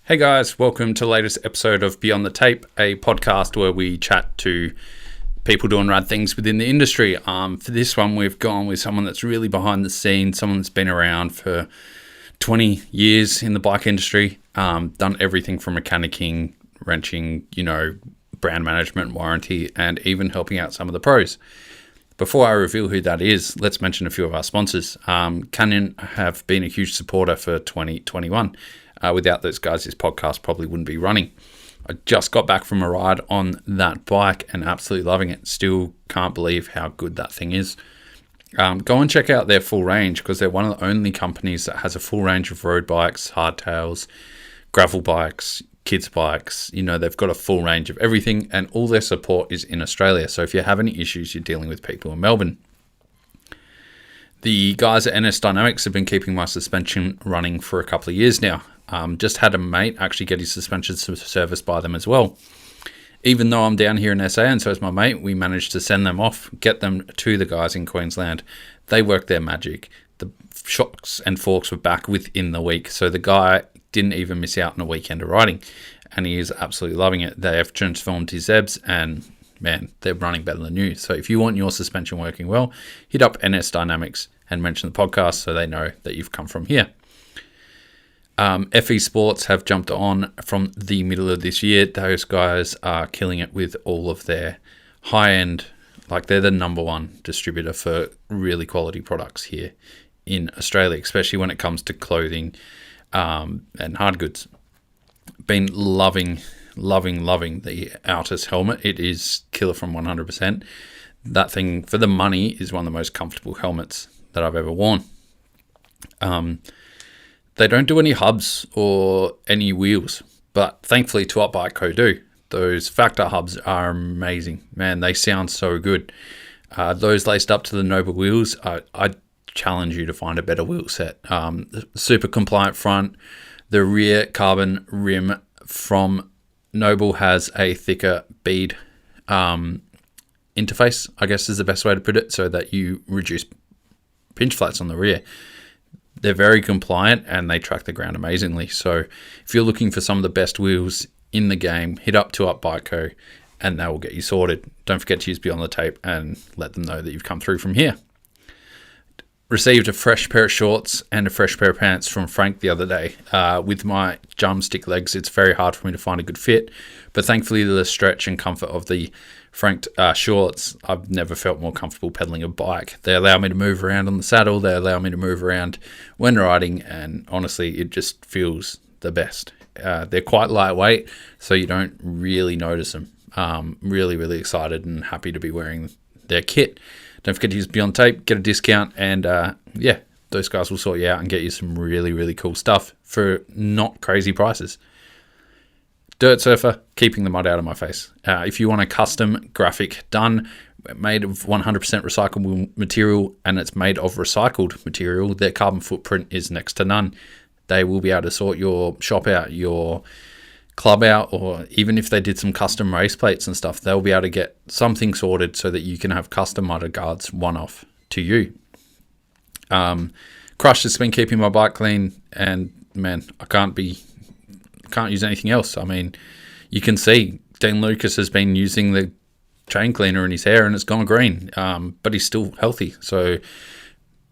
Hey guys, welcome to the latest episode of Beyond the Tape, a podcast where we chat to people doing rad things within the industry. For this one, we've gone with someone that's really behind the scenes, someone that's been around for 20 years in the bike industry, done everything from mechanicking, wrenching, brand management, warranty, and even helping out some of the pros. Before I reveal who that is, let's mention a few of our sponsors. Canyon have been a huge supporter for 2021. Without those guys, this podcast probably wouldn't be running. I just got back from a ride on that bike and absolutely loving it. Still can't believe how good that thing is. Go and check out their full range because they're one of the only companies that has a full range of road bikes, hardtails, gravel bikes, kids bikes. They've got a full range of everything, and all their support is in Australia. So if you have any issues, you're dealing with people in Melbourne. The guys at NSDynamics have been keeping my suspension running for a couple of years now. Just had a mate actually get his suspension serviced by them as well. Even though I'm down here in SA and so is my mate, we managed to send them off, get them to the guys in Queensland. They worked their magic. The shocks and forks were back within the week, so the guy didn't even miss out on a weekend of riding, and he is absolutely loving it. They have transformed his ZEBs, and man, they're running better than new. So if you want your suspension working well, hit up NSDynamics and mention the podcast so they know that you've come from here. FE Sports have jumped on from the middle of this year. Those guys are killing it with all of their high-end, they're the number one distributor for really quality products here in Australia, especially when it comes to clothing and hard goods. Been loving the Altus helmet. It is killer from 100%. That thing, for the money, is one of the most comfortable helmets that I've ever worn. They don't do any hubs or any wheels, but thankfully To Up Bike Co do. Those Factor hubs are amazing. Man, they sound so good. Those laced up to the Noble wheels, I challenge you to find a better wheel set. Super compliant front. The rear carbon rim from Noble has a thicker bead interface, I guess is the best way to put it, so that you reduce pinch flats on the rear. They're very compliant and they track the ground amazingly. So if you're looking for some of the best wheels in the game, hit up To Up Bike Co and they will get you sorted. Don't forget to use Beyond the Tape and let them know that you've come through from here. Received a fresh pair of shorts and a fresh pair of pants from Frank the other day. With my drumstick legs, it's very hard for me to find a good fit, but thankfully the stretch and comfort of the Frank shorts, I've never felt more comfortable pedaling a bike. They allow me to move around on the saddle, they allow me to move around when riding, and honestly, it just feels the best. They're quite lightweight, so you don't really notice them. Really excited and happy to be wearing their kit. Don't forget to use Beyond Tape, get a discount, and those guys will sort you out and get you some really cool stuff for not crazy prices. Dirt Surfer, keeping the mud out of my face. If you want a custom graphic done, made of 100% recyclable material, and it's made of recycled material, their carbon footprint is next to none. They will be able to sort your shop out, your club out, or even if they did some custom race plates and stuff, they'll be able to get something sorted so that you can have custom mudder guards one-off to you. Crush has been keeping my bike clean, and man, I can't use anything else. I mean, you can see Dean Lucas has been using the chain cleaner in his hair and it's gone green, but he's still healthy. So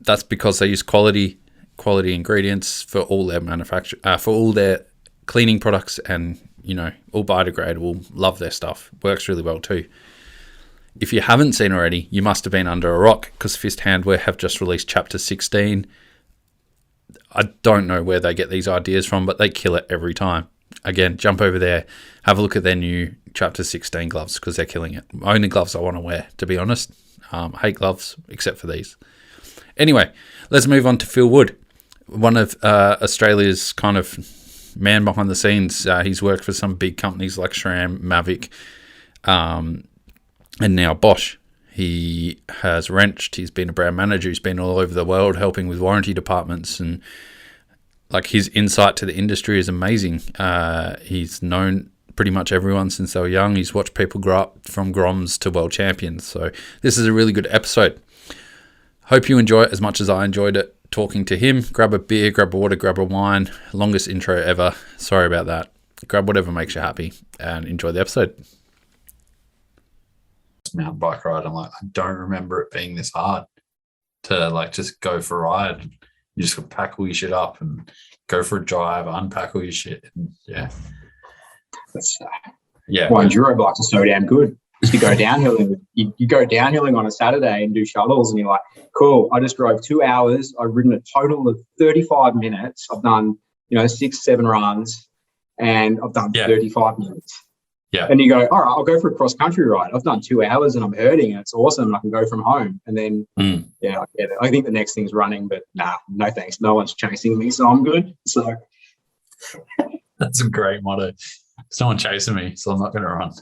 that's because they use quality ingredients for all their for all their cleaning products, and all biodegradable. Love their stuff. Works really well too. If you haven't seen already, you must have been under a rock, because Fist Handwear have just released Chapter 16. I don't know where they get these ideas from, but they kill it every time. Again, jump over there, have a look at their new Chapter 16 gloves, because they're killing it. Only gloves I want to wear, to be honest. I hate gloves, except for these. Anyway, let's move on to Phil Wood, one of Australia's kind of man behind the scenes. He's worked for some big companies like SRAM, Mavic, and now Bosch. He has wrenched, he's been a brand manager, he's been all over the world helping with warranty departments, and his insight to the industry is amazing. He's known pretty much everyone since they were young. He's watched people grow up from Groms to world champions. So this is a really good episode. Hope you enjoy it as much as I enjoyed it talking to him. Grab a beer, grab a water, grab a wine. Longest intro ever. Sorry about that. Grab whatever makes you happy and enjoy the episode. Mountain bike ride. I'm like, I don't remember it being this hard to like just go for a ride. You just got to pack all your shit up and go for a drive, unpack all your shit. And That's, Well, enduro bikes are so damn good. You go downhilling. You go downhilling on a Saturday and do shuttles, and you're like, cool. I just drove 2 hours. I've ridden a total of 35 minutes. I've done 6-7 runs, and I've done 35 minutes. Yeah. And you go, all right, I'll go for a cross country ride. I've done 2 hours and I'm hurting, and it's awesome. And I can go from home. And then I get it. I think the next thing's running, but no thanks. No one's chasing me, so I'm good. So that's a great motto. There's no one chasing me, so I'm not going to run.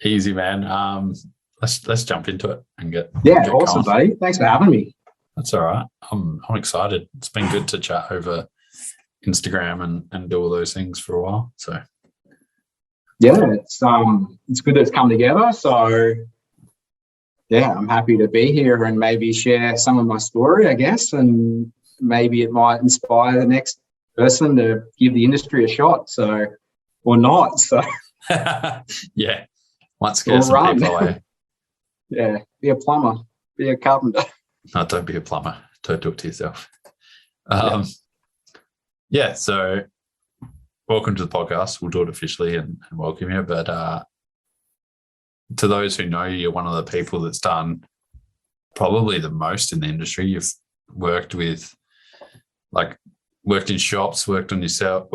Easy, man. Let's jump into it and get awesome, buddy. Thanks for having me. That's all right. I'm excited. It's been good to chat over Instagram and do all those things for a while. So it's good that it's come together. So I'm happy to be here and maybe share some of my story, I guess, and maybe it might inspire the next person to give the industry a shot. So or not. So might scare some people away. Be a plumber, be a carpenter. No, don't be a plumber. Don't do it to yourself. So welcome to the podcast. We'll do it officially and welcome you. But to those who know you, you're one of the people that's done probably the most in the industry. You've worked with worked in shops, worked with yourself,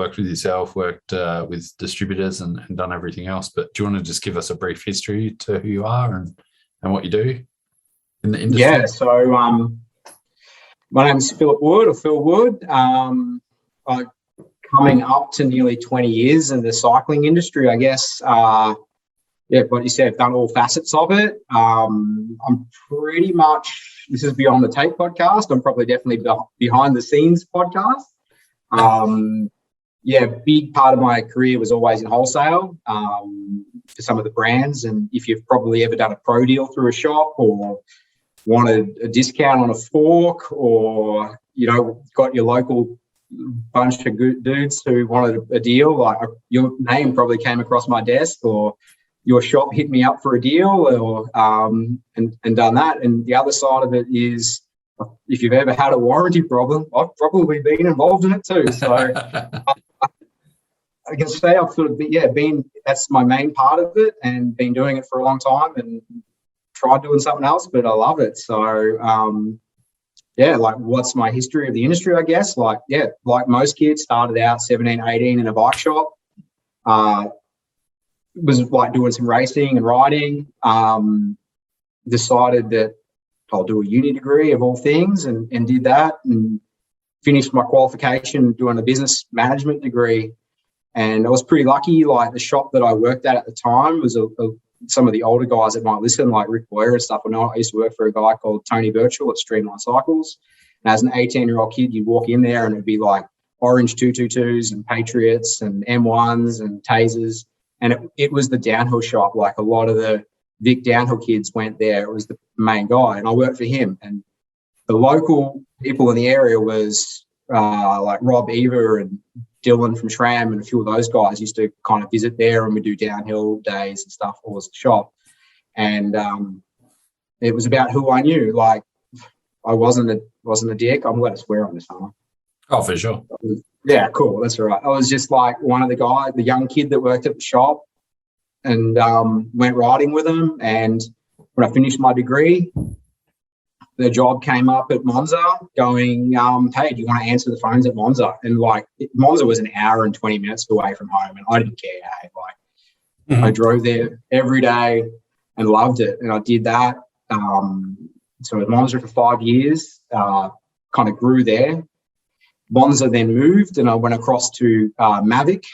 worked with distributors and done everything else. But do you want to just give us a brief history to who you are and what you do in the industry? Yeah, so my name is Phillip Wood, or Phil Wood. Coming up to nearly 20 years in the cycling industry, I guess. What you said, I've done all facets of it. I'm pretty much, this is Beyond the Tape podcast. I'm probably definitely behind the scenes podcast. Big part of my career was always in wholesale for some of the brands. And if you've probably ever done a pro deal through a shop or wanted a discount on a fork or, got your local bunch of good dudes who wanted a deal, like your name probably came across my desk or your shop hit me up for a deal or and done that. And the other side of it is if you've ever had a warranty problem, I've probably been involved in it too. So I can say I've sort of been that's my main part of it and been doing it for a long time and tried doing something else, but I love it. So what's my history of the industry, I guess? Like most kids, started out 17, 18 in a bike shop. Was like doing some racing and riding, decided that I'll do a uni degree of all things and did that and finished my qualification doing a business management degree. And I was pretty lucky. Like the shop that I worked at the time was some of the older guys that might listen, like Rick Boyer and stuff. I used to work for a guy called Tony Birchall at Streamline Cycles. And as an 18-year-old kid, you'd walk in there and it'd be like orange 222s and Patriots and M1s and Tasers. And it was the downhill shop. Like a lot of the Vic downhill kids went there. It was the main guy. And I worked for him. And the local people in the area was like Rob Eva and Dylan from SRAM and a few of those guys used to kind of visit there and we do downhill days and stuff all as the shop. And it was about who I knew. Like I wasn't a dick. I'm going to swear on this one. Oh, for sure. Yeah, cool. That's all right. I was just like one of the guys, the young kid that worked at the shop and went riding with them. And when I finished my degree, the job came up at Monza going, hey, do you want to answer the phones at Monza? And like Monza was an hour and 20 minutes away from home and I didn't care. Hey, I drove there every day and loved it. And I did that. So at Monza for 5 years, kind of grew there. Monza then moved and I went across to Mavic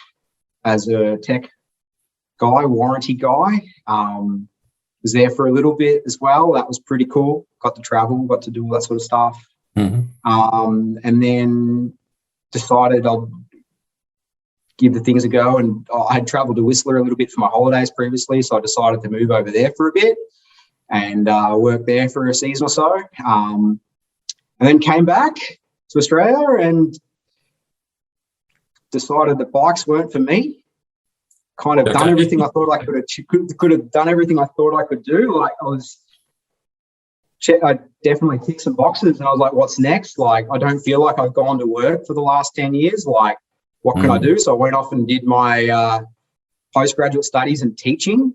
as a tech guy, warranty guy. Was there for a little bit as well. That was pretty cool. Got to travel, got to do all that sort of stuff. And then decided I'll give the things a go. And I had travelled to Whistler a little bit for my holidays previously, so I decided to move over there for a bit. and worked there for a season or so. And then came back to Australia and decided that bikes weren't for me. Kind of done everything I thought I could have done everything I thought I could do. Like I definitely ticked some boxes, and I was like, what's next? Like, I don't feel like I've gone to work for the last 10 years. Like, what can I do? So I went off and did my postgraduate studies in teaching.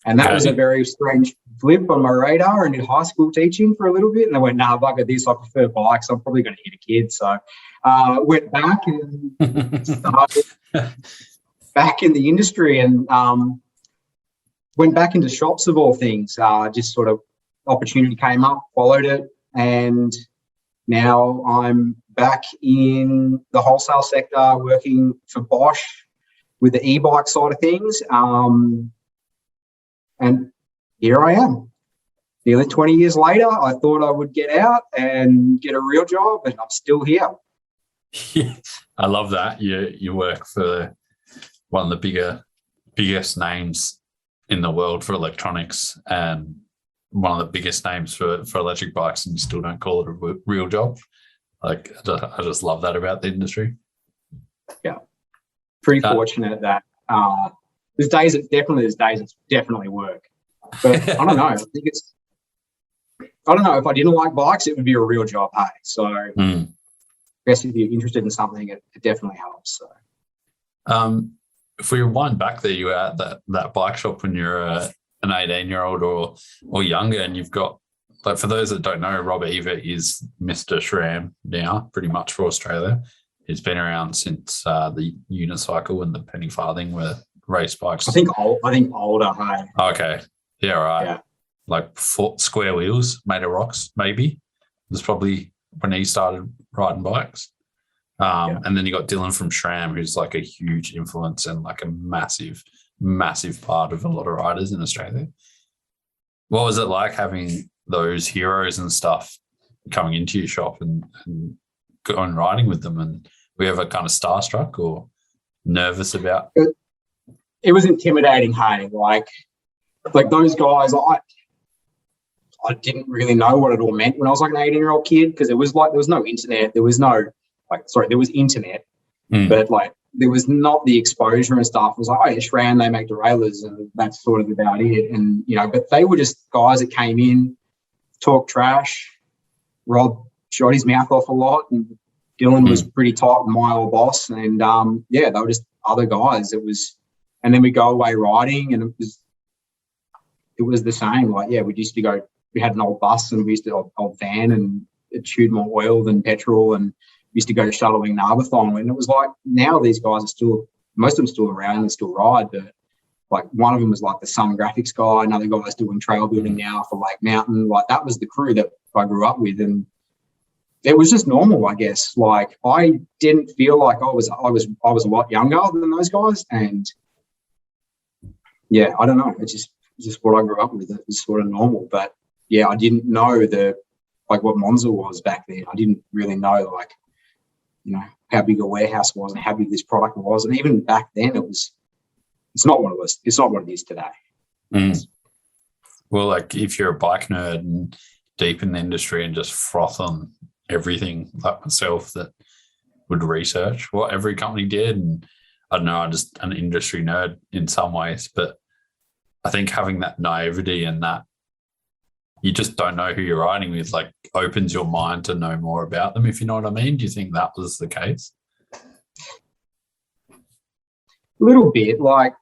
And that was a very strange flip on my radar, and did high school teaching for a little bit. And I went, nah, bugger this, I prefer bikes. I'm probably going to hit a kid. So went back and started back in the industry, and went back into shops of all things. Just sort of opportunity came up, followed it, and now I'm back in the wholesale sector working for Bosch with the e-bike side of things. And here I am. Nearly 20 years later, I thought I would get out and get a real job, and I'm still here. Yeah, I love that. You work for one of the biggest names in the world for electronics, and one of the biggest names for electric bikes, and you still don't call it a real job. Like, I just love that about the industry. Yeah. Pretty fortunate that there's days it's definitely work. But I don't know. I don't know. If I didn't like bikes, it would be a real job, hey? So I guess if you're interested in something, it definitely helps. So if we rewind back there, you were at that bike shop when you're an 18-year-old or younger, and you've got, like, for those that don't know, Rob Eva is Mr. SRAM now, pretty much, for Australia. He's been around since the unicycle and the penny farthing were race bikes. I think older, hey? Okay. Yeah, right. Yeah. Like square wheels made of rocks, maybe. It was probably when he started riding bikes. And then you got Dylan from SRAM, who's like a huge influence and like a massive, massive part of a lot of riders in Australia. What was it like having those heroes and stuff coming into your shop and going riding with them? And were you ever kind of starstruck or nervous about? It was intimidating, hey? Like those guys, I didn't really know what it all meant when I was like an 18-year-old kid, because there was no internet. There was internet, but like there was not the exposure and stuff. It was like, oh, yeah, SRAM, they make derailleurs, and that's sort of about it. And, but they were just guys that came in, talked trash. Rob shot his mouth off a lot, and Dylan was pretty tight with my old boss. And, they were just other guys. And then we go away riding, and it was the same. Like, we used to go, we had an old bus, and we used to old van, and it chewed more oil than petrol, and we used to go shuttling Narbathon. And it was like, now these guys are still, most of them still around and still ride, but like one of them was like the Sun Graphics guy, another guy was doing trail building now for Lake Mountain. Like, that was the crew that I grew up with, and it was just normal, I guess. Like, I didn't feel like I was a lot younger than those guys, and I don't know. It's just what I grew up with. It was sort of normal, but I didn't know what Monza was back then. I didn't really know how big a warehouse was and how big this product was. And even back then, it's not what it was. It's not what it is today. Well, like, if you're a bike nerd and deep in the industry and just froth on everything, like myself, that would research what every company did, and I don't know, I'm just an industry nerd in some ways, but I think having that naivety and that you just don't know who you're riding with, like, opens your mind to know more about them, if you know what I mean. Do you think that was the case? A little bit. Like,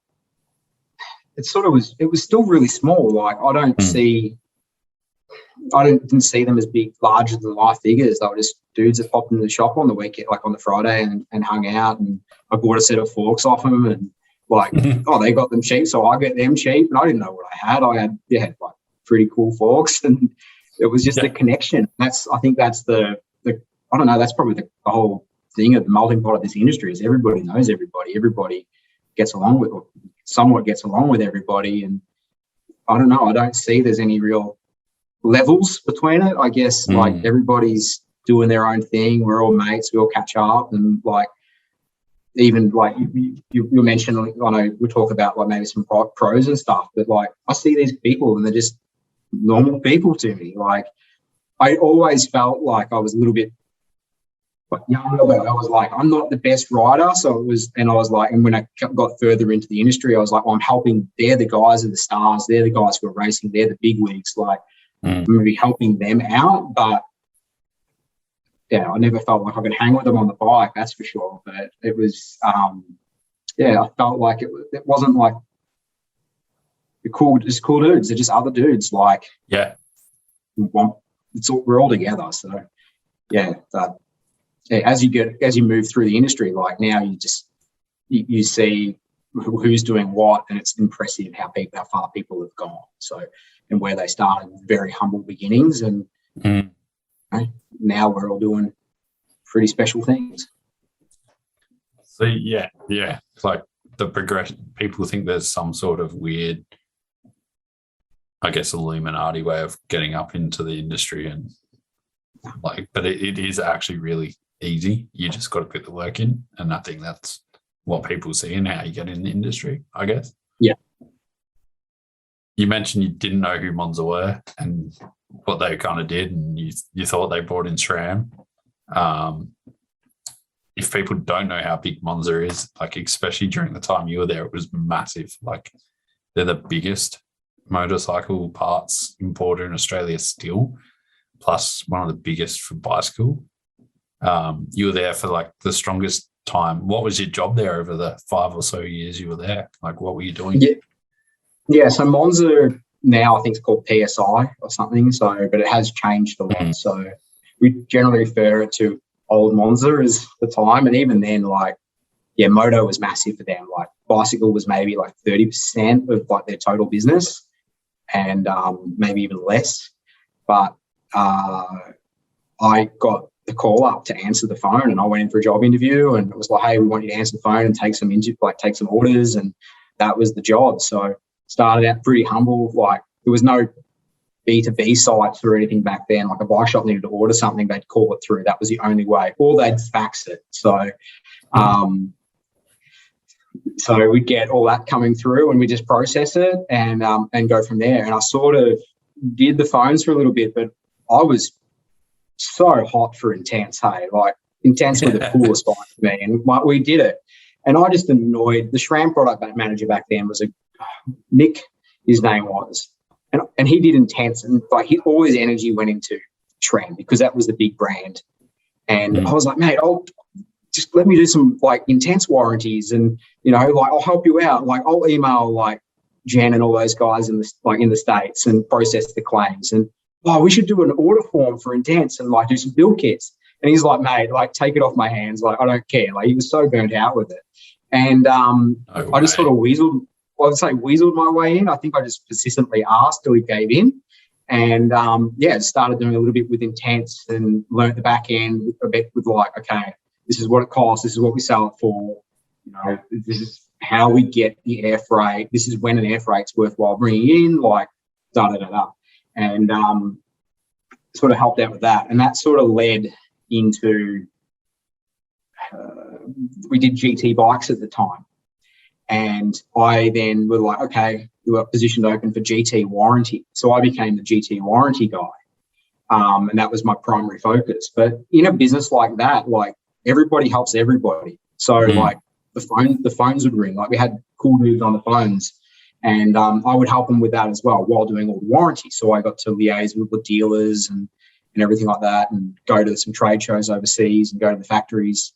it was still really small. Like, I didn't see them as big, larger than life figures. They were just dudes that popped into the shop on the weekend, like on the Friday, and hung out, and I bought a set of forks off them, and like, they got them cheap, so I get them cheap, and I didn't know what I had. I had like pretty cool forks, and it was just the connection. I think that's the I don't know, that's probably the whole thing of the melting pot of this industry, is everybody knows everybody. Everybody gets along with, or somewhat gets along with everybody, and I don't know, I don't see there's any real levels between it. I guess like everybody's doing their own thing. We're all mates. We all catch up, and like, even like you mentioned, I know we talk about like maybe some pros and stuff, but like, I see these people and they're just normal people to me. Like, I always felt like I was a little bit younger, but I was like, I'm not the best rider. So it was, and I was like, and when I got further into the industry, I was like, well, I'm helping, they're the guys are the stars, they're the guys who are racing, they're the big wigs, like I'm going to be helping them out. But yeah, I never felt like I could hang with them on the bike, that's for sure. But it was, I felt like it wasn't like just cool dudes. They're just other dudes. Like, Yeah. We're all together. So yeah, but as you move through the industry, like now you see who's doing what, and it's impressive how far people have gone. So, and where they started very humble beginnings, and now we're all doing pretty special things. So yeah, it's like the progression. People think there's some sort of weird, I guess, Illuminati way of getting up into the industry, and like, but it is actually really easy. You just got to put the work in, and I think that's what people see and how you get in the industry, I guess. Yeah. You mentioned you didn't know who Monza were and what they kind of did, and you thought they brought in SRAM. If people don't know how big Monza is, like especially during the time you were there, it was massive. Like, they're the biggest motorcycle parts importer in Australia still, plus one of the biggest for bicycle. You were there for like the strongest time. What was your job there over the 5 or so years you were there? Like, what were you doing? Yeah. So Monza now I think it's called PSI or something. So, but it has changed a lot. So we generally refer it to old Monza as the time, and even then, like, yeah, moto was massive for them. Like, bicycle was maybe like 30% of like their total business, and maybe even less. But I got the call up to answer the phone, and I went in for a job interview, and it was like, hey, we want you to answer the phone and take some orders, and that was the job. So started out pretty humble. Like, there was no B2B sites or anything back then. Like, a bike shop needed to order something, they'd call it through. That was the only way, or they'd fax it. So so we'd get all that coming through, and we just process it and go from there. And I sort of did the phones for a little bit, but I was so hot for Intense. Hey, like, Intense were the coolest bike for me, and we did it. And I just annoyed the SRAM product manager back then was Nick, his name was, and he did Intense, and like all his energy went into SRAM because that was the big brand. And I was like, mate, just let me do some like Intense warranties, and like, I'll help you out. Like, I'll email like Jen and all those guys in the States and process the claims. And we should do an order form for Intense and like do some build kits. And he's like, mate, like, take it off my hands. Like, I don't care. Like, he was so burnt out with it. And I just sort of weaseled my way in. I think I just persistently asked till he gave in. And started doing a little bit with Intense and learnt the back end a bit with like, okay, this is what it costs. This is what we sell it for. This is how we get the air freight. This is when an air freight's worthwhile bringing in, like, da-da-da-da. And sort of helped out with that. And that sort of led into, we did GT bikes at the time. And I then were like, okay, we were positioned open for GT warranty. So I became the GT warranty guy. And that was my primary focus. But in a business like that, like, everybody helps everybody. So like the phones would ring. Like, we had cool dudes on the phones, and I would help them with that as well while doing all the warranty. So I got to liaise with the dealers and everything like that, and go to some trade shows overseas and go to the factories.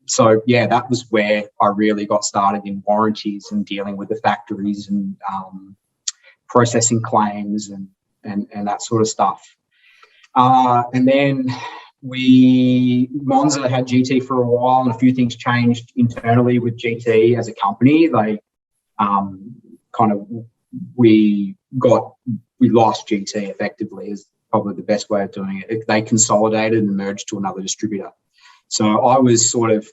So yeah, that was where I really got started in warranties and dealing with the factories and processing claims and that sort of stuff. And then Monza had GT for a while, and a few things changed internally with GT as a company. They we lost GT effectively, is probably the best way of doing it. They consolidated and merged to another distributor. So I was sort of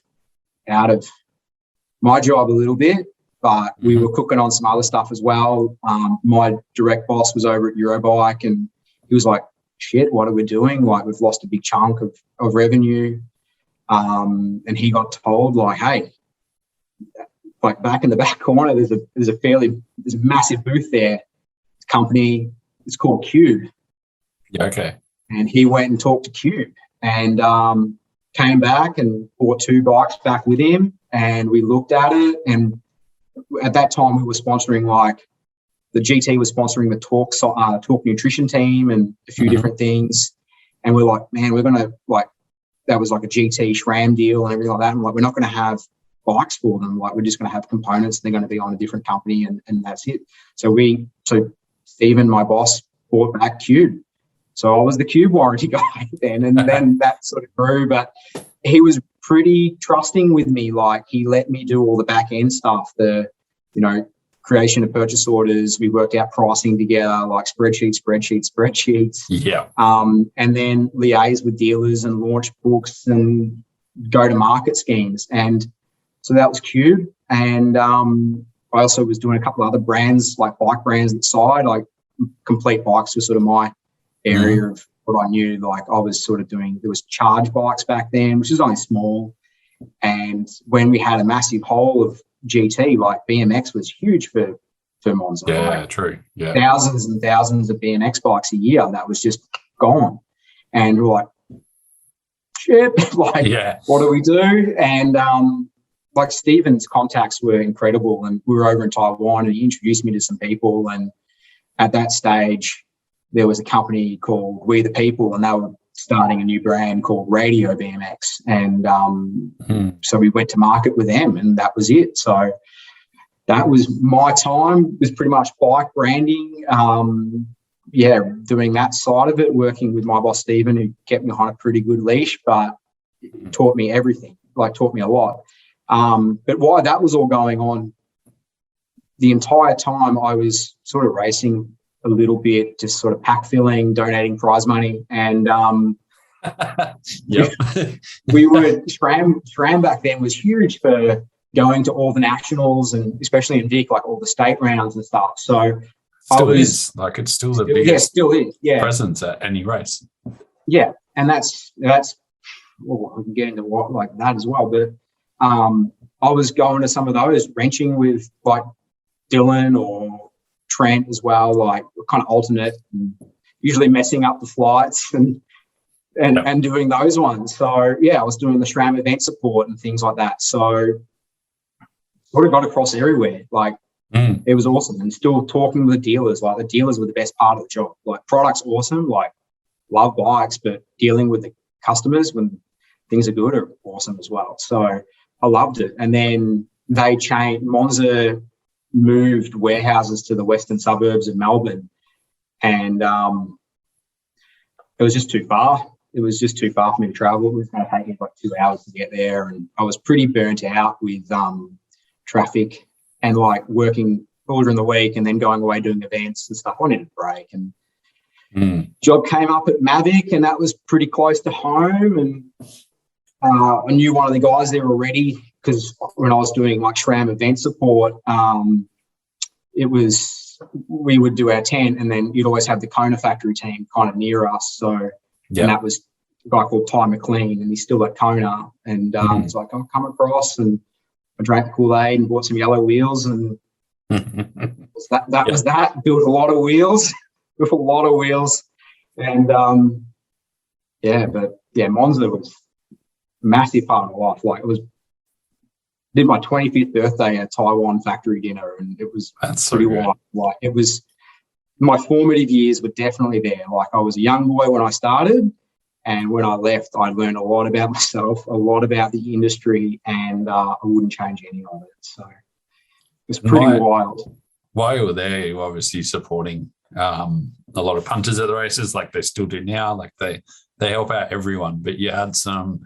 out of my job a little bit, but we were cooking on some other stuff as well. My direct boss was over at Eurobike, and he was like, shit, what are we doing? Like, we've lost a big chunk of revenue. And he got told, like, hey, like, back in the back corner, there's a massive booth there. company. It's called Cube. Yeah, okay. And he went and talked to Cube and came back and bought 2 bikes back with him. And we looked at it. And at that time, we were sponsoring, like, the GT was sponsoring the Talk Nutrition team and a few different things. And we're like, man, we're going to, like, that was like a GT SRAM deal and everything like that. And like, we're not going to have bikes for them. Like, we're just going to have components. They're going to be on a different company and that's it. So Stephen, my boss, bought back Cube. So I was the Cube warranty guy then, and then that sort of grew. But he was pretty trusting with me. Like, he let me do all the back end stuff, the, creation of purchase orders. We worked out pricing together, like spreadsheets. Yeah. And then liaise with dealers and launch books and go to market schemes. And so that was Cube. And I also was doing a couple of other brands, like bike brands on the side. Like, Complete Bikes was sort of my area of what I knew. Like, I was sort of doing, there was charge bikes back then, which was only small. And when we had a massive hole of GT, like BMX was huge for Monza. Yeah, like, true. Yeah. Thousands and thousands of BMX bikes a year that was just gone. And we're like, shit, like, what do we do? And like, Stephen's contacts were incredible. And we were over in Taiwan and he introduced me to some people. And at that stage, there was a company called We the People, and they were starting a new brand called Radio BMX. And so we went to market with them, and that was it. So that was my time. It was pretty much bike branding, doing that side of it, working with my boss, Stephen, who kept me on a pretty good leash, but taught me everything, like taught me a lot. But while that was all going on, the entire time I was sort of racing a little bit, just sort of pack filling, donating prize money. And we were, SRAM back then was huge for going to all the nationals and especially in Vic, like all the state rounds and stuff. So it's still the biggest presence at any race. Yeah. And that's well, we can get into what like that as well. But I was going to some of those, wrenching with like Dylan or Trent as well, like kind of alternate, and usually messing up the flights and doing those ones. So yeah, I was doing the SRAM event support and things like that. So sort of got across everywhere. Like it was awesome. And still talking with the dealers, like the dealers were the best part of the job. Like product's awesome, like love bikes, but dealing with the customers when things are good are awesome as well. So I loved it. And then they changed, Monza moved warehouses to the western suburbs of Melbourne, and it was just too far. It was just too far for me to travel. It was going to take me like 2 hours to get there, and I was pretty burnt out with traffic and like working all during the week and then going away doing events and stuff. I needed a break, and job came up at Mavic, and that was pretty close to home, and I knew one of the guys there already, because when I was doing like SRAM event support, we would do our tent, and then you'd always have the Kona factory team kind of near us. So, and that was a guy called Ty McLean, and he's still at Kona. And it's like, I'll come across, and I drank the Kool-Aid and bought some yellow wheels, and that was that. Built a lot of wheels, and Monza was a massive part of my life. Like, did my 25th birthday at Taiwan factory dinner, and it was pretty wild. Like, it was, my formative years were definitely there. Like, I was a young boy when I started, and when I left, I learned a lot about myself, a lot about the industry, and I wouldn't change any of it. So it was pretty wild. While you were there, you were obviously supporting a lot of punters at the races, like they still do now. Like they help out everyone, but you had some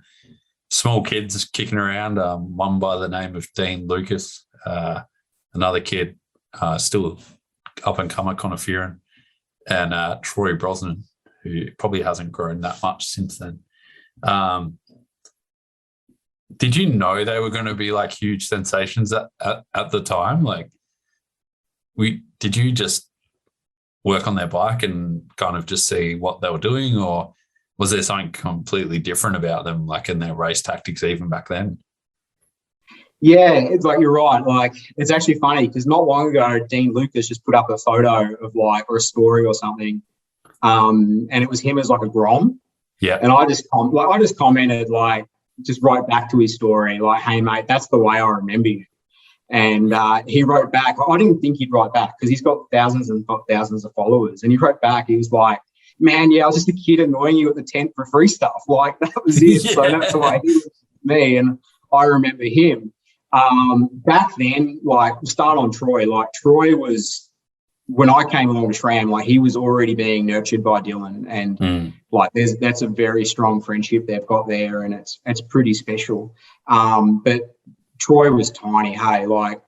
small kids kicking around, one by the name of Dean Lucas, another kid still up and comer, Connor Fearon, and Troy Brosnan, who probably hasn't grown that much since then. Did you know they were going to be like huge sensations at the time? Like, did you just work on their bike and kind of just see what they were doing, or was there something completely different about them, like in their race tactics even back then? Yeah, it's like you're right. Like it's actually funny because not long ago, Dean Lucas just put up a photo of like or a story or something, and it was him as like a Grom, Yeah. and I just commented like just wrote back to his story like, "Hey mate, that's the way I remember you." And he wrote back. I didn't think he'd write back because he's got thousands and thousands of followers, and he wrote back. He was like, "Man, yeah, I was just a kid annoying you at the tent for free stuff. Like that was it." Yeah. So that's the way he was with me, and I remember him. Back then, like start on Troy. Like Troy was when I came along to SRAM, like he was already being nurtured by Dylan, and like that's a very strong friendship they've got there, and it's pretty special. But Troy was tiny. Hey, like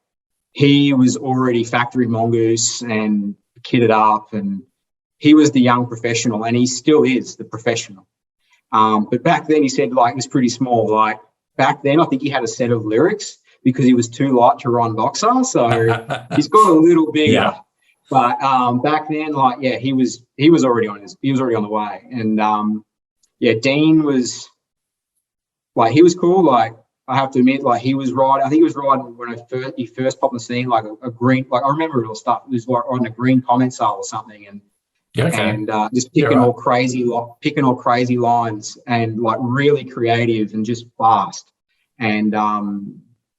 he was already factory mongoose and kitted up, and he was the young professional, and he still is the professional. But back then, he said like it was pretty small. Like back then, I think he had a set of lyrics because he was too light to run boxer, so he's got a little bigger. Yeah. But back then, like yeah, he was already on the way, and yeah, Dean was like he was cool. Like I have to admit, like he was riding. I think he was riding when he first popped on the scene, like a green. Like I remember it all stuff. It was like on a green commensale or something, and just picking all crazy lines, and like really creative and just fast, and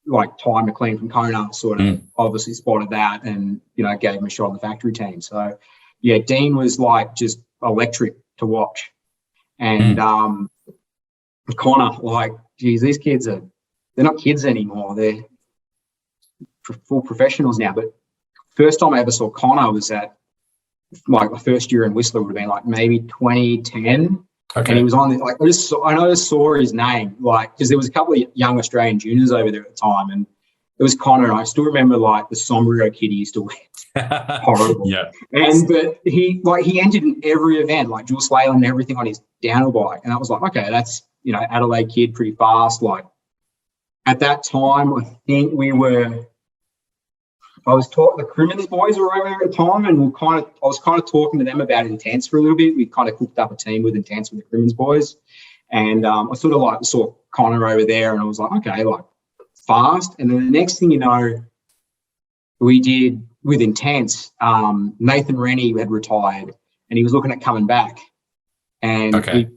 like Ty McLean from Kona sort of obviously spotted that, and gave him a shot on the factory team. So yeah, Dean was like just electric to watch, and Connor, like geez, these kids they're not kids anymore. They're full professionals now. But first time I ever saw Connor was at like my first year in Whistler, would have been like maybe 2010. Okay. And he was on the, like I just saw his name, like because there was a couple of young Australian juniors over there at the time, and it was Connor. And I still remember like the sombrero kid he used to wear. Horrible. Yeah. But he entered in every event, like dual slalom and everything on his downhill bike. And I was like, okay, that's Adelaide kid, pretty fast. Like at that time, I think I was talking, the Crimmins boys were over there at the time, and I was kind of talking to them about Intense for a little bit. We kind of cooked up a team with Intense with the Crimmins boys, and I sort of like saw Connor over there, and I was like, okay, like fast. And then the next thing you know, we did with Intense. Nathan Rennie had retired, and he was looking at coming back, and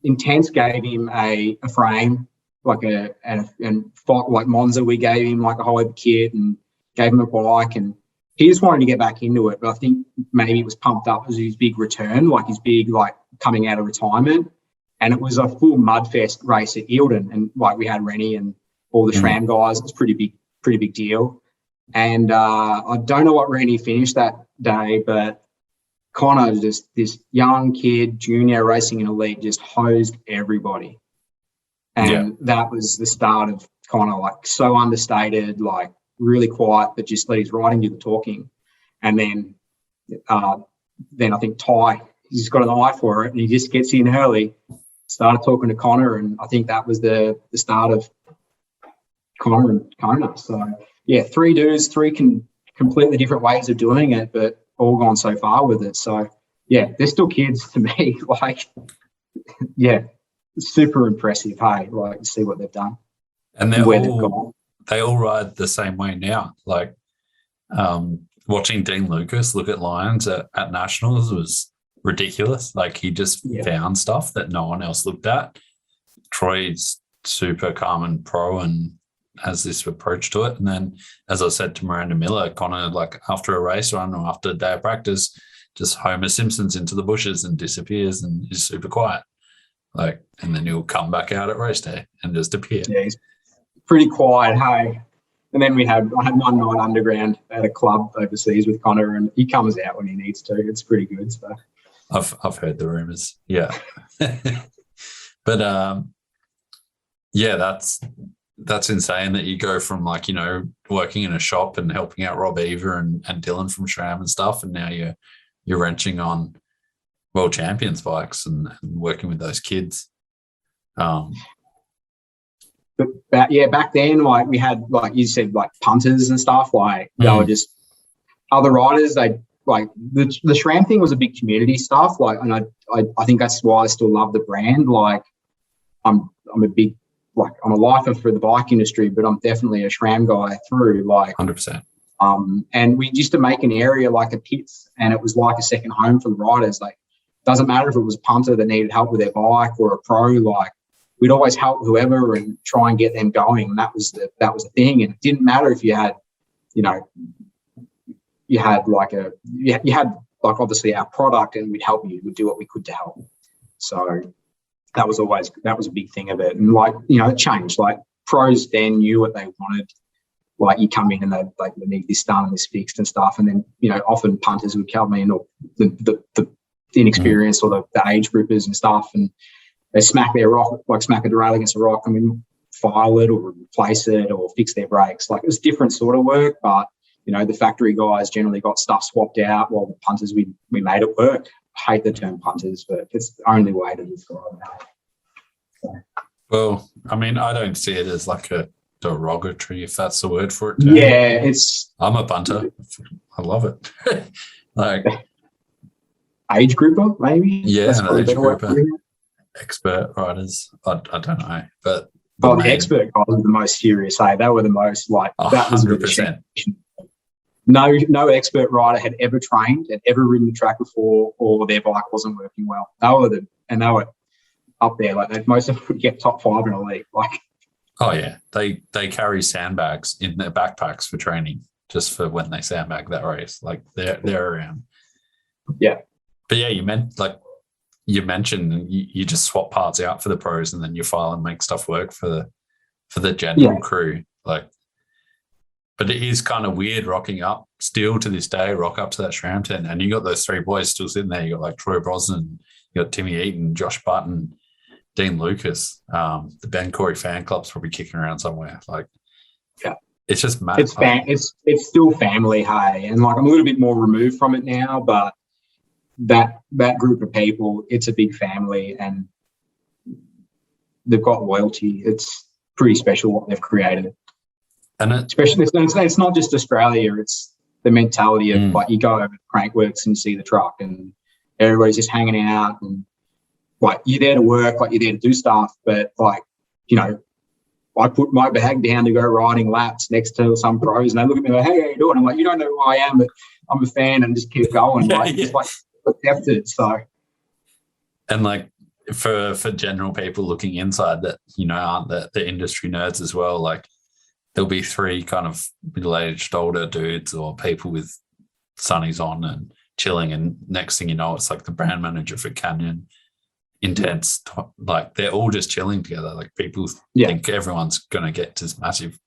Intense gave him a frame, like like Monza. We gave him like a whole heap kit and gave him a bike, and he just wanted to get back into it. But I think maybe it was pumped up as his big return, like his big, like coming out of retirement. And it was a full mudfest race at Eildon. And like we had Rennie and all the SRAM guys. It was pretty big deal. And I don't know what Rennie finished that day, but Connor, just this young kid, junior racing in elite, just hosed everybody. And that was the start of Connor, like so understated, like really quiet, but just let his riding do the talking. And then I think Ty, he's got an eye for it, and he just gets in early, started talking to Connor, and I think that was the start of Connor and Kona. So yeah, three dudes, three completely different ways of doing it, but all gone so far with it. So yeah, they're still kids to me. Like, yeah, super impressive. Hey, like to see what they've done and where they've gone. They all ride the same way now. Like watching Dean Lucas look at Lions at Nationals was ridiculous. Like he just found stuff that no one else looked at. Troy's super calm and pro and has this approach to it. And then, as I said to Miranda Miller, Connor, like after a race run or after a day of practice, just Homer Simpsons into the bushes and disappears and is super quiet. Like, and then he'll come back out at race day and just appear. Yeah, he's pretty quiet, hey. And then I had one night underground at a club overseas with Connor, and he comes out when he needs to. It's pretty good. So I've heard the rumors, yeah. But yeah, that's insane that you go from like, you know, working in a shop and helping out Rob Eva and Dylan from SRAM and stuff, and now you're wrenching on world champions bikes and working with those kids. But back then, like we had, like you said, like punters and stuff. Like they were just other riders. They like the SRAM thing was a big community stuff. Like, and I think that's why I still love the brand. Like I'm a big I'm a lifer for the bike industry, but I'm definitely a SRAM guy through, 100%. And we used to make an area like a pits, and it was like a second home for the riders. Like, doesn't matter if it was a punter that needed help with their bike or a pro, like we'd always help whoever and try and get them going. And that was the thing. And it didn't matter if you had, you had obviously our product, and we'd help you. We'd do what we could to help. So that was a big thing of it. And it changed. Like, pros then knew what they wanted. Like, you come in and they need this done and this fixed and stuff. And then, often punters would come in, or the inexperienced or the age groupers and stuff, and they smack their rock, smack a derail against a rock, file it or replace it or fix their brakes. Like, it was different sort of work, but, the factory guys generally got stuff swapped out, while the punters, we made it work. I hate the term punters, but it's the only way to describe that. So. Well, I don't see it as like a derogatory, if that's the word for it. Yeah, I'm a punter. I love it. Age grouper, maybe. Yeah, an age grouper. Expert riders. I don't know, but the expert guys were the most serious. They were the most that 100%. No expert rider had ever trained and ever ridden the track before, or their bike wasn't working well. They were up there. Most of them would get top 5 in a league. Oh yeah, they carry sandbags in their backpacks for training, just for when they sandbag that race. They're around. Yeah, but yeah, you mentioned you just swap parts out for the pros, and then you file and make stuff work for the general crew. But it is kind of weird rocking up still to this day. Rock up to that SRAM tent, and you got those 3 boys still sitting there. You got Troy Brosnan, you got Timmy Eaton, Josh Button, Dean Lucas. The Ben Corey fan club's probably kicking around somewhere. It's just mad. It's still family, hey, and I'm a little bit more removed from it now, but that group of people, it's a big family, and they've got loyalty. It's pretty special what they've created. And especially, it's not just Australia, it's the mentality of you go over to Crankworks and you see the truck and everybody's just hanging out, and you're there to work, you're there to do stuff, but I put my bag down to go riding laps next to some pros, and they look at me like, "Hey, how you doing?" I'm like, "You don't know who I am, but I'm a fan," and just keep going. It's accepted. So, and for general people looking inside that aren't the industry nerds as well, there'll be 3 kind of middle-aged older dudes or people with sunnies on and chilling, and next thing you know, it's the brand manager for Canyon, intense, they're all just chilling together. People think everyone's going to get this massive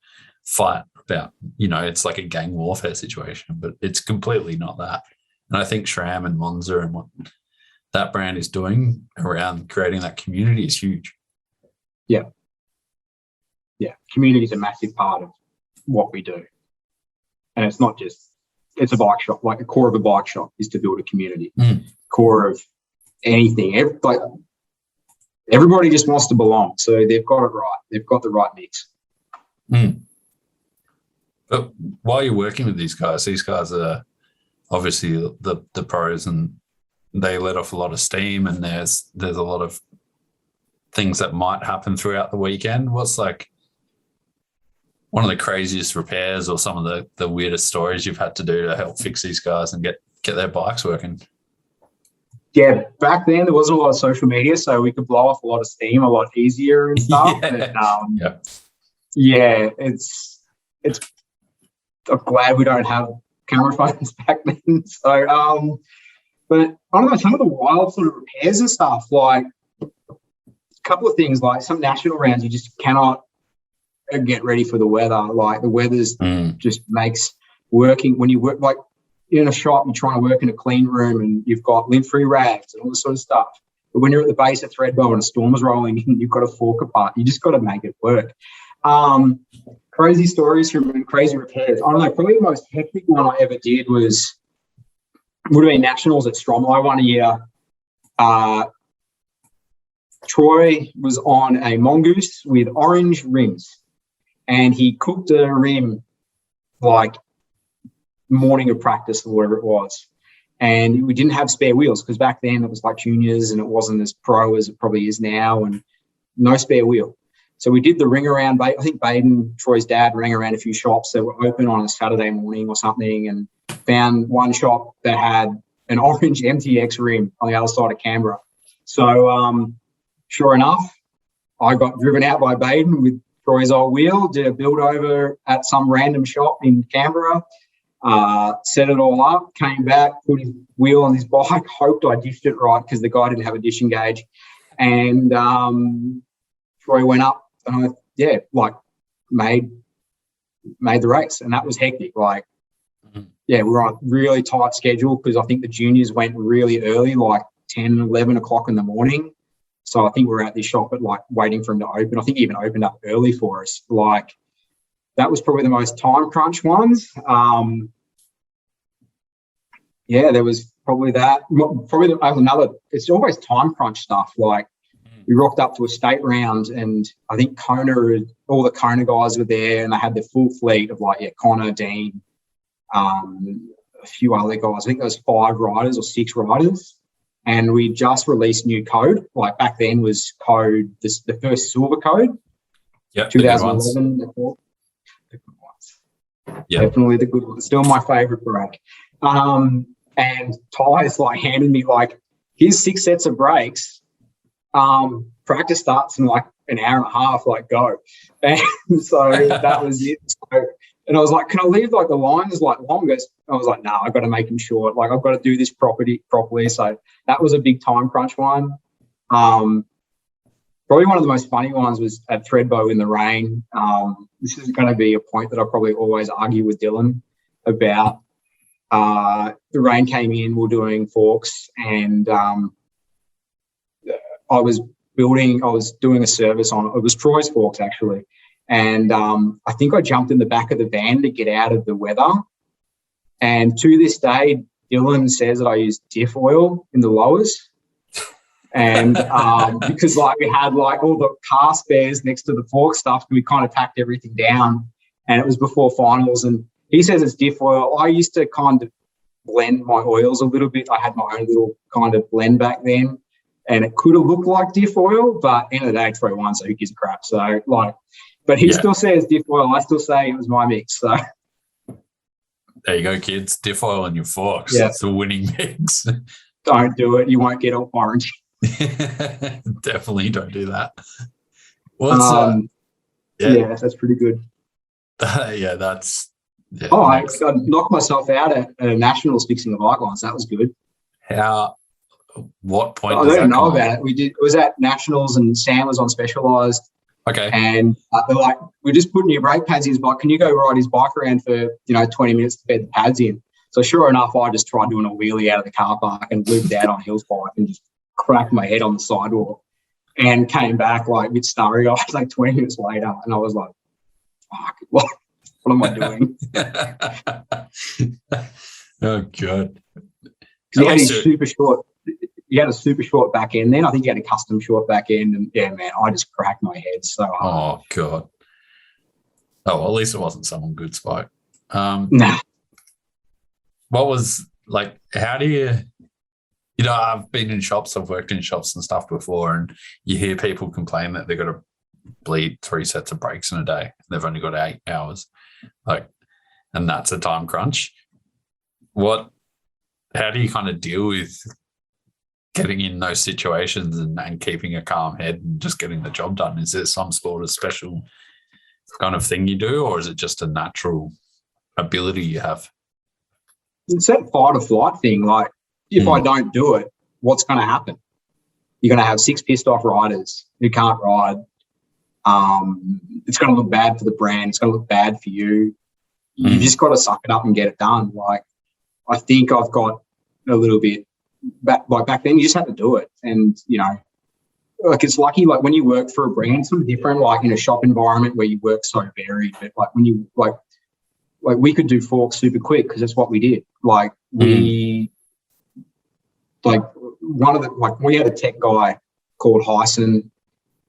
fight about, it's like a gang warfare situation, but it's completely not that. And I think SRAM and Monza and what that brand is doing around creating that community is huge. Yeah. Yeah, community is a massive part of what we do. And it's not just, it's a bike shop. The core of a bike shop is to build a community. Core of anything. Everybody just wants to belong. So they've got it right. They've got the right mix. But while you're working with these guys are obviously the pros, and they let off a lot of steam, and there's a lot of things that might happen throughout the weekend. What's one of the craziest repairs or some of the weirdest stories you've had to do to help fix these guys and get their bikes working? Yeah, back then there wasn't a lot of social media, so we could blow off a lot of steam a lot easier and stuff. It's I'm glad we don't have camera phones back then. So, but I don't know, some of the wild sort of repairs and stuff, a couple of things, some national rounds, you just cannot get ready for the weather. The weather's just makes working, when you work in a shop, you're trying to work in a clean room and you've got lint-free rags and all this sort of stuff. But when you're at the base of Threadbow and a storm is rolling in, you've got to fork apart. You just got to make it work. Crazy stories from crazy repairs. I don't know, probably the most hectic one I ever did would have been nationals at Stromlo one year. Troy was on a mongoose with orange rims, and he cooked a rim morning of practice or whatever it was. And we didn't have spare wheels because back then it was juniors and it wasn't as pro as it probably is now, and no spare wheel. So we did the ring around. I think Baden, Troy's dad, rang around a few shops that were open on a Saturday morning or something, and found one shop that had an orange MTX rim on the other side of Canberra. So sure enough, I got driven out by Baden with Troy's old wheel, did a build over at some random shop in Canberra, set it all up, came back, put his wheel on his bike, hoped I dished it right because the guy didn't have a dishing gauge. And Troy went up and made the race. And that was hectic. We were on a really tight schedule because I think the juniors went really early, like 10, 11 o'clock in the morning. So I think we were at this shop at waiting for him to open. I think he even opened up early for us. That was probably the most time crunch ones. There was probably that. Probably another. It's always time crunch stuff. We rocked up to a state round, and I think all the Kona guys were there, and they had the full fleet of Connor, Dean, a few other guys. I think there was 5 riders or 6 riders. And we just released new code. Back then was code, the first silver code. Yep, 2011. The good ones. Yep. Definitely the good ones. Still my favourite brake. And Ty's handed me here's 6 sets of brakes. Practice starts in an hour and a half, go. And so that was it. And I was like, can I leave the lines longer? I was like, no, I've got to make them short. I've got to do this properly. So that was a big time crunch one. Probably one of the most funny ones was at Threadbow in the rain. This is going to be a point that I probably always argue with Dylan about. The rain came in, we're doing forks, and I was doing a service on, it was Troy's forks actually. And I think I jumped in the back of the van to get out of the weather. And to this day, Dylan says that I used diff oil in the lowers. And because we had all the car spares next to the fork stuff, we kind of tacked everything down. And it was before finals. And he says it's diff oil. I used to kind of blend my oils a little bit. I had my own little kind of blend back then. And it could have looked like diff oil, but end of the day, Troy won, so who gives a crap? So but he still says diff oil. I still say it was my mix. So there you go, kids. Diff oil in your forks. Yeah. It's the winning mix. Don't do it. You won't get off orange. Definitely don't do that. That's pretty good. That's. Yeah, I knocked myself out at nationals fixing the bike lines. That was good. What point? I don't know about it. It was at nationals, and Sam was on Specialized. Okay. And they're like, we're just putting your brake pads in his bike. Can you go ride his bike around for 20 minutes to bed the pads in? So sure enough, I just tried doing a wheelie out of the car park and looped out on Hill's bike and just cracked my head on the sidewalk and came back a bit starry-eyed 20 minutes later. And I was like, fuck, what am I doing? Oh, God. He had a super short back end then. I think he had a custom short back end. And, yeah, man, I just cracked my head so hard. Oh, God. Oh, well, at least it wasn't someone good spike. Nah. What was, how do you... I've been in shops, I've worked in shops and stuff before, and you hear people complain that they've got to bleed 3 sets of brakes in a day. They've only got 8 hours. And that's a time crunch. How do you kind of deal with getting in those situations and keeping a calm head and just getting the job done? Is there some sort of special kind of thing you do, or is it just a natural ability you have? It's that fight or flight thing. If I don't do it, what's going to happen? You're going to have 6 pissed off riders who can't ride. It's going to look bad for the brand. It's going to look bad for you. You just got to suck it up and get it done. I think I've got a little bit back then. You just had to do it, and it's lucky. When you work for a brand, it's sort of different. In a shop environment where you work so varied, but when you we could do forks super quick because that's what we did. We had a tech guy called Hyson.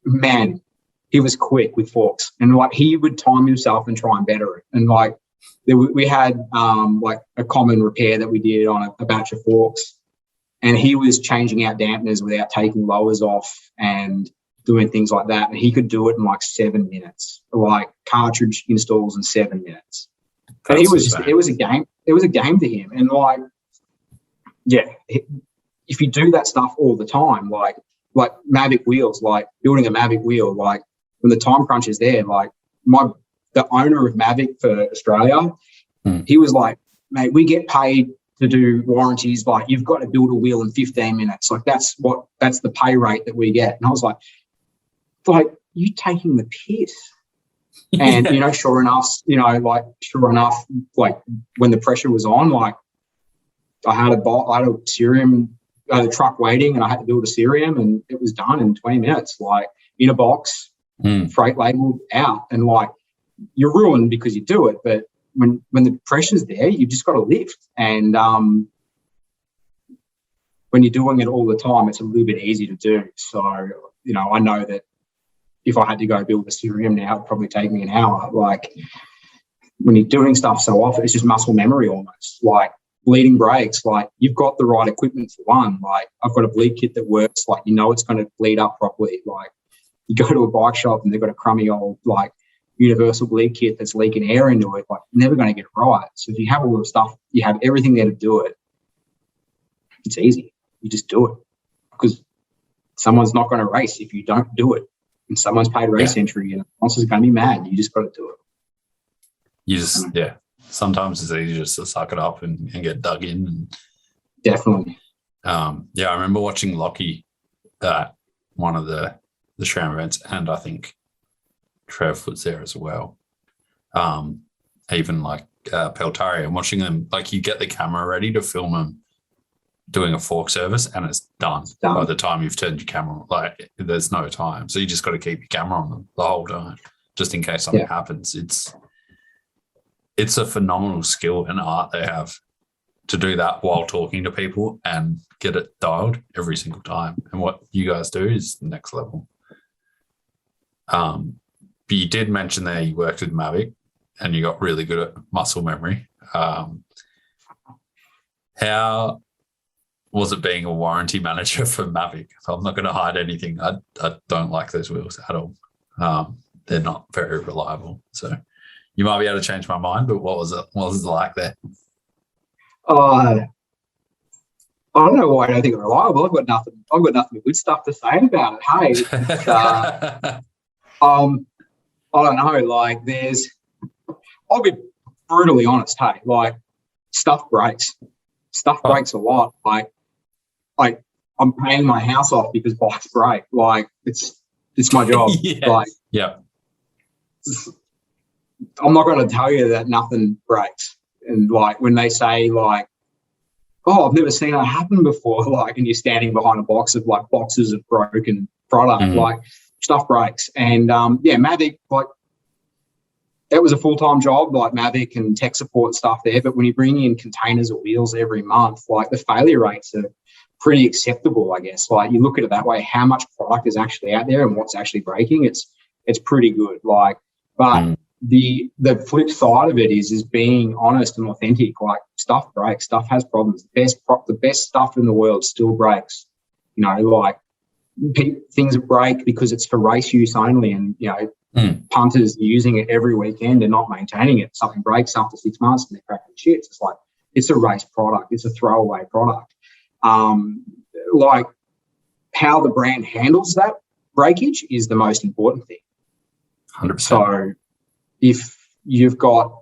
Man, he was quick with forks, and he would time himself and try and better it. And we had a common repair that we did on a batch of forks, and he was changing out dampeners without taking lowers off, and doing things like that, and he could do it in like 7 minutes, like cartridge installs in 7 minutes. And it was a game. It was a game to him. And like, yeah, if you do that stuff all the time, like Mavic wheels, like building a Mavic wheel, like when the time crunch is there, like the owner of Mavic for Australia, he was like, mate, we get paid to do warranties. Like, you've got to build a wheel in 15 minutes. Like, that's the pay rate that we get. And I was like, you taking the piss. And, sure enough, like when the pressure was on, like I had a Cerium, I had a truck waiting and I had to build a Cerium, and it was done in 20 minutes, like in a box, freight labeled out. And like, you're ruined because you do it. But when the pressure's there, you've just got to lift. And when you're doing it all the time, it's a little bit easy to do. So, I know that if I had to go build a Cerium now, it'd probably take me an hour. Like, when you're doing stuff so often, it's just muscle memory almost. Like bleeding brakes, like you've got the right equipment for one. Like, I've got a bleed kit that works. Like, it's going to bleed up properly. Like, you go to a bike shop and they've got a crummy old like universal bleed kit that's leaking air into it. Like, you're never going to get it right. So if you have all the stuff, you have everything there to do it. It's easy. You just do it, because someone's not going to race if you don't do it. And someone's paid race entry, and the sponsor's going to be mad. You just got to do it. You just, sometimes it's easy just to suck it up and get dug in. Definitely. I remember watching Lockie at one of the SRAM events, and I think Trev was there as well. Even like Peltari, I'm watching them, like you get the camera ready to film them doing a fork service, and it's done by the time you've turned your camera. Like, there's no time. So you just got to keep your camera on them the whole time, just in case something happens. It's a phenomenal skill and art they have to do that while talking to people and get it dialed every single time. And what you guys do is the next level. But you did mention there you worked with Mavic and you got really good at muscle memory. How was it being a warranty manager for Mavic? So I'm not going to hide anything. I don't like those wheels at all. They're not very reliable. So you might be able to change my mind, but what was it like there? I don't know why I don't think it's reliable. I've got nothing but good stuff to say about it. Hey, I don't know. Like, I'll be brutally honest. Hey, like, stuff breaks. Stuff breaks a lot. Like I'm paying my house off because bikes break. Like, it's my job. I'm not going to tell you that nothing breaks. And like, when they say like, oh, I've never seen that happen before, like, and you're standing behind a box of like boxes of broken product, like, stuff breaks. And Mavic, like, that was a full-time job, like Mavic and tech support stuff there. But when you bring in containers of wheels every month, like, the failure rates are pretty acceptable, I guess. Like, you look at it that way, how much product is actually out there and what's actually breaking, it's pretty good. Like, but the flip side of it is being honest and authentic. Like, stuff breaks, stuff has problems. The best stuff in the world still breaks. Like, things break because it's for race use only, and punters are using it every weekend and not maintaining it. Something breaks after 6 months and they're cracking shits. It's like, it's a race product. It's a throwaway product. Like, how the brand handles that breakage is the most important thing. 100%. So if you've got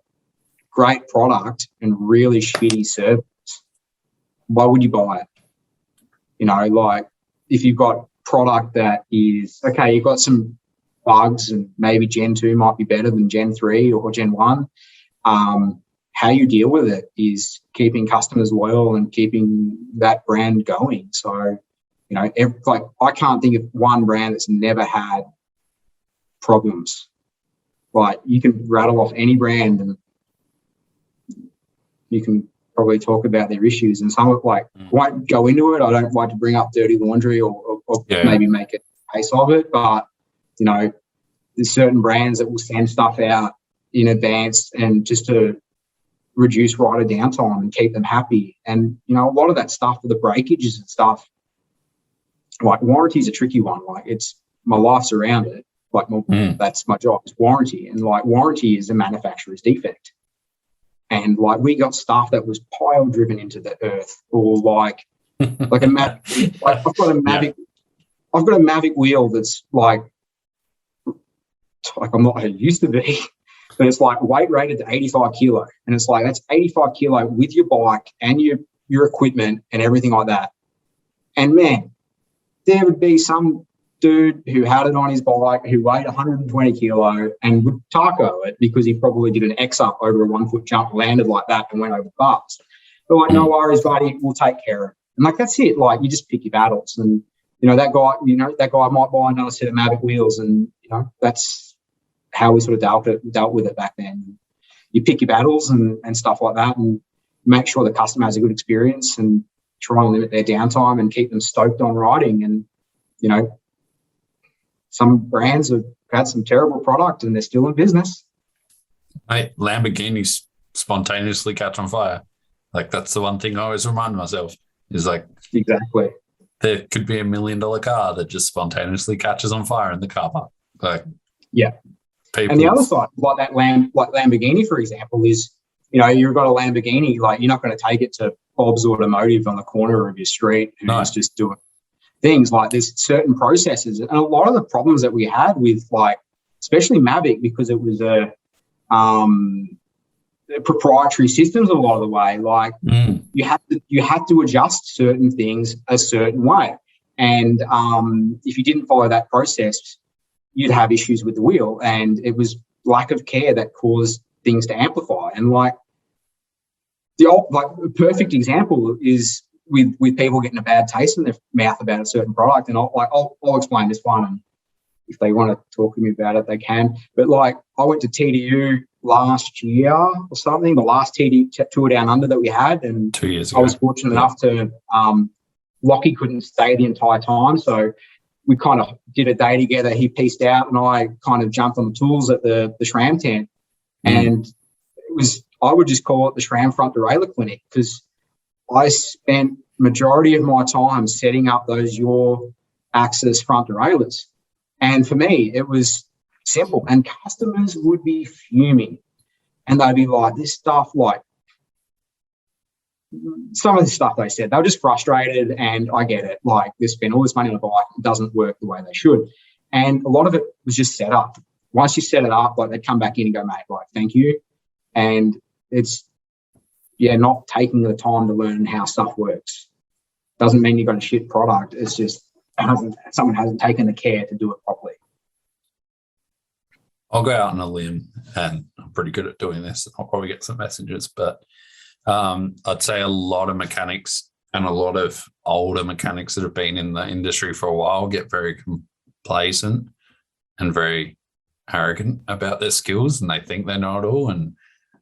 great product and really shitty service, why would you buy it? Like, if you've got product that is, okay, you've got some bugs and maybe Gen 2 might be better than Gen 3 or Gen 1, how you deal with it is keeping customers loyal and keeping that brand going. So, I can't think of one brand that's never had problems. Like, you can rattle off any brand and you can probably talk about their issues, and some of it, like, won't go into it. I don't like to bring up dirty laundry or maybe make a case of it, but there's certain brands that will send stuff out in advance and just to reduce rider downtime and keep them happy. And a lot of that stuff with the breakages and stuff, like, warranty is a tricky one. Like, it's my life's around it. Like, that's my job, is warranty. And like, warranty is a manufacturer's defect. And like, we got stuff that was pile driven into the earth, or like a Mavic. Like, I've got a Mavic wheel that's like I'm not how it used to be, but it's like weight rated to 85 kilo. And it's like, that's 85 kilo with your bike and your equipment and everything like that. And man, there would be some dude who had it on his bike who weighed 120 kilo and would taco it because he probably did an X up over a 1 foot jump, landed like that and went over fast. But like, no worries, buddy, we'll take care of it. And like, that's it. Like, you just pick your battles. And, that guy might buy another set of Mavic wheels, and, that's how we sort of dealt with it back then. You pick your battles and stuff like that, and make sure the customer has a good experience, and try and limit their downtime and keep them stoked on riding. And, some brands have had some terrible product and they're still in business. Mate, Lamborghinis spontaneously catch on fire. Like, that's the one thing I always remind myself, is like, exactly, there could be $1 million car that just spontaneously catches on fire in the car park. Like, yeah. And the other side, like that Lamborghini, for example, is, you've got a Lamborghini, like, you're not going to take it to Bob's Automotive on the corner of your street who's just doing things. Like, there's certain processes, and a lot of the problems that we had with, like, especially Mavic, because it was a proprietary systems a lot of the way. Like, you had to adjust certain things a certain way, and if you didn't follow that process, you'd have issues with the wheel, and it was lack of care that caused things to amplify. And like, the perfect example is with people getting a bad taste in their mouth about a certain product. And I'll explain this one, and if they want to talk to me about it, they can. But like, I went to TDU last year or something, the last TD tour down under that we had, and 2 years ago. I was fortunate enough to Lockie couldn't stay the entire time, so we kind of did a day together. He pieced out, and I kind of jumped on the tools at the SRAM tent, and I would just call it the SRAM front derailleur clinic, because I spent majority of my time setting up those yaw axis front derailleurs. And for me, it was simple, and customers would be fuming, and they'd be like, this stuff, like, some of the stuff they said, they were just frustrated, and I get it. Like, they spend all this money on a bike, it doesn't work the way they should. And a lot of it was just set up. Once you set it up, like, they'd come back in and go, mate, like, thank you. And it's, not taking the time to learn how stuff works. Doesn't mean you've got a shit product. It's just someone hasn't taken the care to do it properly. I'll go out on a limb, and I'm pretty good at doing this. I'll probably get some messages, but I'd say a lot of mechanics, and a lot of older mechanics that have been in the industry for a while, get very complacent and very arrogant about their skills, and they think they know it all. And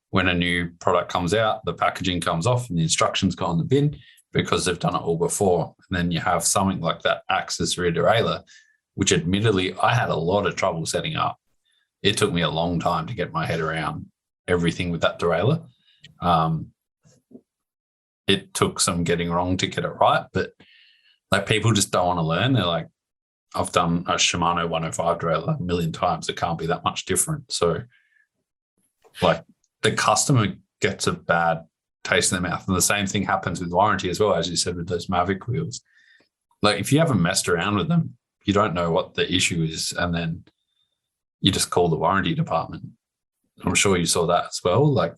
when a new product comes out, the packaging comes off and the instructions go on the bin because they've done it all before. And then you have something like that axis rear derailleur, which admittedly I had a lot of trouble setting up. It took me a long time to get my head around everything with that derailleur. It took some getting wrong to get it right, but like, people just don't want to learn. They're like, I've done a Shimano 105 derailleur a million times. It can't be that much different. So like, the customer gets a bad taste in their mouth. And the same thing happens with warranty as well, as you said, with those Mavic wheels. Like, if you haven't messed around with them, you don't know what the issue is, and then you just call the warranty department. I'm sure you saw that as well. Like,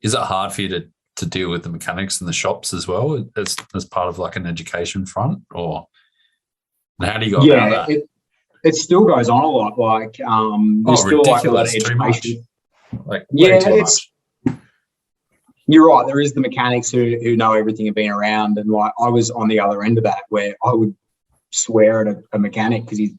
is it hard for you to deal with the mechanics in the shops as well, as part of like an education front, or how do you go about that? It still goes on a lot. Like, there's still like a lot of education. Like, too much. You're right. There is the mechanics who know everything and been around, and like, I was on the other end of that, where I would swear at a mechanic because he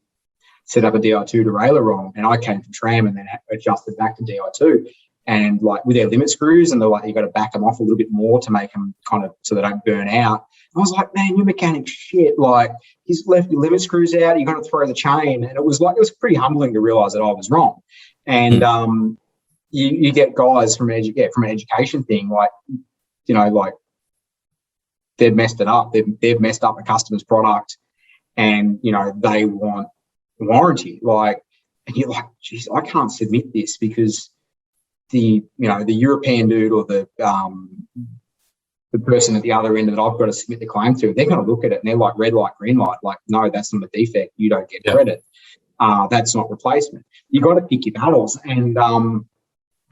set up a Di2 derailleur wrong, and I came from SRAM and then adjusted back to Di2, and like, with their limit screws, and they're like, you got to back them off a little bit more to make them kind of so they don't burn out. I was like, man, your mechanic's shit. Like, he's left your limit screws out. You're going to throw the chain, and it was pretty humbling to realize that I was wrong. And you get guys from an education thing, like, like, they've messed it up. They've messed up a customer's product, and they want warranty. Like, and you're like, geez, I can't submit this because the European dude or the person at the other end that I've got to submit the claim to, they're going to look at it and they're like, red light, green light. Like, no, that's not a defect. You don't get credit. That's not replacement. You got to pick your battles. And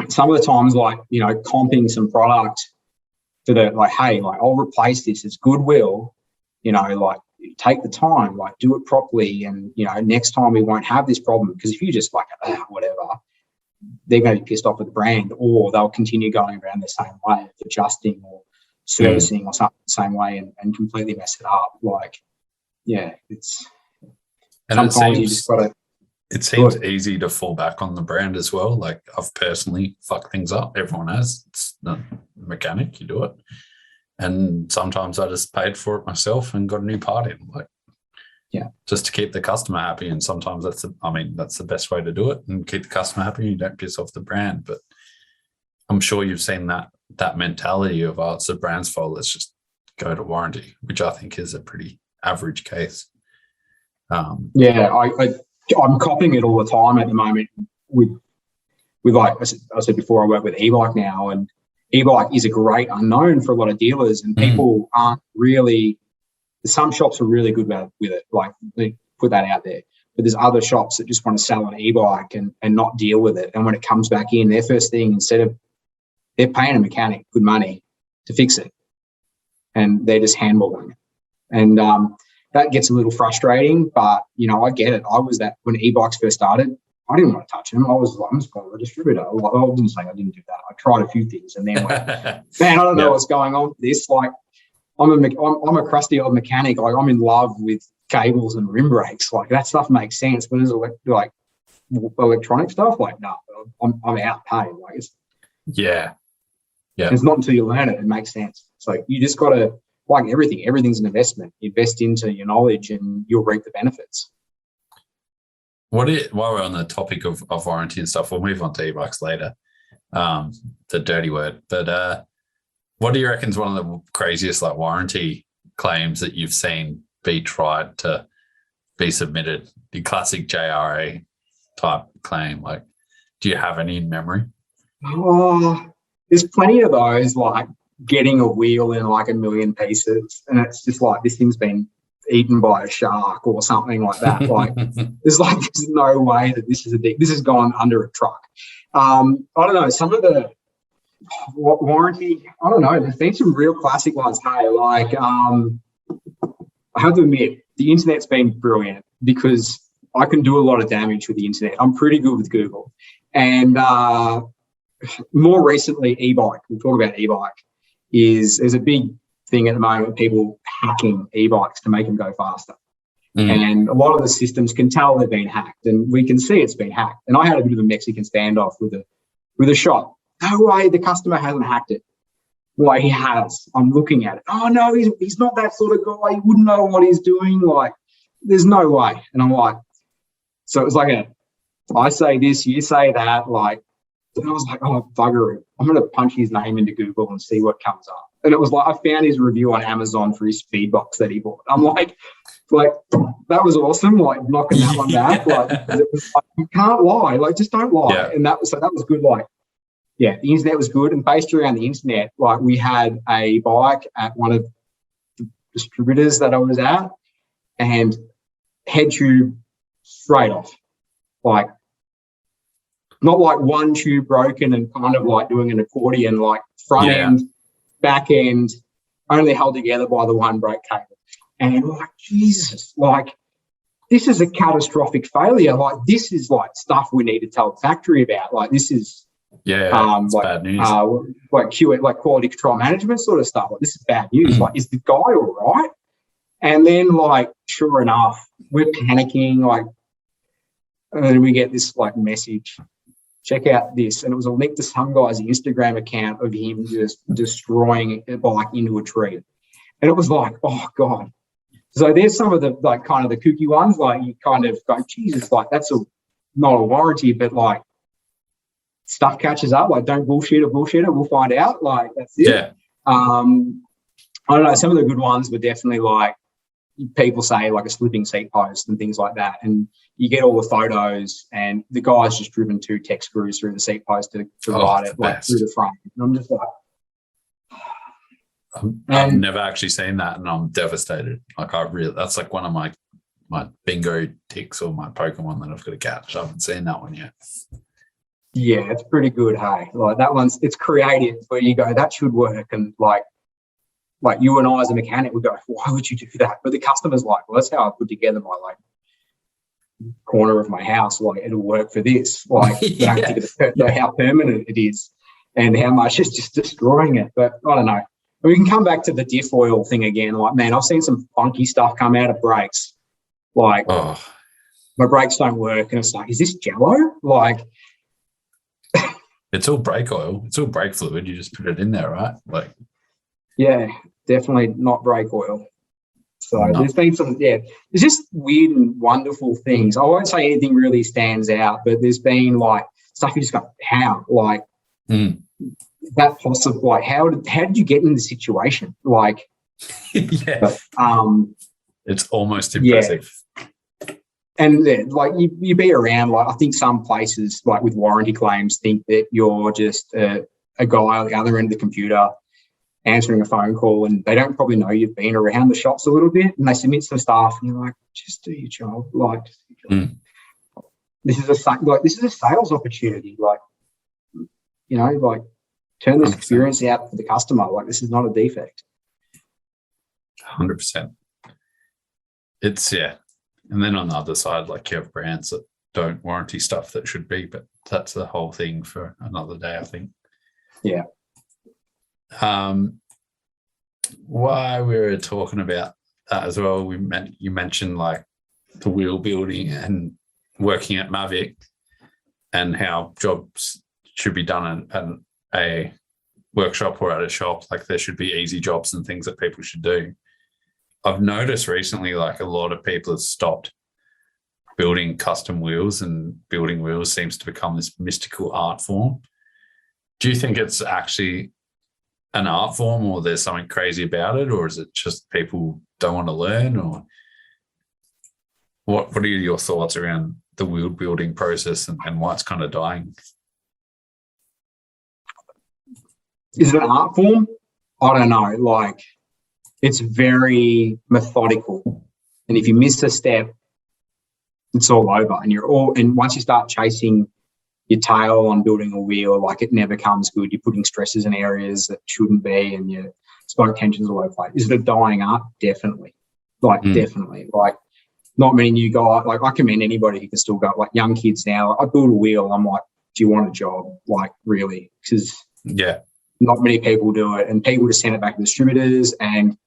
some of the times, like, comping some product to the, like, hey, like, I'll replace this. It's goodwill, like, take the time, like, do it properly. And, next time we won't have this problem. Because if you just like, whatever, they're going to be pissed off with the brand, or they'll continue going around the same way, adjusting or servicing or something the same way and completely mess it up. Like, it's, and sometimes you just got to. It seems easy to fall back on the brand as well. Like, I've personally fucked things up. Everyone has. It's the mechanic, you do it. And sometimes I just paid for it myself and got a new part in, like, just to keep the customer happy. And sometimes that's the best way to do it and keep the customer happy. You don't piss off the brand. But I'm sure you've seen that mentality of, it's the brand's fault, let's just go to warranty, which I think is a pretty average case. I'm copying it all the time at the moment with like I said before, I work with e-bike now, and e-bike is a great unknown for a lot of dealers, and people aren't really, some shops are really good with it, like they put that out there, but there's other shops that just want to sell an e-bike and not deal with it. And when it comes back in, their first thing, they're paying a mechanic good money to fix it, and they're just handballing it. And that gets a little frustrating, but, I get it. I was that when e-bikes first started, I didn't want to touch them. I was like, I'm just going to a distributor. I didn't say I didn't do that. I tried a few things and then went, man, I don't know what's going on with this. Like, I'm a crusty old mechanic. Like, I'm in love with cables and rim brakes. Like, that stuff makes sense. But as electronic stuff, like, no, I'm out paying. Like, it's it's not until you learn it makes sense. So you just got to, like everything's an investment. Invest into your knowledge and you'll reap the benefits. While we're on the topic of warranty and stuff, we'll move on to e-bikes later, the dirty word. But what do you reckon is one of the craziest, like, warranty claims that you've seen be tried to be submitted? The classic JRA type claim. Like, do you have any in memory? Oh, there's plenty of those, like getting a wheel in like a million pieces, and it's just like, this thing's been eaten by a shark or something like that. Like, there's no way that this has gone under a truck. I don't know, some of the warranty, I don't know, there's been some real classic ones. Hey, like, I have to admit, the internet's been brilliant because I can do a lot of damage with the internet. I'm pretty good with Google. And more recently, e-bike, we'll talk about e-bike, there's a big thing at the moment, people hacking e-bikes to make them go faster. And a lot of the systems can tell they've been hacked, and we can see it's been hacked. And I had a bit of a Mexican standoff with a shop. No way, the customer hasn't hacked it. Well, he has. I'm looking at it. Oh, no, he's not that sort of guy. He wouldn't know what he's doing. Like, there's no way. And I'm like, so it was like I say this, you say that, like, and I was like, oh, bugger it. I'm going to punch his name into Google and see what comes up. And it was like, I found his review on Amazon for his speed box that he bought. I'm like, that was awesome. Like, knocking that one back. Like, it was like, you can't lie. Like, just don't lie. Yeah. And that was good. Like, the internet was good. And based around the internet, like, we had a bike at one of the distributors that I was at, and head tube straight off. Like, not like one tube broken and kind of like doing an accordion, like front end, back end, only held together by the one brake cable. And like, Jesus, like, this is a catastrophic failure. Like, this is like stuff we need to tell the factory about. Like, this is like bad news. Like QA, like quality control management sort of stuff. Like, this is bad news. Like, is the guy all right? And then, like, sure enough, we're panicking. Like, and then we get this like message, check out this. And it was a link to some guy's Instagram account of him just destroying a bike into a tree. And it was like, oh God. So there's some of the, like, kind of the kooky ones, like, you kind of go, Jesus, like, that's not a warranty, but like, stuff catches up. Like, don't bullshit it, we'll find out. Like, that's it. Yeah. I don't know, some of the good ones were definitely like, people say like a slipping seat post and things like that. And you get all the photos and the guy's just driven 2 tech screws through the seat post to ride it like through the frame. And I'm just like, I've never actually seen that, and I'm devastated. Like that's like one of my bingo ticks or my Pokemon that I've got to catch. I haven't seen that one yet. Yeah, it's pretty good. Hey, like that it's creative where you go, that should work. And like you and I as a mechanic would go, why would you do that? But the customer's like, well, that's how I put together my like corner of my house. Like it'll work for this. Like they don't think of how permanent it is and how much it's just destroying it. But I don't know. We can come back to the diff oil thing again. Like, man, I've seen some funky stuff come out of brakes. Like my brakes don't work, and it's like, is this Jello? Like, it's all brake oil. It's all brake fluid. You just put it in there, right? Like, yeah, definitely not brake oil. So there's been some, there's just weird and wonderful things. I won't say anything really stands out, but there's been like stuff you just go, how? Like, that possible? Like, how did you get in the situation? Like, it's almost impressive. Yeah. And like you be around, like I think some places like with warranty claims think that you're just a guy on the other end of the computer answering a phone call, and they don't probably know you've been around the shops a little bit, and they submit some stuff, and you're like, just do your job. Like, just do your job. This is a sales opportunity. Like, you know, like turn this 100%. Experience out for the customer. Like, this is not a defect. 100%. It's And then on the other side, like you have brands that don't warranty stuff that should be, but that's the whole thing for another day, I think. Yeah. Why we were talking about that as well, you mentioned like the wheel building and working at Mavic and how jobs should be done at a workshop or at a shop. Like there should be easy jobs and things that people should do. I've noticed recently, like a lot of people have stopped building custom wheels, and building wheels seems to become this mystical art form. Do you think it's actually an art form, or there's something crazy about it, or is it just people don't want to learn? Or what are your thoughts around the wheel building process and why it's kind of dying? Is it an art form? I don't know. Like, it's very methodical, and if you miss a step, it's all over. And once you start chasing your tail on building a wheel, like it never comes good. You're putting stresses in areas that shouldn't be, and your spoke tensions all over the place. Is it a dying art? Definitely. Definitely. Like, not many new guys. Like, I commend anybody who can still go. Like young kids now, I build a wheel. I'm like, do you want a job? Like, really? Because not many people do it, and people just send it back to distributors, and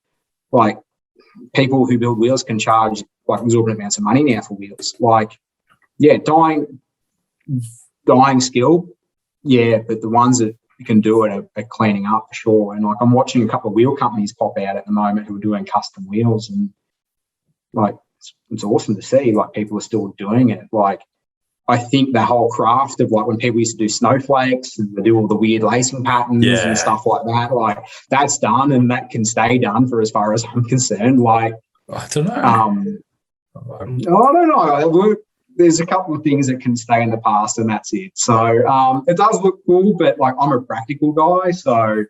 like people who build wheels can charge like exorbitant amounts of money now for wheels. Like, dying skill, but the ones that can do it are cleaning up for sure. And like I'm watching a couple of wheel companies pop out at the moment who are doing custom wheels, and like it's awesome to see like people are still doing it. Like, I think the whole craft of like when people used to do snowflakes and they do all the weird lacing patterns and stuff like that, like that's done, and that can stay done for as far as I'm concerned. Like, I don't know. I don't know. There's a couple of things that can stay in the past, and that's it. So it does look cool, but like I'm a practical guy, so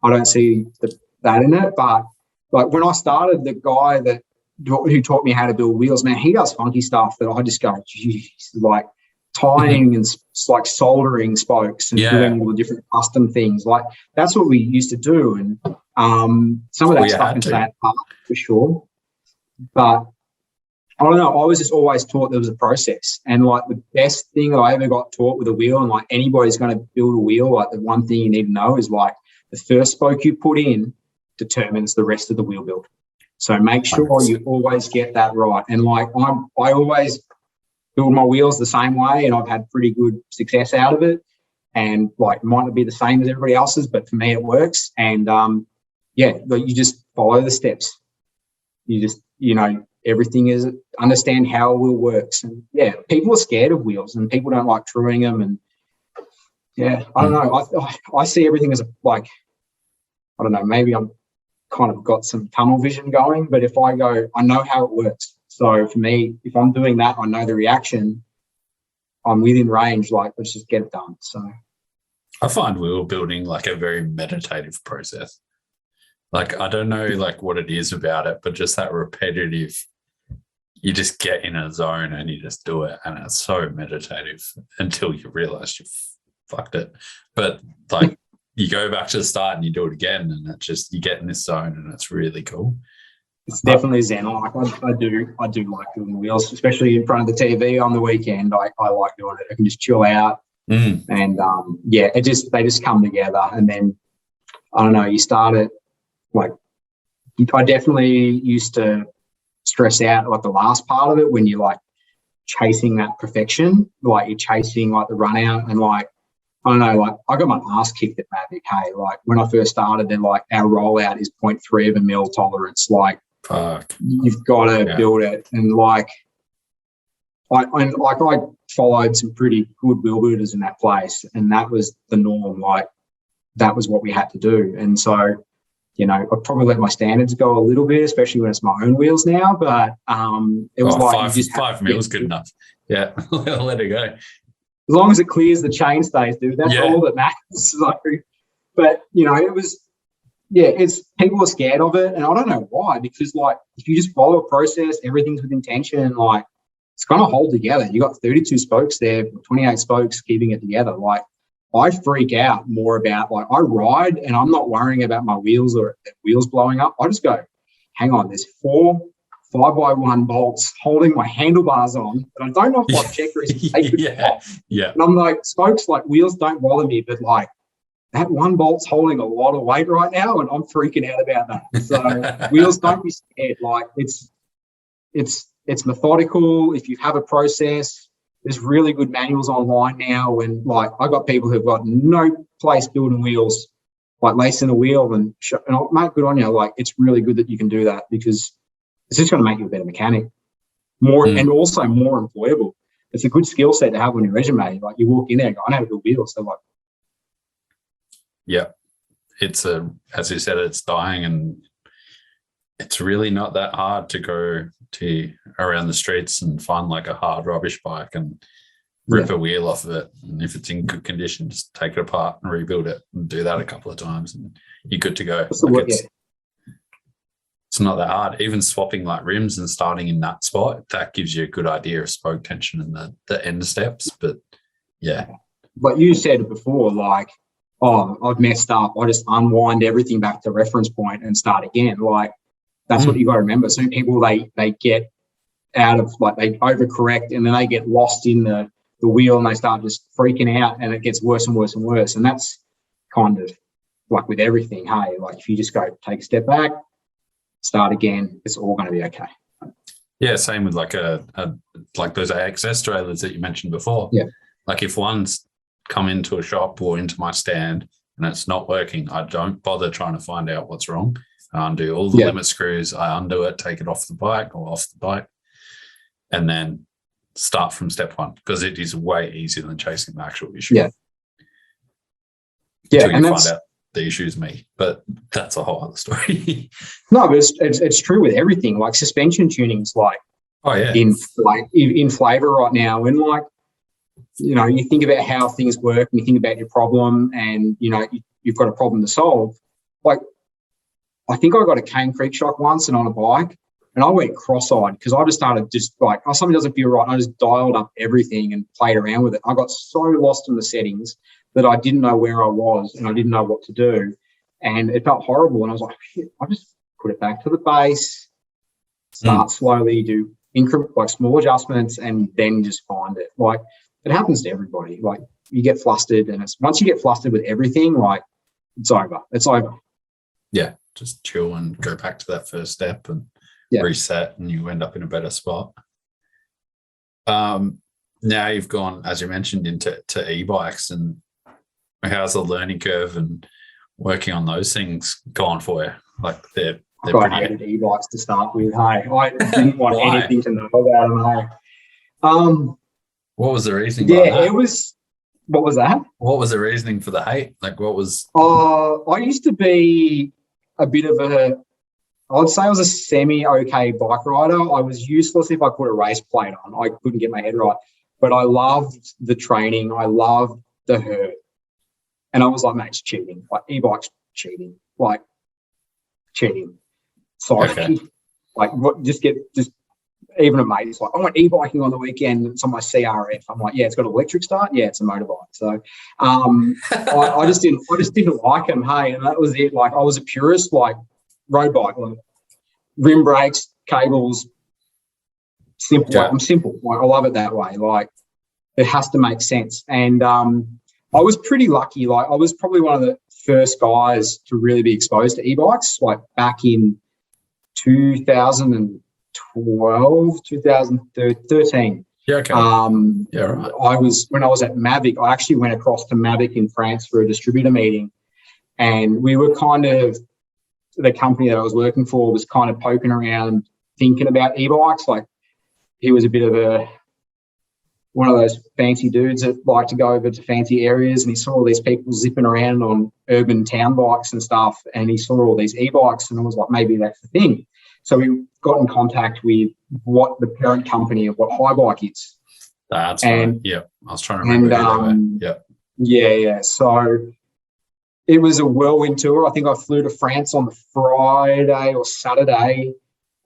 I don't see that in it. But like when I started, the guy who taught me how to build wheels, man, he does funky stuff that I just go, geez, like tying and like soldering spokes and doing all the different custom things. Like that's what we used to do, and some of that stuff can stay apart for sure. But I don't know. I was just always taught there was a process, and like the best thing that I ever got taught with a wheel, and like anybody's going to build a wheel, like the one thing you need to know is like the first spoke you put in determines the rest of the wheel build. So make sure you always get that right. And like I always build my wheels the same way, and I've had pretty good success out of it. And like it might not be the same as everybody else's, but for me it works. And you just follow the steps. You just everything is understand how a wheel works. And people are scared of wheels, and people don't like truing them. And I don't know. I see everything as I don't know. Maybe I'm kind of got some tunnel vision going. But if I go, I know how it works. So for me, if I'm doing that, I know the reaction, I'm within range, like, let's just get it done. So I find wheel building like a very meditative process. Like, I don't know like what it is about it, but just that repetitive, you just get in a zone and you just do it. And it's so meditative until you realize you've fucked it. But like you go back to the start and you do it again, and it's just, you get in this zone and it's really cool. It's definitely zen. I do like doing the wheels, especially in front of the TV on the weekend. I like doing it. I can just chill out, and they just come together. And then I don't know, you start it like, I definitely used to stress out like the last part of it when you're like chasing that perfection, like you're chasing like the run out, and like, I don't know, like I got my ass kicked at Mavic. Hey, like when I first started, they're like, our rollout is 0.3 of a mil tolerance. Like, fuck, you've got to build it. And like, I followed some pretty good wheel builders in that place, and that was the norm. Like, that was what we had to do. And so, you know, I'd probably let my standards go a little bit, especially when it's my own wheels now. But it was like five mils good enough. Yeah, let it go. As long as it clears the chain stays, dude. That's all that matters. So, but you know, it was, it's people are scared of it, and I don't know why. Because like, if you just follow a process, everything's with intention. Like, it's going to hold together. You got 32 spokes there, 28 spokes keeping it together. Like, I freak out more about, like, I ride and I'm not worrying about my wheels or wheels blowing up. I just go, hang on, there's 4 5x1 bolts holding my handlebars on, and I don't know if my checker is taking off. Yeah. And I'm like, spokes, like, wheels don't bother me, but like that one bolt's holding a lot of weight right now, and I'm freaking out about that. So wheels, don't be scared. Like, it's methodical. If you have a process, there's really good manuals online now. And like, I got people who've got no place building wheels, like lacing a wheel and mate, good on you. Like, it's really good that you can do that, because it's just going to make you a better mechanic, and also more employable. It's a good skill set to have on your resume. Like, you walk in there and go, I know how to build wheels. So like, yeah, it's as you said, it's dying, and it's really not that hard to go to around the streets and find like a hard rubbish bike and rip a wheel off of it. And if it's in good condition, just take it apart and rebuild it, and do that a couple of times, and you're good to go. It's not that hard. Even swapping like rims and starting in that spot, that gives you a good idea of spoke tension and the end steps. But yeah. But you said before, like, oh, I've messed up, I just unwind everything back to reference point and start again. Like, that's what you got to remember. Some people, they get out of, like, they overcorrect, and then they get lost in the wheel, and they start just freaking out, and it gets worse and worse and worse. And that's kind of like with everything. Hey, like, if you just go take a step back, start again, it's all going to be okay. Yeah, same with like like those AXS trailers that you mentioned before. Yeah. Like, if one's come into a shop or into my stand and it's not working, I don't bother trying to find out what's wrong. I undo all the limit screws, I undo it, take it off the bike, and then start from step one, because it is way easier than chasing the actual issue. Yeah. Until you find out the issue is me, but that's a whole other story. No, but it's true with everything. Like, suspension tuning's like, in flavor right now. And like, you know, you think about how things work, and you think about your problem, and you know, you've got a problem to solve. Like, I think I got a cane creek shock once and on a bike, and I went cross-eyed because I just started like, oh, something doesn't feel right. And I just dialed up everything and played around with it. I got so lost in the settings that I didn't know where I was, and I didn't know what to do. And it felt horrible. And I was like, shit, I just put it back to the base, start slowly, do like small adjustments, and then just find it. Like, it happens to everybody. Like, you get flustered, and once you get flustered with everything, like, it's over. It's over. Yeah, just chill and go back to that first step and reset, and you end up in a better spot. Now you've gone, as you mentioned, into e-bikes, and how's the learning curve and working on those things gone for you? Like, they're I hated e-bikes to start with. Hey, I didn't want anything to know about them. What was the reasoning? Yeah, it was. What was that? What was the reasoning for the hate? Like, what was? I used to be a bit of a, I'd say I was a semi-okay bike rider. I was useless if I put a race plate on. I couldn't get my head right. But I loved the training. I loved the hurt. And I was like, mate, it's cheating. Like, e-bike's cheating. Like, cheating. Sorry. Okay. Like, just even a mate is like, I went e-biking on the weekend. It's on my CRF. I'm like, yeah, it's got an electric start. Yeah, it's a motorbike. So I just didn't like them. Hey, and that was it. Like, I was a purist, like road bike, like rim brakes, cables, simple. Yeah. Like, I'm simple. Like, I love it that way. Like, it has to make sense. And I was pretty lucky. Like, I was probably one of the first guys to really be exposed to e-bikes, like back in 2012, 2013. Yeah, okay. Yeah, right. When I was at Mavic, I actually went across to Mavic in France for a distributor meeting, and we were kind of, the company that I was working for was kind of poking around thinking about e-bikes. Like, he was a bit of one of those fancy dudes that like to go over to fancy areas, and he saw all these people zipping around on urban town bikes and stuff, and he saw all these e-bikes, and I was like, maybe that's the thing. So we got in contact with what the parent company of what Hi-Bike is. That's right. Yeah, I was trying to remember who they were. Yeah. So it was a whirlwind tour. I think I flew to France on the Friday or Saturday.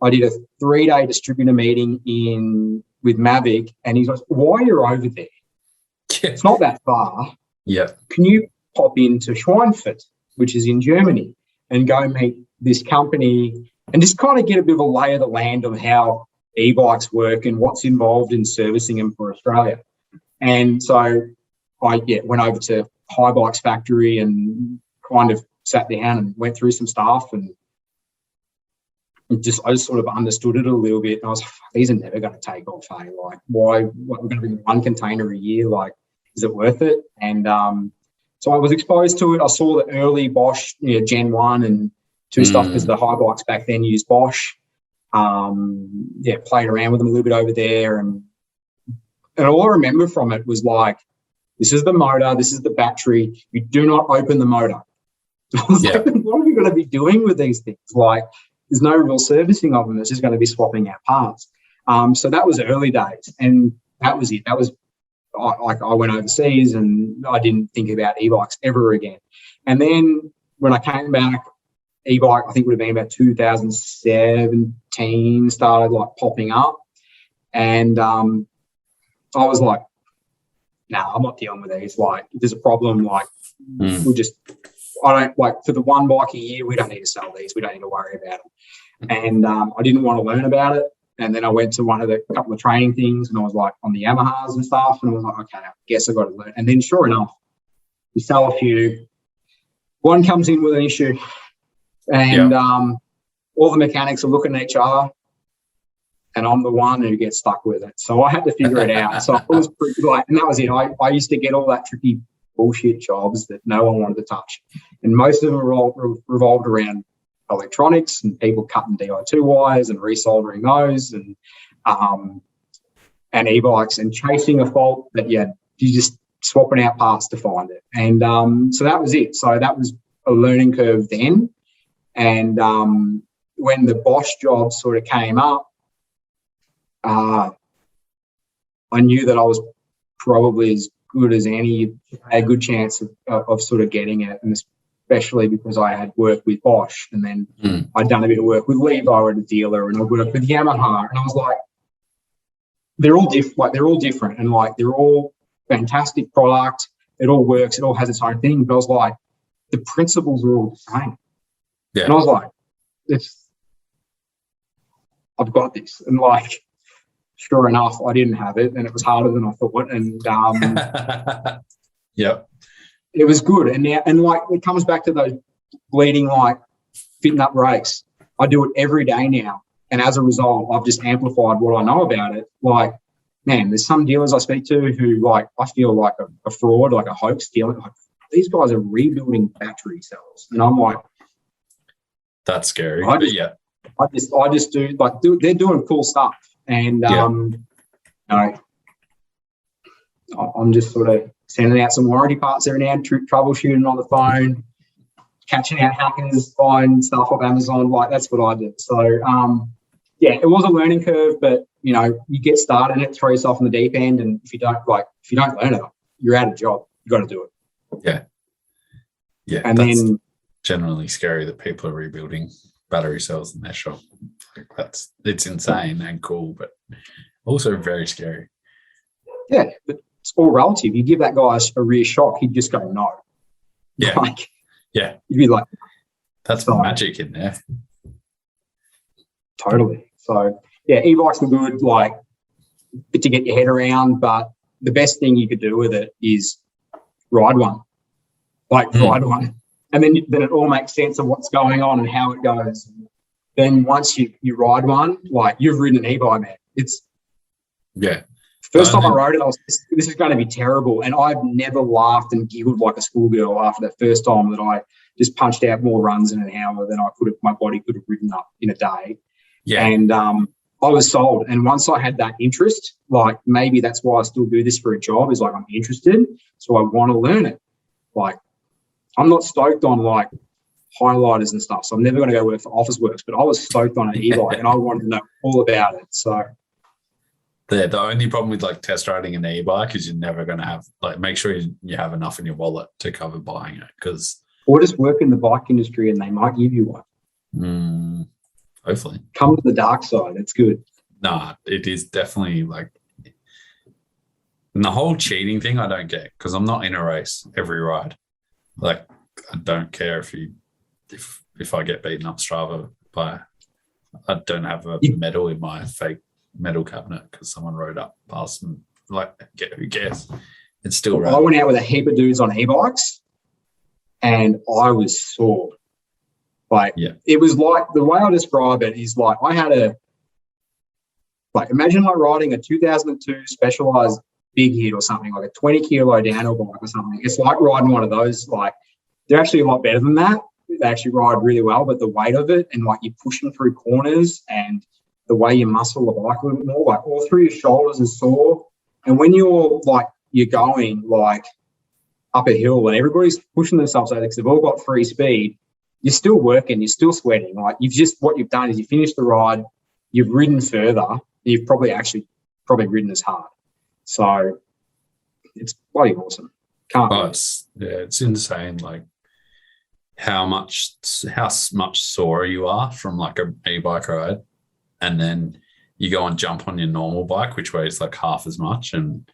I did a 3-day distributor meeting with Mavic, and he goes, "Why you're over there? It's not that far. Yeah. Can you pop into Schweinfurt, which is in Germany, and go meet this company and just kind of get a bit of a lay of the land of how e-bikes work and what's involved in servicing them for Australia?" And so I went over to Hi-Bike's factory and kind of sat down and went through some stuff, and I just sort of understood it a little bit. And I was like, these are never going to take off. Hey? Like, why? We're going to bring one container a year. Like, is it worth it? And so I was exposed to it. I saw the early Bosch, Gen 1 and 2 stuff, because the Hi-Bikes back then used Bosch. Played around with them a little bit over there. And all I remember from it was like, this is the motor, this is the battery. You do not open the motor. I was like, what are we going to be doing with these things? Like, there's no real servicing of them. It's just going to be swapping out parts. So that was early days, and that was it. That was I went overseas, and I didn't think about e-bikes ever again. And then when I came back, e-bike, I think would have been about 2017, started like popping up, and I was like, "Nah, I'm not dealing with these. Like, if there's a problem, like we'll just." I don't like, for the one bike a year, we don't need to sell these. We don't need to worry about them. And I didn't want to learn about it. And then I went to couple of training things, and I was like on the Yamahas and stuff. And I was like, okay, I guess I got to learn. And then sure enough, you sell a few. One comes in with an issue, and all the mechanics are looking at each other, and I'm the one who gets stuck with it. So I had to figure it out. So it was pretty and that was it. I used to get all that tricky bullshit jobs that no one wanted to touch, and most of them revolved around electronics and people cutting Di2 wires and resoldering those, and e-bikes, and chasing a fault that you just swapping out parts to find it. And so that was it. So that was a learning curve then. And when the Bosch job sort of came up, I knew that I was probably as good as any, a good chance of sort of getting it, and especially because I had worked with Bosch, and then I'd done a bit of work with Levi at a dealer, and I worked with Yamaha, and I was like, they're all different, and like they're all fantastic product. It all works. It all has its own thing. But I was like, the principles are all the same. Yeah. And I was like, I've got this, and like, sure enough, I didn't have it, and it was harder than I thought. And it was good. And now, and like, it comes back to those bleeding, like fitting up brakes. I do it every day now, and as a result, I've just amplified what I know about it. Like, man, there's some dealers I speak to who, like, I feel like a fraud, like a hoax dealer. Like, these guys are rebuilding battery cells, and I'm like, that's scary. I just do, like, they're doing cool stuff. And, I'm just sort of sending out some warranty parts every now and troubleshooting on the phone, catching out hackers, buying stuff off Amazon. Like, that's what I did. So, yeah, it was a learning curve, but, you know, you get started in it, throw yourself in the deep end, and if you don't learn it, you're out of job. You got to do it. Yeah. Yeah. And that's then generally scary that people are rebuilding battery cells in their shop. Like, it's insane and cool, but also very scary. yeah, but it's all relative. You give that guy a rear shock, he'd just go no. Yeah. Like, Yeah. you'd be like, That's so, magic in there. totally. So yeah, e-bikes are good, like, to get your head around, but the best thing you could do with it is ride one. Ride one. And then it all makes sense of what's going on and how it goes. Then once you ride one, like, you've ridden an e-bike, man. It's first time I rode it, I was, this is going to be terrible. And I've never laughed and giggled like a schoolgirl after that first time that I just punched out more runs in an hour than my body could have ridden up in a day. Yeah. And I was sold. And once I had that interest, like, maybe that's why I still do this for a job, is like, I'm interested, so I want to learn it. Like, I'm not stoked on like highlighters and stuff, so I'm never going to go work for Officeworks, but I was stoked on an e-bike and I wanted to know all about it. So the only problem with like test riding an e-bike is you're never going to have, like, make sure you have enough in your wallet to cover buying it, because or just work in the bike industry and they might give you one. Hopefully. Come to the dark side. It's good. Nah, it is definitely like, and the whole cheating thing I don't get, because I'm not in a race every ride. Like, I don't care if I get beaten up Strava by, I don't have a medal in my fake medal cabinet because someone rode up past and, like, who cares? It's still right. I went out with a heap of dudes on e-bikes and I was sore. Like, It was like, the way I describe it is like, I had imagine like riding a 2002 Specialized big hit or something, like a 20 kilo downhill bike or something. It's like riding one of those. Like, they're actually a lot better than that. They actually ride really well, but the weight of it and like you're pushing through corners and the way you muscle the bike a little bit more, like all through your shoulders is sore. And when you're going like up a hill and everybody's pushing themselves over because they've all got free speed, you're still working, you're still sweating. Like, what you've done is you finished the ride, you've ridden further, and you've probably ridden as hard. So it's bloody awesome. It's insane, like how much sore you are from like a e-bike ride, and then you go and jump on your normal bike, which weighs like half as much, and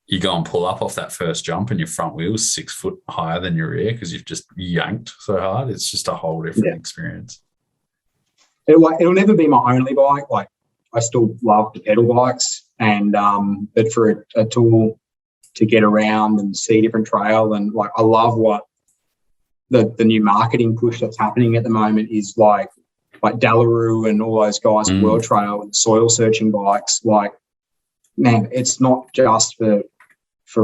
you go and pull up off that first jump and your front wheel's 6 foot higher than your rear because you've just yanked so hard. It's just a whole different experience. It'll never be my only bike. Like, I still love the pedal bikes, and but for a tool to get around and see different trail, and like, I love what the new marketing push that's happening at the moment is like Delarue and all those guys at World Trail and soil searching bikes. Like, man, it's not just for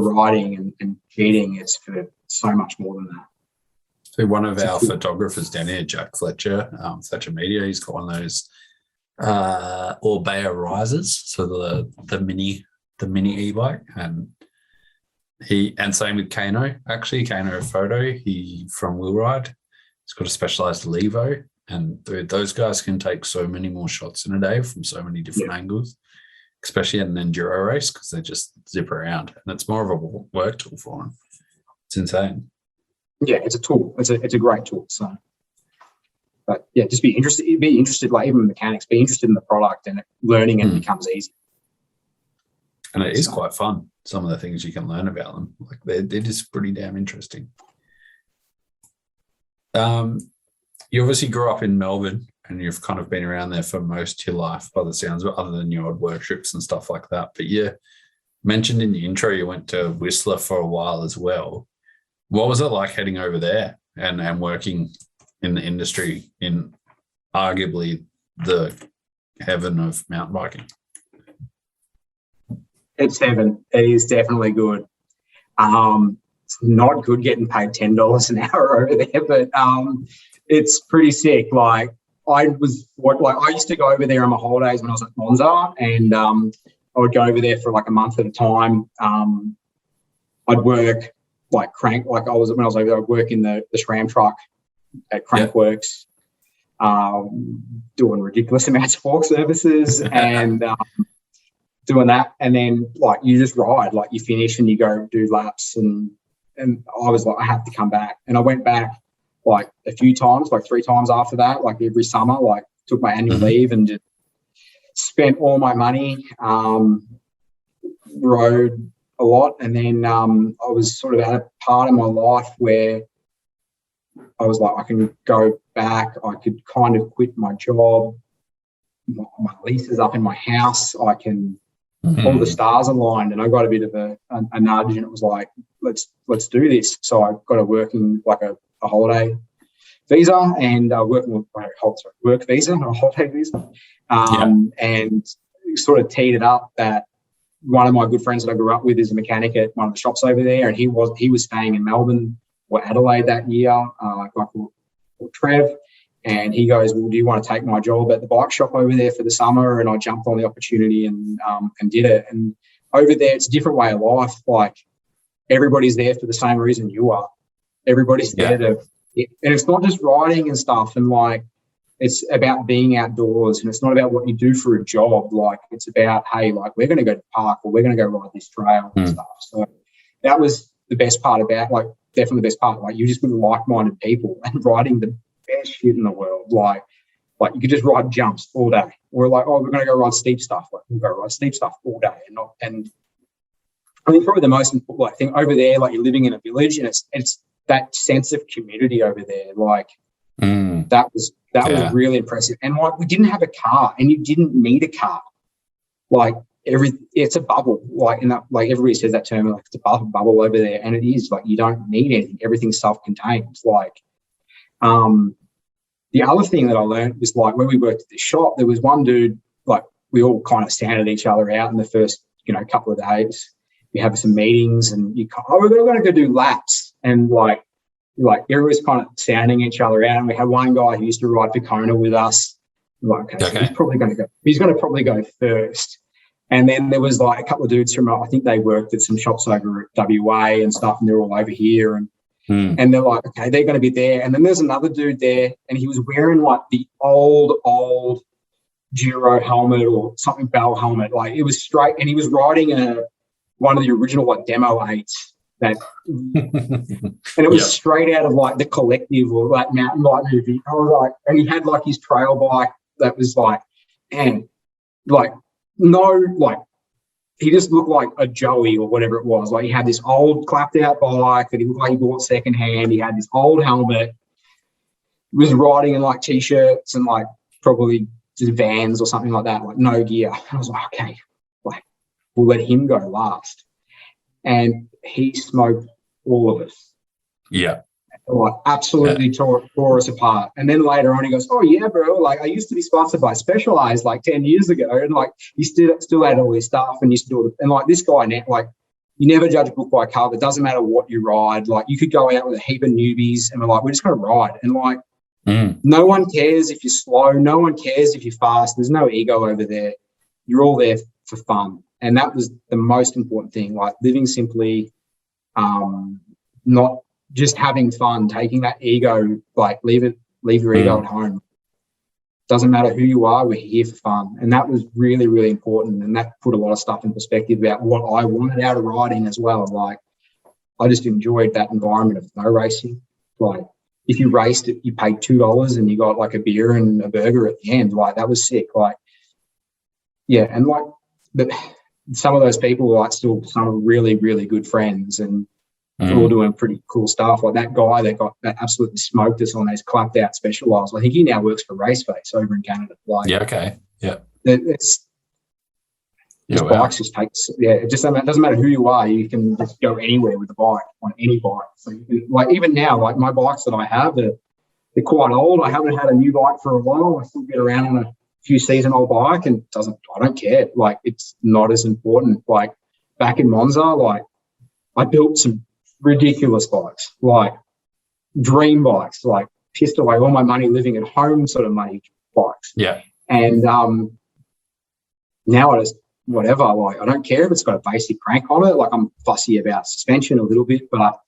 riding and cheating, it's for so much more than that. So one of our photographers down here, Jack Fletcher, Fletcher Media, he's got one of those Orbea risers, so the mini e-bike, and same with Kano. Actually, Kano Photo, he from Wheelride, he's got a specialized levo, and those guys can take so many more shots in a day from so many different angles, especially at an enduro race, because they just zip around, and it's more of a work tool for them. It's insane. Yeah, it's a tool. It's a great tool. So, but yeah, just be interested. Like, even mechanics, be interested in the product, and learning it becomes easy. And it is quite fun. Some of the things you can learn about them, like they're just pretty damn interesting. You obviously grew up in Melbourne, and you've kind of been around there for most of your life, by the sounds of it, other than your odd work trips and stuff like that. But you mentioned in the intro you went to Whistler for a while as well. What was it like heading over there and working in the industry in arguably the heaven of mountain biking? It's heaven. It is definitely good. It's not good getting paid $10 an hour over there, but it's pretty sick. Like, I used to go over there on my holidays when I was at Monza, and I would go over there for like a month at a time. I'd work like crank, like I was when I was over there working the SRAM truck at Crankworks, doing ridiculous amounts of fork services and doing that. And then like you just ride, like you finish and you go do laps. And I was like, I have to come back. And I went back like a few times, like 3 times after that, like every summer, like took my annual leave and just spent all my money, rode a lot. And then I was sort of at a part of my life where I was like, I can go back. I could kind of quit my job. My lease is up in my house. I can, all the stars aligned, and I got a bit of a nudge, and it was like, let's do this. So I got to working like a holiday visa and working with work visa, not a holiday visa, and sort of teed it up that one of my good friends that I grew up with is a mechanic at one of the shops over there, and he was staying in Melbourne or Adelaide that year, a guy called Trev, and he goes, well, do you want to take my job at the bike shop over there for the summer? And I jumped on the opportunity and did it. And over there, it's a different way of life. Like everybody's there for the same reason you are. Everybody's there to, and it's not just riding and stuff. And like, it's about being outdoors, and it's not about what you do for a job. Like it's about, hey, like we're going to go to the park or we're going to go ride this trail and stuff. So that was the best part about, like, definitely the best part. Like you just with like-minded people and riding the best shit in the world. Like you could just ride jumps all day. We're like, oh, we're going to go ride steep stuff. Like we'll go ride steep stuff all day. And I think probably the most important thing over there, like you're living in a village, and it's that sense of community over there. Like that was really impressive. And like we didn't have a car, and you didn't need a car. Like it's a bubble. Like like everybody says that term, like it's a bubble over there, and it is. Like you don't need anything. Everything's self-contained. Like the other thing that I learned was like when we worked at this shop, there was one dude, like we all kind of sounded each other out in the first, couple of days. We have some meetings and we're going to go do laps, and like everybody's kind of sounding each other out. And we had one guy who used to ride for Kona with us. Like, okay. So he's probably going to probably go first. And then there was like a couple of dudes from, I think they worked at some shops over at WA and stuff, and they're all over here. And they're like, okay, they're going to be there. And then there's another dude there, and he was wearing like the old Giro helmet or something, Bell helmet. Like it was straight, and he was riding one of the original like demo 8s that, and it was straight out of like the Collective or like mountain bike movie. I was like, and he had like his trail bike that was like, and like he just looked like a Joey or whatever it was. Like he had this old clapped out bike that he looked like he bought secondhand. He had this old helmet. He was riding in like t-shirts and like probably just Vans or something like that, like no gear. And I was like, okay, like we'll let him go last. And he smoked all of us. Yeah. Like absolutely tore us apart. And then later on he goes, oh yeah, bro, like I used to be sponsored by Specialized like 10 years ago, and like he still had all his stuff and used to do all and like this guy now, like you never judge a book by cover. It doesn't matter what you ride. Like you could go out with a heap of newbies and we're like, we're just gonna ride. And like no one cares if you're slow, no one cares if you're fast. There's no ego over there. You're all there for fun. And that was the most important thing, like living simply, not just having fun, taking that ego, like leave your ego at home. Doesn't matter who you are, we're here for fun. And that was really, really important. And that put a lot of stuff in perspective about what I wanted out of riding as well. Like I just enjoyed that environment of no racing. Like if you raced it, you paid $2 and you got like a beer and a burger at the end. Like that was sick. Like, yeah. And like, but some of those people were like still some really, really good friends, and we're all doing pretty cool stuff. Like that guy that absolutely smoked us on those clapped out Specialized. I think he now works for Raceface over in Canada. Like, bikes just takes. Yeah, it just doesn't matter who you are. You can just go anywhere with a bike on any bike. So you can, like even now, like my bikes that I have, they're quite old. I haven't had a new bike for a while. I still get around on a few season old bike, and I don't care. Like it's not as important. Like back in Monza, like I built some ridiculous bikes, like dream bikes, like pissed away all my money living at home sort of money bikes. Yeah. And now I just whatever, like I don't care if it's got a basic crank on it. Like I'm fussy about suspension a little bit, but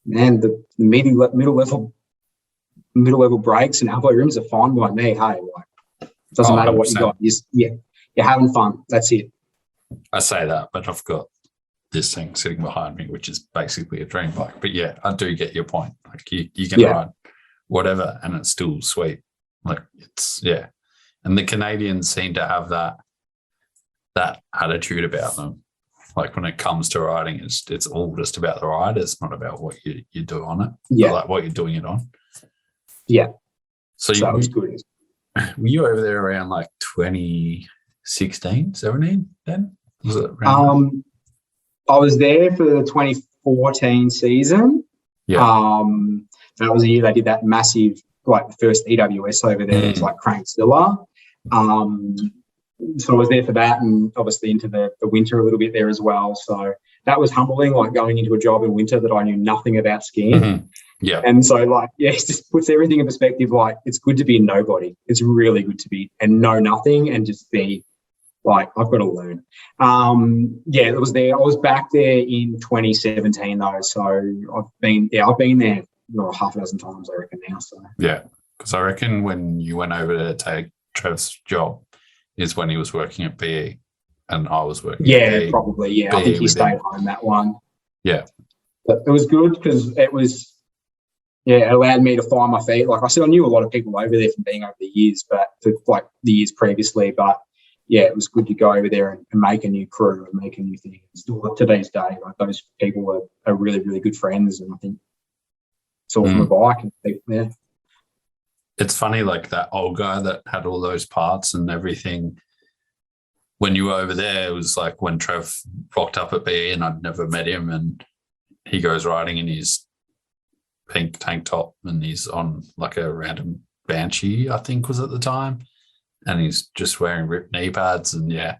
man, the middle level brakes and alloy rims are fine by me. Hey, like, it doesn't matter what you got. You're having fun. That's it. I say that, but I've got this thing sitting behind me, which is basically a dream bike. But yeah, I do get your point. Like you can ride whatever and it's still sweet. Like it's, yeah. And the Canadians seem to have that attitude about them. Like when it comes to riding, it's all just about the ride. It's not about what you do on it. Yeah. Like what you're doing it on. Yeah. So that was good. Were you over there around like 2016, 17 then? Was it around I was there for the 2014 season. Yeah. That was the year they did that massive, like the first EWS over there. It was like Cranksville. So I was there for that, and obviously into the winter a little bit there as well. So that was humbling, like going into a job in winter that I knew nothing about skiing. Mm-hmm. Yeah. And so like, yeah, it just puts everything in perspective. Like it's good to be a nobody. It's really good to be and know nothing and just be like, I've got to learn. Yeah, it was there. I was back there in 2017 though. So I've been there half a dozen times, I reckon now. So yeah, because I reckon when you went over to take Trev's job is when he was working at BE and I was working at BE. Probably, yeah. I think he stayed home that one. Yeah. But it was good because it allowed me to find my feet. Like I said, I knew a lot of people over there from being over the years, but for like the years previously. But yeah, it was good to go over there and make a new crew and make a new thing. Still to today's day, like those people are really, really good friends, and I think it's all from a bike. And yeah. It's funny, like that old guy that had all those parts and everything. When you were over there, it was like when Trev rocked up at BE and I'd never met him, and he goes riding in his pink tank top and he's on like a random Banshee, I think was at the time, and he's just wearing ripped knee pads and yeah,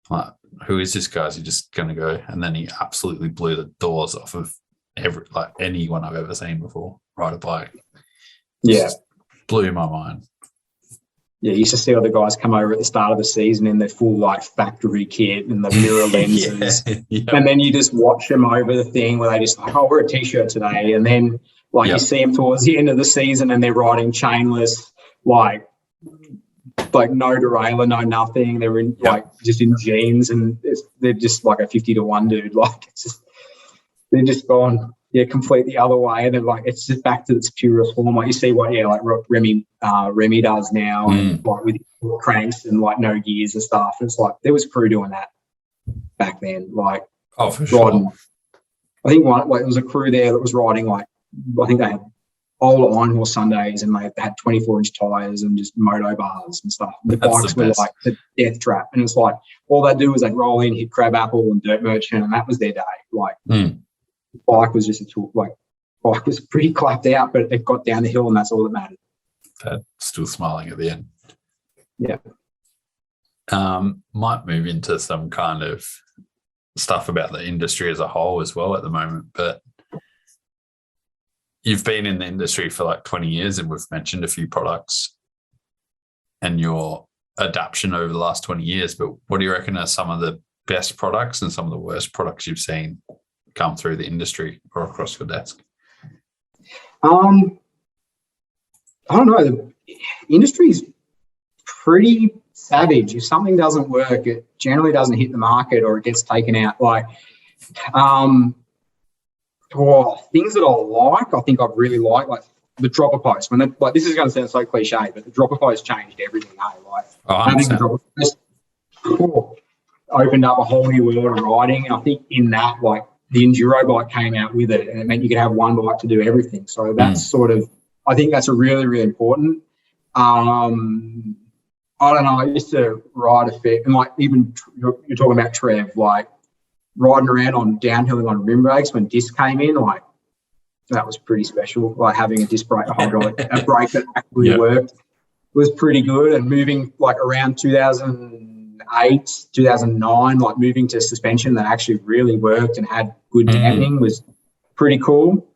like who is this guy? Is he just going to go? And then he absolutely blew the doors off of anyone I've ever seen before ride a bike. Yeah. Blew my mind. Yeah, you used to see all the guys come over at the start of the season in their full like factory kit and the mirror lenses. And then you just watch them over the thing where they just like, oh, wear a T-shirt today. And then like you see them towards the end of the season and they're riding chainless, like no derailleur, no nothing. They're in like just in jeans and they're just like a 50-to-1 dude. Like it's just, they're just gone. Yeah, complete the other way, and then like it's just back to its purest form. Like you see what Remy does now, and like with cranks and like no gears and stuff. And it's like there was crew doing that back then. Like for sure. I think it was a crew there that was riding like I think they had old Iron Horse Sundays and they had 24-inch tires and just moto bars and stuff. The bikes were like the death trap, and it's like all they do was they'd roll in, hit Crabapple and Dirt Merchant, and that was their day. Like. Bike was just a tool. Like bike was pretty clapped out, but it got down the hill, and that's all that mattered. Still smiling at the end. Yeah. Might move into some kind of stuff about the industry as a whole as well at the moment, but you've been in the industry for like 20 years, and we've mentioned a few products and your adaptation over the last 20 years. But what do you reckon are some of the best products and some of the worst products you've seen come through the industry or across your desk? I don't know. The industry's pretty savage. If something doesn't work, it generally doesn't hit the market or it gets taken out. Like, things that I think I've really liked, like the dropper post. When this is going to sound so cliche, but the dropper post changed everything. Like having the dropper post opened up a whole new world of riding. And I think in that, like, the enduro bike came out with it, and it meant you could have one bike to do everything. So that's sort of, I think that's a really, really important. I don't know. I used to ride a fair, and like even you're talking about Trev, like riding around on downhilling on rim brakes when disc came in, like that was pretty special. Like having a disc brake, a hydraulic, a brake that actually worked was pretty good. And moving like around 2008, 2009, like moving to suspension that actually really worked and had good damping was pretty cool.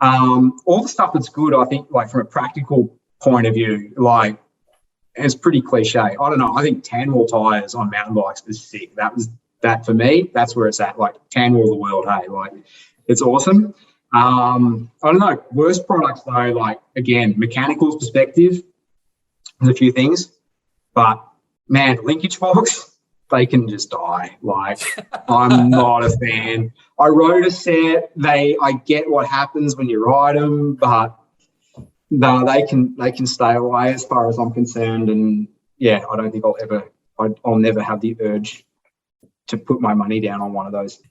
All the stuff that's good, I think, like from a practical point of view, like it's pretty cliche. I don't know. I think tan wall tires on mountain bikes is sick. That for me. That's where it's at. Like tan wall the world. Hey, like it's awesome. I don't know. Worst products though, like again, mechanicals perspective, there's a few things, but man, linkage forks, they can just die. Like I'm not a fan. I rode a set. I get what happens when you ride them, but no, they can stay away as far as I'm concerned. And yeah, I don't think I'll never have the urge to put my money down on one of those.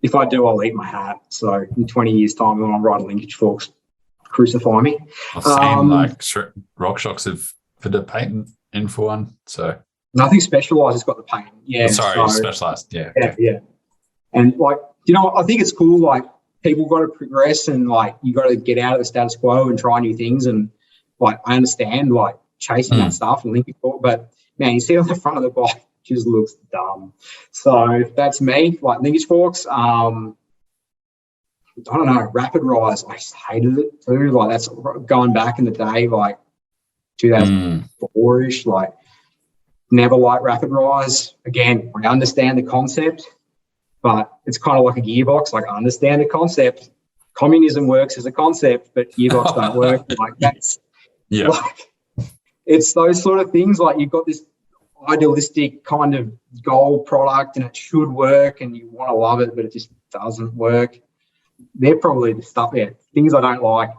If I do, I'll eat my hat. So in 20 years' time, when I'm riding linkage forks, crucify me. I've seen RockShox have put a patent in for one. So nothing Specialized has got the patent. Yeah. Specialized. Yeah. Yeah. And like, I think it's cool. Like people got to progress and like you got to get out of the status quo and try new things. And like I understand like chasing that stuff and linkage fork, but man, you see on the front of the bike, just looks dumb. So that's me. Like linkage forks. I don't know. Rapid rise. I just hated it too. Like that's going back in the day, like 2004-ish. Like never liked rapid rise. Again, I understand the concept, but it's kind of like a gearbox. Like I understand the concept. Communism works as a concept, but gearbox don't work. Like that's like it's those sort of things. Like you've got this idealistic kind of goal product and it should work and you want to love it, but it just doesn't work. They're probably the stuff, things I don't like.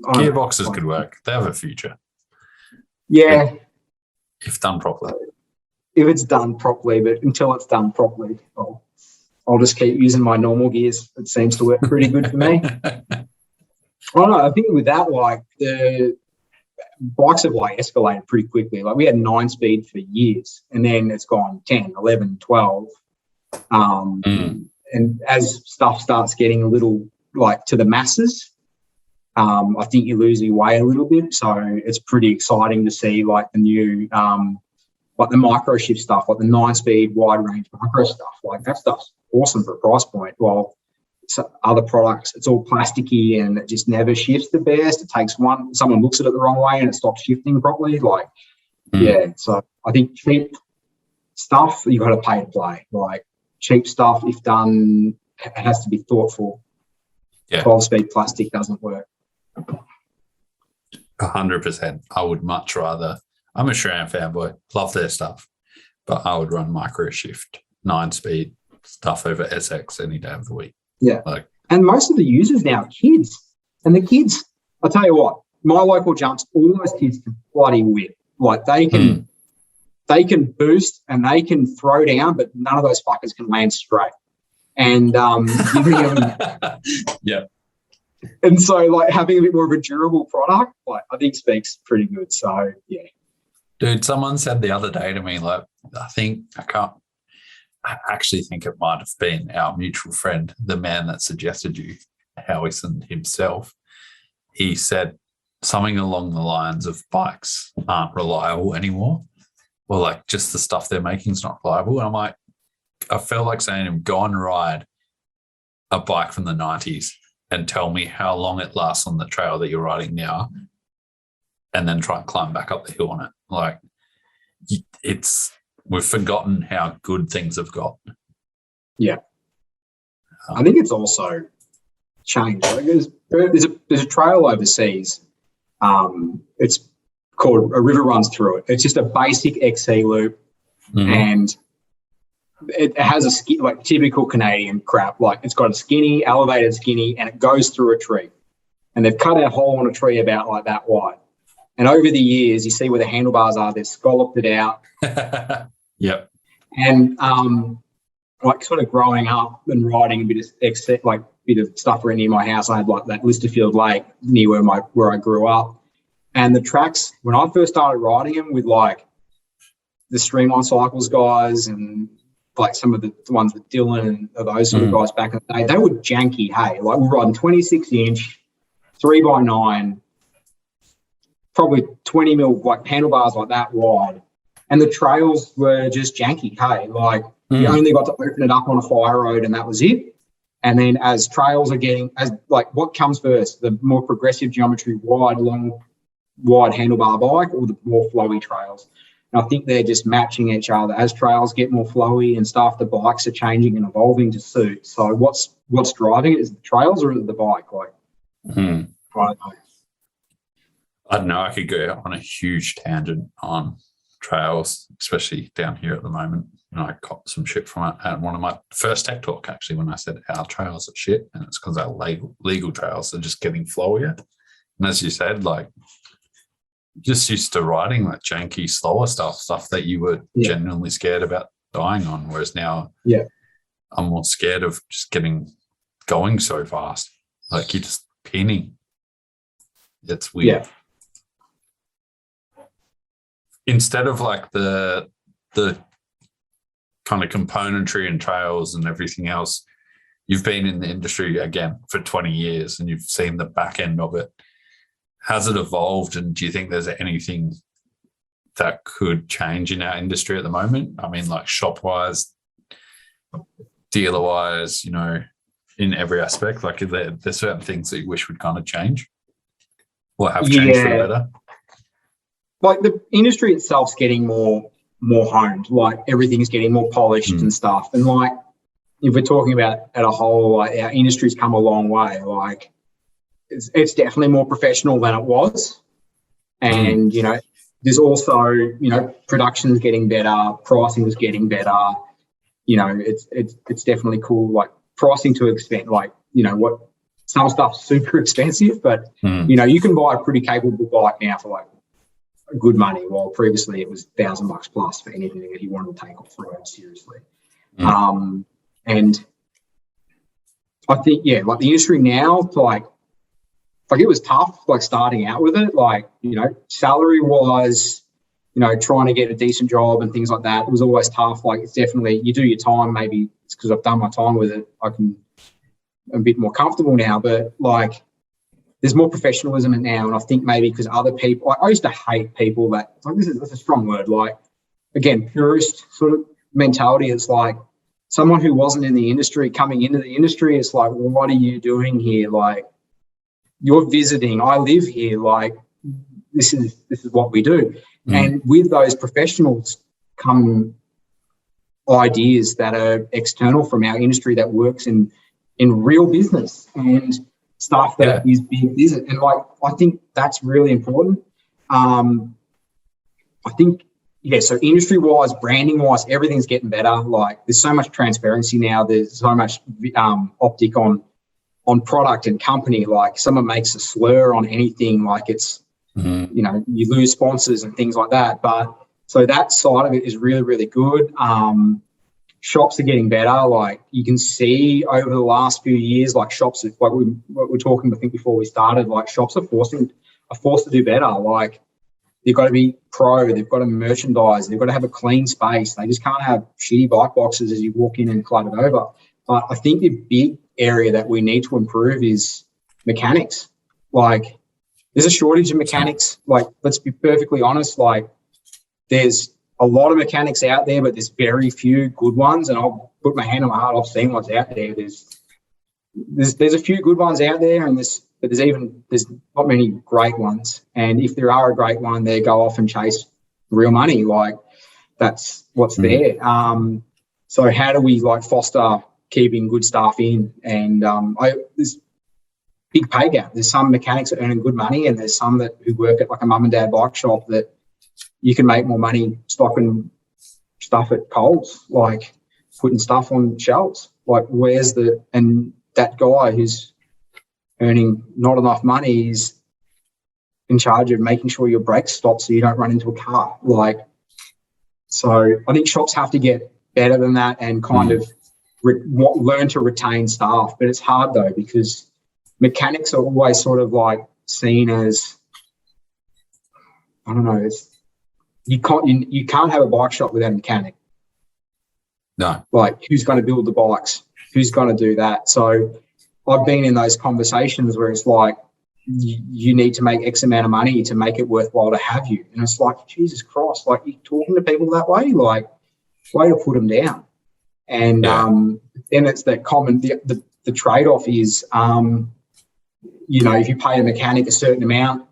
Gearboxes could work. They have a future. Yeah. If done properly. If it's done properly, but until it's done properly, I'll just keep using my normal gears. It seems to work pretty good for me. I don't know. I think with that, like the bikes have like escalated pretty quickly. Like we had 9-speed for years and then it's gone 10, 11, 12. And as stuff starts getting a little like to the masses, I think you lose your way a little bit. So it's pretty exciting to see like the new, like the micro shift stuff, like the 9-speed wide range micro stuff. Like that stuff's awesome for a price point. While other products, it's all plasticky and it just never shifts the best. It takes someone looks at it the wrong way and it stops shifting properly. Like, so I think cheap stuff, you've got to pay to play. Like cheap stuff, if done, it has to be thoughtful. 12-speed plastic doesn't work. 100%. I would much rather, I'm a SRAM fanboy, love their stuff, but I would run micro shift 9-speed stuff over SX any day of the week. Yeah. And most of the users now are kids. And the kids, I'll tell you what, my local jumps, all those kids can bloody whip. Like they can boost and they can throw down, but none of those fuckers can land straight. And giving them And so like having a bit more of a durable product, like I think speaks pretty good. So yeah. Dude, someone said the other day to me, like, I actually think it might have been our mutual friend, the man that suggested you, Howison himself. He said something along the lines of bikes aren't reliable anymore, or like just the stuff they're making is not reliable. And I'm like, I felt like saying to him, go and ride a bike from the 90s and tell me how long it lasts on the trail that you're riding now, and then try and climb back up the hill on it. Like we've forgotten how good things have got. Yeah. I think it's also changed. Like there's a trail overseas. It's called a river runs through it. It's just a basic XC loop, and it has a like typical Canadian crap. Like it's got a skinny, elevated skinny, and it goes through a tree. And they've cut a hole on a tree about like that wide. And over the years, you see where the handlebars are, they've scalloped it out. Yep. And like sort of growing up and riding a bit of stuff around near my house, I had like that Listerfield Lake near where I grew up. And the tracks, when I first started riding them with like the Streamline Cycles guys and like some of the ones with Dylan and those sort of guys back in the day, they were janky. Hey, like we're riding 26-inch, 3x9, probably 20 mil like handlebars like that wide. And the trails were just janky. Hey, like you only got to open it up on a fire road and that was it. And then as trails are getting, as like what comes first, the more progressive geometry, wide handlebar bike or the more flowy trails? And I think they're just matching each other. As trails get more flowy and stuff, the bikes are changing and evolving to suit. So what's driving it? Is it the trails or is it the bike? Like, I don't know. I could go on a huge tangent on trails, especially down here at the moment. And I copped some shit from it at one of my first tech talk, actually, when I said our trails are shit, and it's because our legal trails are just getting flowier. And as you said, like, just used to riding that janky, slower stuff that you were genuinely scared about dying on, whereas now I'm more scared of just going so fast. Like, you're just pinning. It's weird. Yeah. Instead of like the kind of componentry and trails and everything else, you've been in the industry again for 20 years and you've seen the back end of it. Has it evolved, and do you think there's anything that could change in our industry at the moment? I mean, like shop-wise, dealer-wise, you know, in every aspect, like there's certain things that you wish would kind of change or have changed for the better? Like the industry itself's getting more honed, like everything's getting more polished and stuff. And like, if we're talking about at a whole, like our industry's come a long way. Like it's definitely more professional than it was. And, you know, there's also, you know, production's getting better, pricing is getting better. You know, it's definitely cool. Like pricing to extent, like, you know, what some stuff's super expensive, but, you know, you can buy a pretty capable bike now for like good money, while previously it was $1,000 plus for anything that he wanted to take off the road seriously. And I think, like the industry now, like it was tough, like starting out with it, like, you know, salary wise, you know, trying to get a decent job and things like that. It was always tough. Like it's definitely, you do your time, maybe it's because I've done my time with it. I'm a bit more comfortable now, but like there's more professionalism in it now. And I think maybe because other people, like I used to hate people that, like that's a strong word, like again, purist sort of mentality. It's like someone who wasn't in the industry coming into the industry. It's like, well, what are you doing here? Like, you're visiting, I live here, like this is what we do. And with those professionals come ideas that are external from our industry that works in real business and stuff that is big business. And like I think that's really important. I think so industry wise, branding wise, everything's getting better. Like there's so much transparency now, there's so much optic on product and company. Like someone makes a slur on anything, like it's, you know, you lose sponsors and things like that. But so that side of it is really, really good. Shops are getting better. Like you can see over the last few years, like shops, like we were talking, I think before we started, like shops are forced to do better. Like they've got to be pro, they've got to merchandise, they've got to have a clean space. They just can't have shitty bike boxes as you walk in and clutter it over. But I think the big area that we need to improve is mechanics. Like there's a shortage of mechanics. Like let's be perfectly honest, like there's a lot of mechanics out there, but there's very few good ones. And I'll put my hand on my heart, I've seen what's out there. There's a few good ones out there, and there's not many great ones. And if there are a great one, they go off and chase real money. Like that's what's there. So how do we like foster keeping good staff in? And there's big pay gap. There's some mechanics that are earning good money, and there's some who work at like a mum and dad bike shop that you can make more money stocking stuff at Coles, like putting stuff on shelves. Like and that guy who's earning not enough money is in charge of making sure your brakes stop so you don't run into a car. Like, so I think shops have to get better than that and kind of learn to retain staff. But it's hard though, because mechanics are always sort of like seen as, I don't know, you can't have a bike shop without a mechanic. No. Like who's going to build the bikes? Who's going to do that? So I've been in those conversations where it's like you need to make X amount of money to make it worthwhile to have you. And it's like, Jesus Christ, like you're talking to people that way, like way to put them down. And then it's that common, the trade-off is, you know, if you pay a mechanic a certain amount,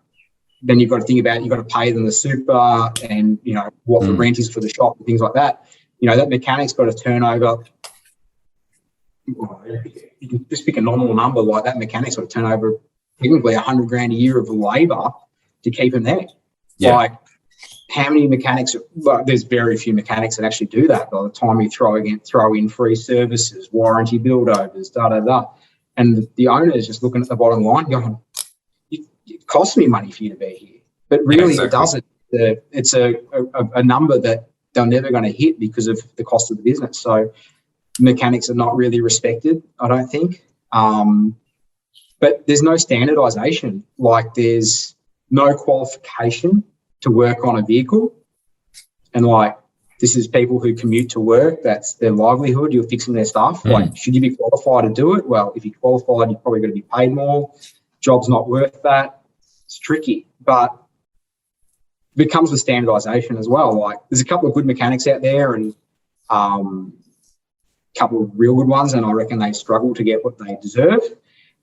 then you've got to think about, you've got to pay them the super and, you know, what the rent is for the shop and things like that. You know, that mechanic's got to turn over. You can just pick a nominal number, like that mechanic's got to turn over technically $100,000 a year of labour to keep him there. Yeah. Like, how many mechanics? Well, there's very few mechanics that actually do that. By the time you throw in free services, warranty build-overs, and the owner is just looking at the bottom line, going, "It costs me money for you to be here," but really it doesn't. It's a number that they're never going to hit because of the cost of the business. So mechanics are not really respected, I don't think. But there's no standardisation. Like, there's no qualification to work on a vehicle, and like, this is people who commute to work, that's their livelihood, you're fixing their stuff. Like, should you be qualified to do it? Well, if you're qualified, you're probably going to be paid more. Job's not worth that. It's tricky, but it comes with standardisation as well. Like, there's a couple of good mechanics out there, and a couple of real good ones, and I reckon they struggle to get what they deserve.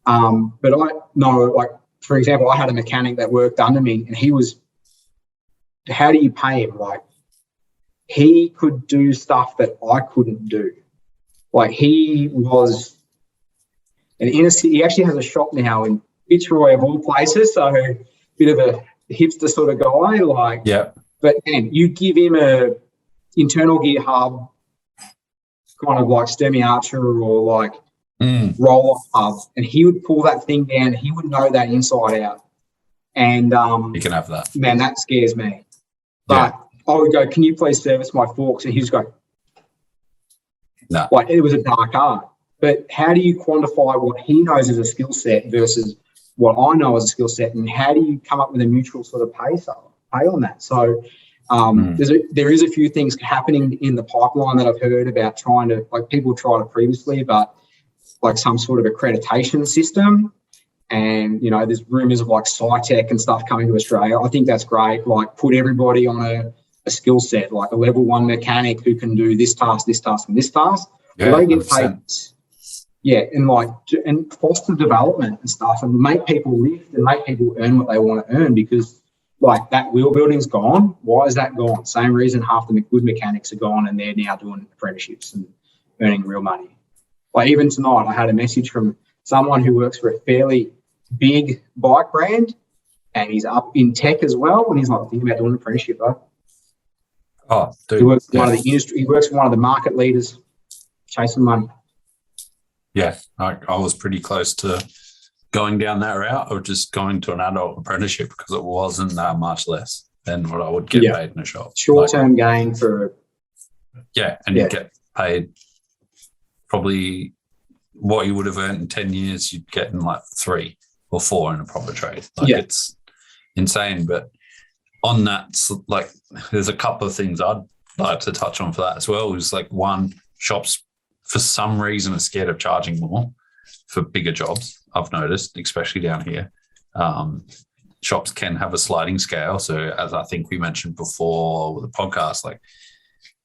But I know, like, for example, I had a mechanic that worked under me, and he was, how do you pay him? Like, he could do stuff that I couldn't do. Like, he was an inner city. He actually has a shop now in Fitzroy, of all places, so a bit of a hipster sort of guy. Like, yeah. But man, you give him a internal gear hub, kind of like Sturmy Archer or like roll-off hub, and he would pull that thing down. He would know that inside out. And you can have that. Man, that scares me. But I would go, "Can you please service my forks?" And he'd just go, no. Like, it was a dark art. But how do you quantify what he knows as a skill set versus what I know as a skill set, and how do you come up with a mutual sort of pay on that? So there is a few things happening in the pipeline that I've heard about, trying to, like, people tried it previously, but like some sort of accreditation system. And, you know, there's rumours of like SciTech and stuff coming to Australia. I think that's great. Like, put everybody on a skill set, like a level 1 mechanic who can do this task, and this task. Yeah, they get paid. Yeah, and foster development and stuff, and make people lift and make people earn what they want to earn, because like, that wheel building's gone. Why is that gone? Same reason half the good mechanics are gone, and they're now doing apprenticeships and earning real money. Like, even tonight, I had a message from someone who works for a fairly big bike brand, and he's up in tech as well, and he's like thinking about doing an apprenticeship, though. Oh, dude. He works for one of the industry. He works for one of the market leaders, chasing money. Yeah, I was pretty close to going down that route, or just going to an adult apprenticeship, because it wasn't that much less than what I would get paid in a shop. Short-term gain for... Yeah, and you get paid probably what you would have earned in 10 years, you'd get in like 3 or 4 in a proper trade. Like, it's insane. But on that, like, there's a couple of things I'd like to touch on for that as well. Is like, one, shops for some reason are scared of charging more for bigger jobs. I've noticed, especially down here. Shops can have a sliding scale. So, as I think we mentioned before with the podcast, like,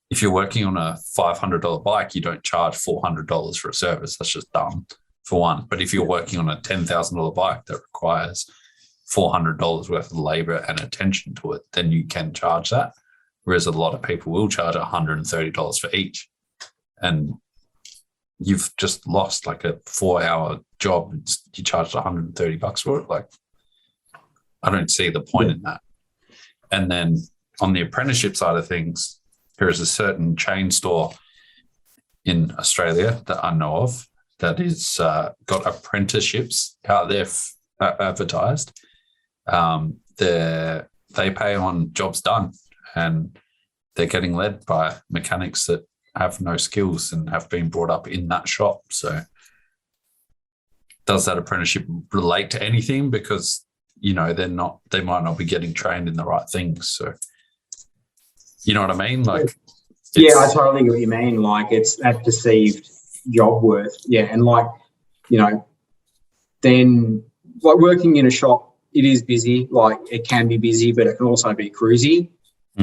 if you're working on a $500 bike, you don't charge $400 for a service. That's just dumb, for one. But if you're working on a $10,000 bike that requires $400 worth of labour and attention to it, then you can charge that. Whereas a lot of people will charge $130 for each. And you've just lost like a 4-hour job. You charged $130 for it. Like, I don't see the point in that. And then on the apprenticeship side of things, there is a certain chain store in Australia that I know of that is got apprenticeships out there advertised. They pay on jobs done, and they're getting led by mechanics that have no skills and have been brought up in that shop. So does that apprenticeship relate to anything? Because, you know, they might not be getting trained in the right things. So, you know what I mean? Like, yeah, I totally get what you mean. Like, it's that perceived job worth. Yeah. And like, you know, then like working in a shop, it is busy. Like, it can be busy, but it can also be cruisy.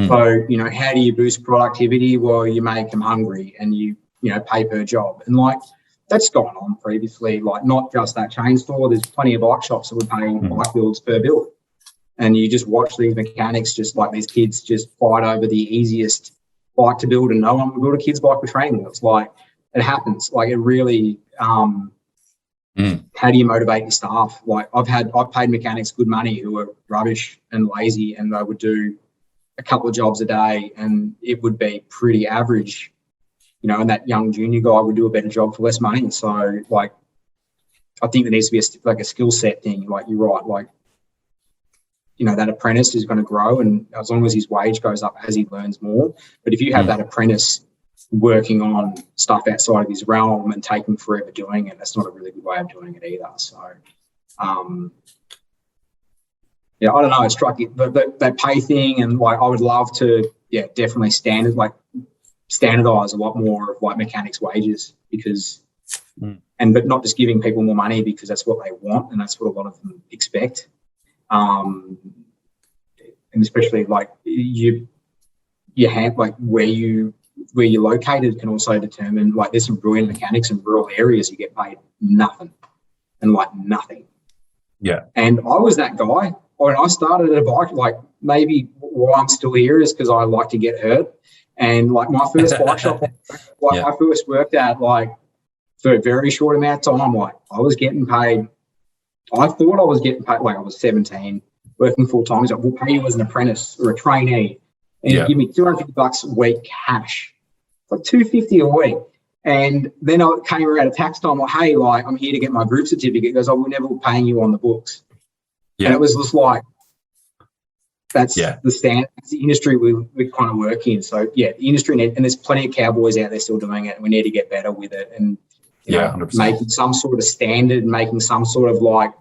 So, you know, how do you boost productivity? Well, you make them hungry, and you pay per job. And like, that's gone on previously. Like, not just that chain store. There's plenty of bike shops that would pay bike builds per build. And you just watch these mechanics, just like these kids just fight over the easiest bike to build, and no one will build a kid's bike with training wheels. Like, it happens. Like, it really, how do you motivate your staff? Like, I've paid mechanics good money who are rubbish and lazy, and they would do a couple of jobs a day and it would be pretty average, you know, and that young junior guy would do a better job for less money. So, like, I think there needs to be a skill set thing. Like, you're right. Like, you know, that apprentice is going to grow, and as long as his wage goes up as he learns more. But if you have that apprentice working on stuff outside of his realm and taking forever doing it, that's not a really good way of doing it either. So, yeah, I don't know. It struck it, that pay thing, and like, I would love to, definitely standardize a lot more of like mechanics' wages, because, but not just giving people more money because that's what they want and that's what a lot of them expect. And especially like you have like where you're located can also determine, like, there's some brilliant mechanics in rural areas you get paid nothing. Yeah. And I was that guy when I started at a bike. Like, maybe why I'm still here is because I like to get hurt. And like, my first bike shop, I first worked at, like, for a very short amount of time, like, I was getting paid. I thought I was getting paid, like, I was 17, working full time. He's like, we'll pay you as an apprentice or a trainee, and you give me $250 a week cash, like $250 a week. And then I came around at tax time, like, hey, like, I'm here to get my group certificate. He goes, oh, we're never paying you on the books. Yeah. And it was just like, that's the standard. It's the industry we kind of work in. So, the industry, and there's plenty of cowboys out there still doing it, and we need to get better with it. And, you know, 100%. Making some sort of standard, making some sort of not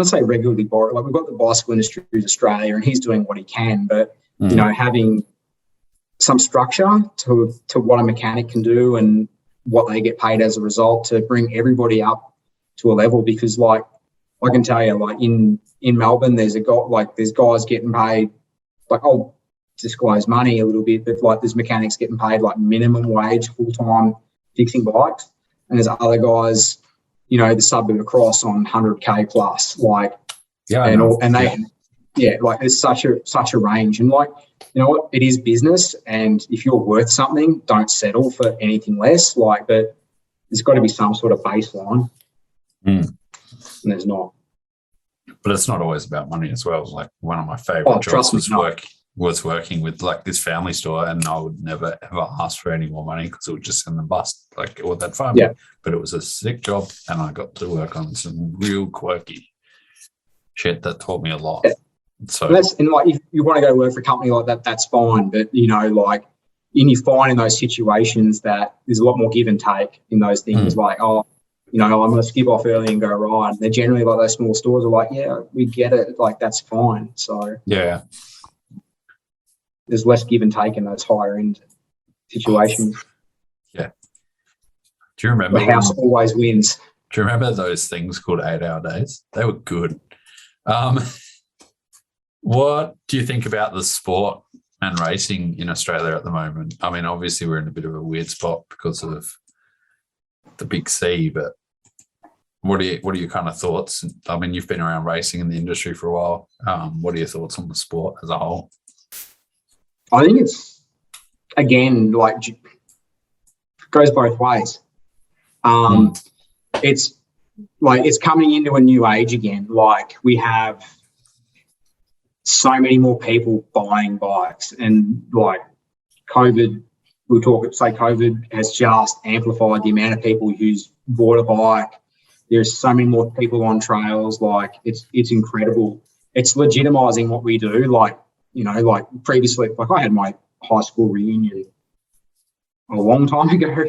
say regularly borrowed. Like, we've got the bicycle industry in Australia, and he's doing what he can, but you know, having some structure to what a mechanic can do and what they get paid as a result, to bring everybody up to a level. Because, like, I can tell you, like, in Melbourne, there's guys getting paid, like, I'll disclose money a little bit, but like, there's mechanics getting paid like minimum wage full time fixing bikes, and there's other guys, you know, the suburb across on 100K plus, like, like, there's such a range. And like, you know what, it is business, and if you're worth something, don't settle for anything less. Like, but there's got to be some sort of baseline, and there's not. But it's not always about money as well. Like, one of my favorite jobs was working with like this family store, and I would never ever ask for any more money because it would just send them bust, like, or that farm. Yeah. But it was a sick job, and I got to work on some real quirky shit that taught me a lot. Yeah. So and like, if you want to go work for a company like that, that's fine. But, you know, like, you find in those situations that there's a lot more give and take in those things. Like, oh, you know, I'm going to skip off early and go ride. They're generally like, those small stores are like, yeah, we get it. Like, that's fine. So yeah, there's less give and take in those higher end situations. Yeah. Do you remember? The house always wins. Do you remember those things called 8-hour days? They were good. What do you think about the sport and racing in Australia at the moment? I mean, obviously we're in a bit of a weird spot because of the big C, but what are your kind of thoughts? I mean, you've been around racing in the industry for a while. What are your thoughts on the sport as a whole? I think it's, again, like, it goes both ways. It's like, it's coming into a new age again. Like, we have so many more people buying bikes, and like, COVID has just amplified the amount of people who's bought a bike. There's so many more people on trails. Like, it's incredible. It's legitimizing what we do. Like, you know, like, previously, like, I had my high school reunion a long time ago,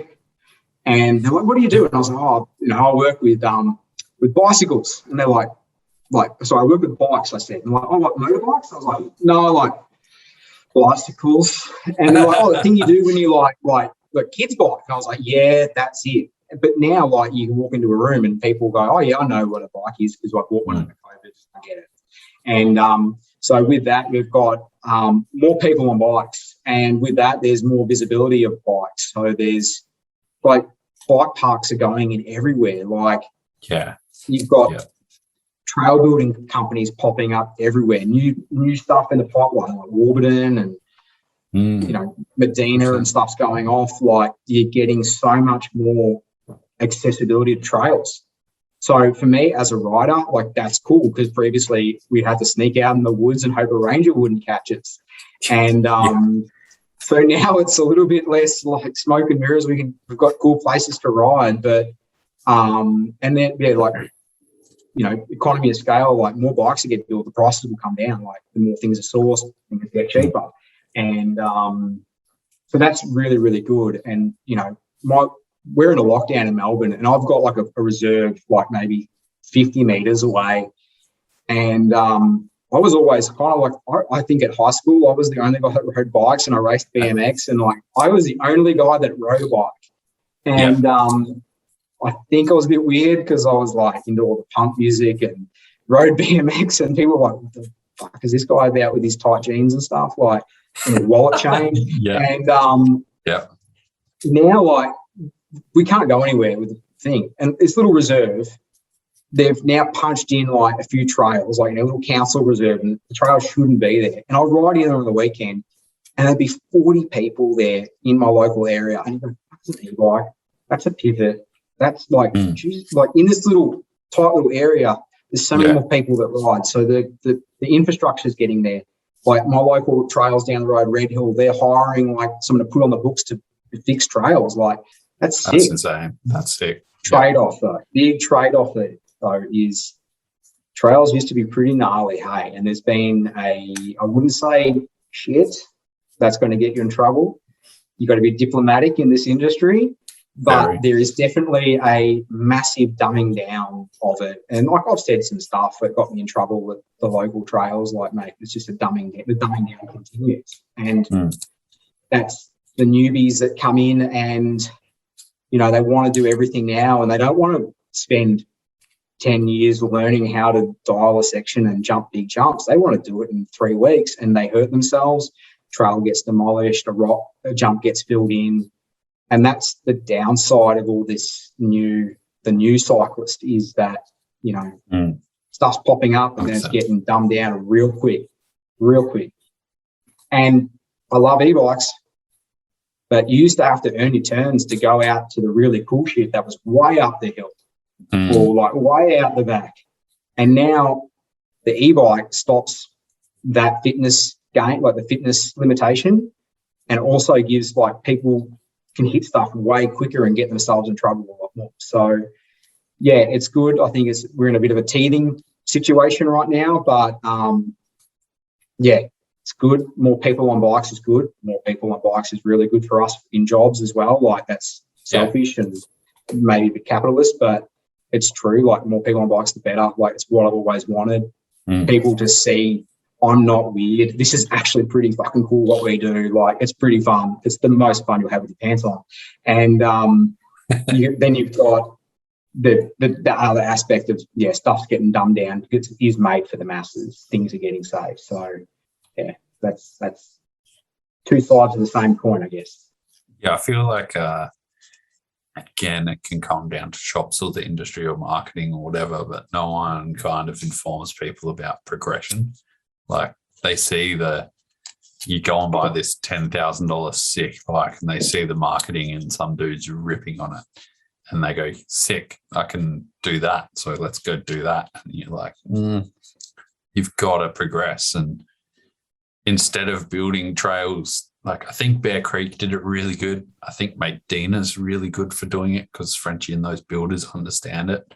and they're like, what do you do? And I was like, oh, you know, I work with bicycles. And they're like, so I work with bikes, I said. And they're like, oh, like motorbikes? I was like, no, like bicycles. And they're like, oh, the thing you do when you like kids' bike. And I was like, yeah, that's it. But now, like, you can walk into a room and people go, oh, yeah, I know what a bike is because I bought one over COVID. I get it. And so with that, we've got more people on bikes. And with that, there's more visibility of bikes. So there's, like, bike parks are going in everywhere. Like, yeah, you've got trail building companies popping up everywhere. New stuff in the pipeline, like Warburton and Medina and stuff's going off. Like, you're getting so much more accessibility to trails. So for me as a rider, like, that's cool, because previously we had to sneak out in the woods and hope a ranger wouldn't catch us. And so now it's a little bit less like smoke and mirrors. We've got cool places to ride, but and then economy of scale, like more bikes that get built, the prices will come down. Like, the more things are sourced, things get cheaper. And so that's really, really good. And, we're in a lockdown in Melbourne, and I've got like a reserve, like maybe 50 metres away. And I was always kind of like, I think at high school, I was the only guy that rode bikes, and I raced BMX, and like, I was the only guy that rode a bike. And I think I was a bit weird because I was like into all the punk music and rode BMX, and people were like, what the fuck is this guy about with his tight jeans and stuff, like, and a wallet chain? And now, like, we can't go anywhere with the thing. And this little reserve, they've now punched in like a few trails, like a little council reserve, and the trails shouldn't be there. And I'll ride in on the weekend, and there'd be 40 people there in my local area. And you go, that's an e-bike, that's a pivot, that's like, geez, like in this little tight little area, there's so many more people that ride. So the infrastructure is getting there. Like, my local trails down the road, Red Hill, they're hiring like someone to put on the books to fix trails. Like, that's sick. That's insane. That's sick. Trade-off, though. Big trade-off there, though, is trails used to be pretty gnarly, hey? And there's been I wouldn't say shit, that's going to get you in trouble. You've got to be diplomatic in this industry, but there is definitely a massive dumbing down of it. And like, I've said some stuff that got me in trouble with the local trails, like, mate, it's just the dumbing down continues. And that's the newbies that come in and, they want to do everything now, and they don't want to spend 10 years learning how to dial a section and jump big jumps. They want to do it in 3 weeks, and they hurt themselves. Trail gets demolished, a jump gets filled in. And that's the downside of all this the new cyclist, is that, stuff's popping up and then it's getting dumbed down real quick. And I love e-bikes, but you used to have to earn your turns to go out to the really cool shit that was way up the hill or like way out the back. And now the e-bike stops that fitness gain, like the fitness limitation, and also gives, like, people can hit stuff way quicker and get themselves in trouble a lot more. So, yeah, it's good. I think we're in a bit of a teething situation right now, but it's good. More people on bikes is good. More people on bikes is really good for us in jobs as well. Like, that's selfish and maybe a bit capitalist, but it's true. Like, more people on bikes, the better. Like, it's what I've always wanted. People to see I'm not weird. This is actually pretty fucking cool what we do. Like, it's pretty fun. It's the most fun you'll have with your pants on. And then you've got the other aspect of, stuff's getting dumbed down because it is made for the masses. Things are getting saved. So, that's two sides of the same coin, I guess. Yeah, I feel like, again, it can come down to shops or the industry or marketing or whatever, but no one kind of informs people about progression. Like, they see you go and buy this $10,000 sick bike, and they see the marketing and some dude's ripping on it, and they go, sick, I can do that, so let's go do that. And you're like, you've got to progress. And instead of building trails, like, I think Bear Creek did it really good. I think Medina's really good for doing it because Frenchie and those builders understand it.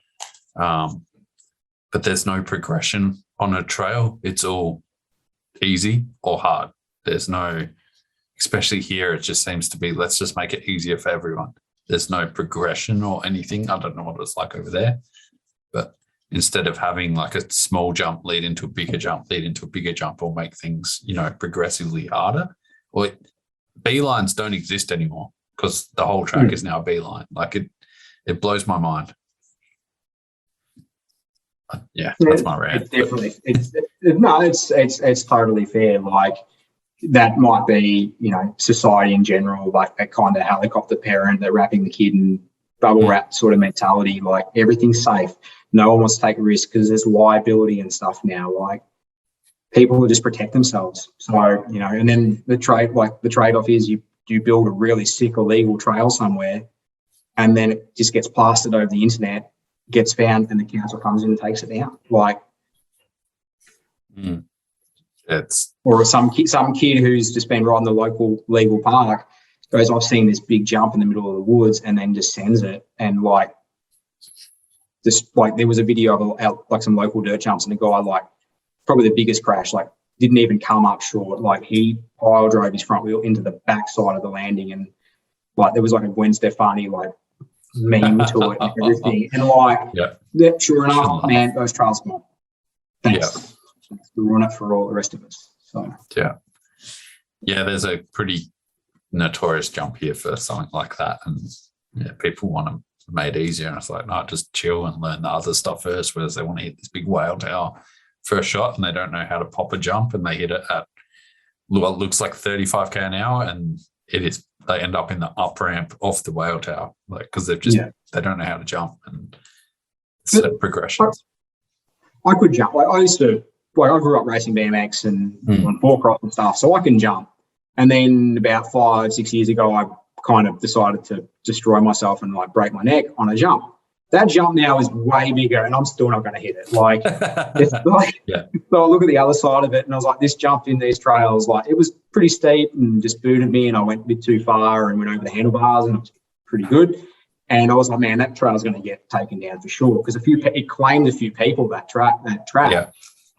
But there's no progression on a trail. It's all easy or hard. There's no, especially here, it just seems to be, let's just make it easier for everyone. There's no progression or anything. I don't know what it's like over there, but instead of having like a small jump lead into a bigger jump, or make things, progressively harder. Or beelines don't exist anymore because the whole track is now a beeline. Like, it blows my mind. That's my rant. It's definitely, it's totally fair. Like, that might be, society in general, like that kind of helicopter parent, they're wrapping the kid in bubble wrap sort of mentality, like everything's safe. no one wants to take a risk because there's liability and stuff now. Like, people will just protect themselves. So, you know, and then the trade-off is you build a really sick illegal trail somewhere, and then it just gets plastered over the internet, gets found, and the council comes in and takes it down. Like, or some kid who's just been riding the local legal park goes, I've seen this big jump in the middle of the woods, and then just sends it. And like, just like, there was a video of like some local dirt jumps, and the guy, like, probably the biggest crash, like, didn't even come up short. Like, he pile drove his front wheel into the back side of the landing, and like, there was like a Gwen Stefani like meme to it and everything. And like, yeah, sure enough, man, those trails gone. Thanks. Thanks for ruining it for all the rest of us. So yeah, there's a pretty notorious jump here for something like that, and yeah, people want to make it easier, and it's like, no, just chill and learn the other stuff first, whereas they want to hit this big whale tower first shot, and they don't know how to pop a jump, and they hit it at what looks like 35k an hour, and they end up in the up ramp off the whale tower, like, because they don't know how to jump, and set progressions. I could jump. Like, I grew up racing BMX and on four-cross and stuff, so I can jump. And then about 5-6 years ago, I kind of decided to destroy myself and like break my neck on a jump. That jump now is way bigger, and I'm still not going to hit it. Like, it's like, so I look at the other side of it, and I was like, this jump in these trails, like, it was pretty steep and just booted me, and I went a bit too far and went over the handlebars, and it was pretty good. And I was like, man, that trail's going to get taken down for sure, because it claimed a few people, that track. Yeah.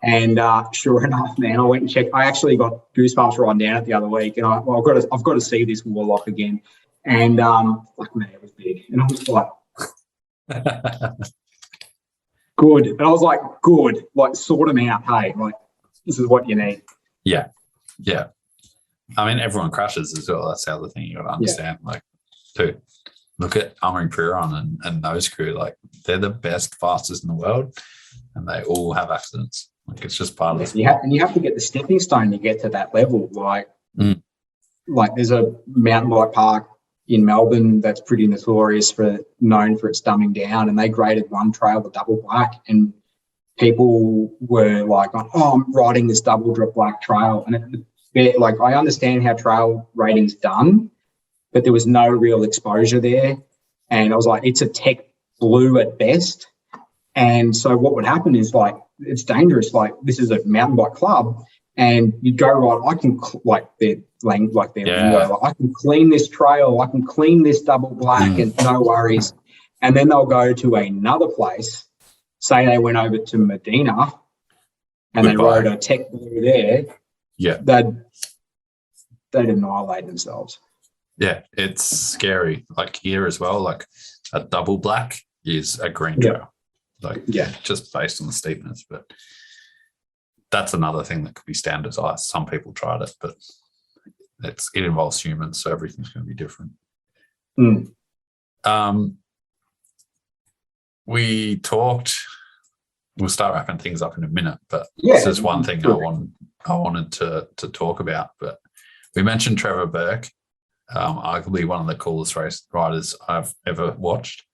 And sure enough, man, I went and checked. I actually got goosebumps riding down it the other week, and I've got to see this warlock again. And like, man, it was big, and I was like, good. And I was like, good, like, sort them out. Hey, like, this is what you need. Yeah. I mean, everyone crashes as well. That's the other thing you got to understand. Like, dude, look at Armory Piron and those crew. Like, they're the best, fastest in the world, and they all have accidents. Like, it's just part of it. You have to get the stepping stone to get to that level. Like, like, there's a mountain bike park in Melbourne that's pretty notorious known for its dumbing down, and they graded one trail the double black, and people were like, oh, I'm riding this double black trail. And like, I understand how trail rating's done, but there was no real exposure there. And I was like, it's a tech blue at best. And so what would happen is, like, it's dangerous. Like, this is a mountain bike club, and you go right. I can I can clean this trail. I can clean this double black, and no worries. And then they'll go to another place. Say they went over to Medina, and they rode a tech blue there. Yeah, they'd annihilate themselves. Yeah, it's scary. Like, here as well, like, a double black is a green trail. Like, just based on the steepness. But that's another thing that could be standardized. Some people tried it, but it involves humans, so everything's going to be different. We talked. We'll start wrapping things up in a minute, but this is one thing I wanted to talk about. But we mentioned Trevor Burke, arguably one of the coolest race riders I've ever watched.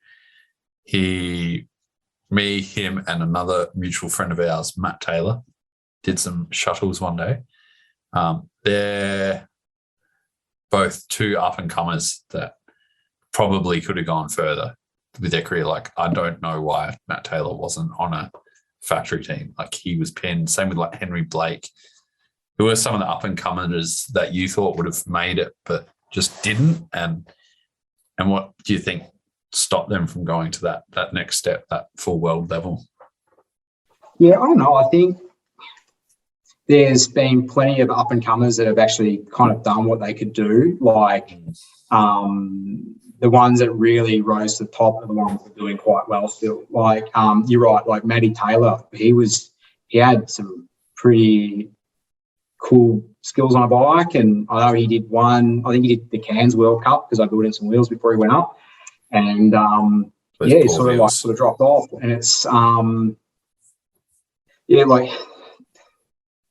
Him, and another mutual friend of ours, Matt Taylor, did some shuttles one day. They're both two up-and-comers that probably could have gone further with their career. Like, I don't know why Matt Taylor wasn't on a factory team. Like, he was pinned. Same with, like, Henry Blake, who were some of the up-and-comers that you thought would have made it but just didn't. And what do you think stopped them from going to that next step, that full world level? Yeah, I don't know. I think there's been plenty of up-and-comers that have actually kind of done what they could do. Like, the ones that really rose to the top are the ones that are doing quite well still. Like, you're right, like Matty Taylor, he had some pretty cool skills on a bike, and I know he did he did the Cairns World Cup, because I built in some wheels before he went up. And he sort of dropped off. And it's like, I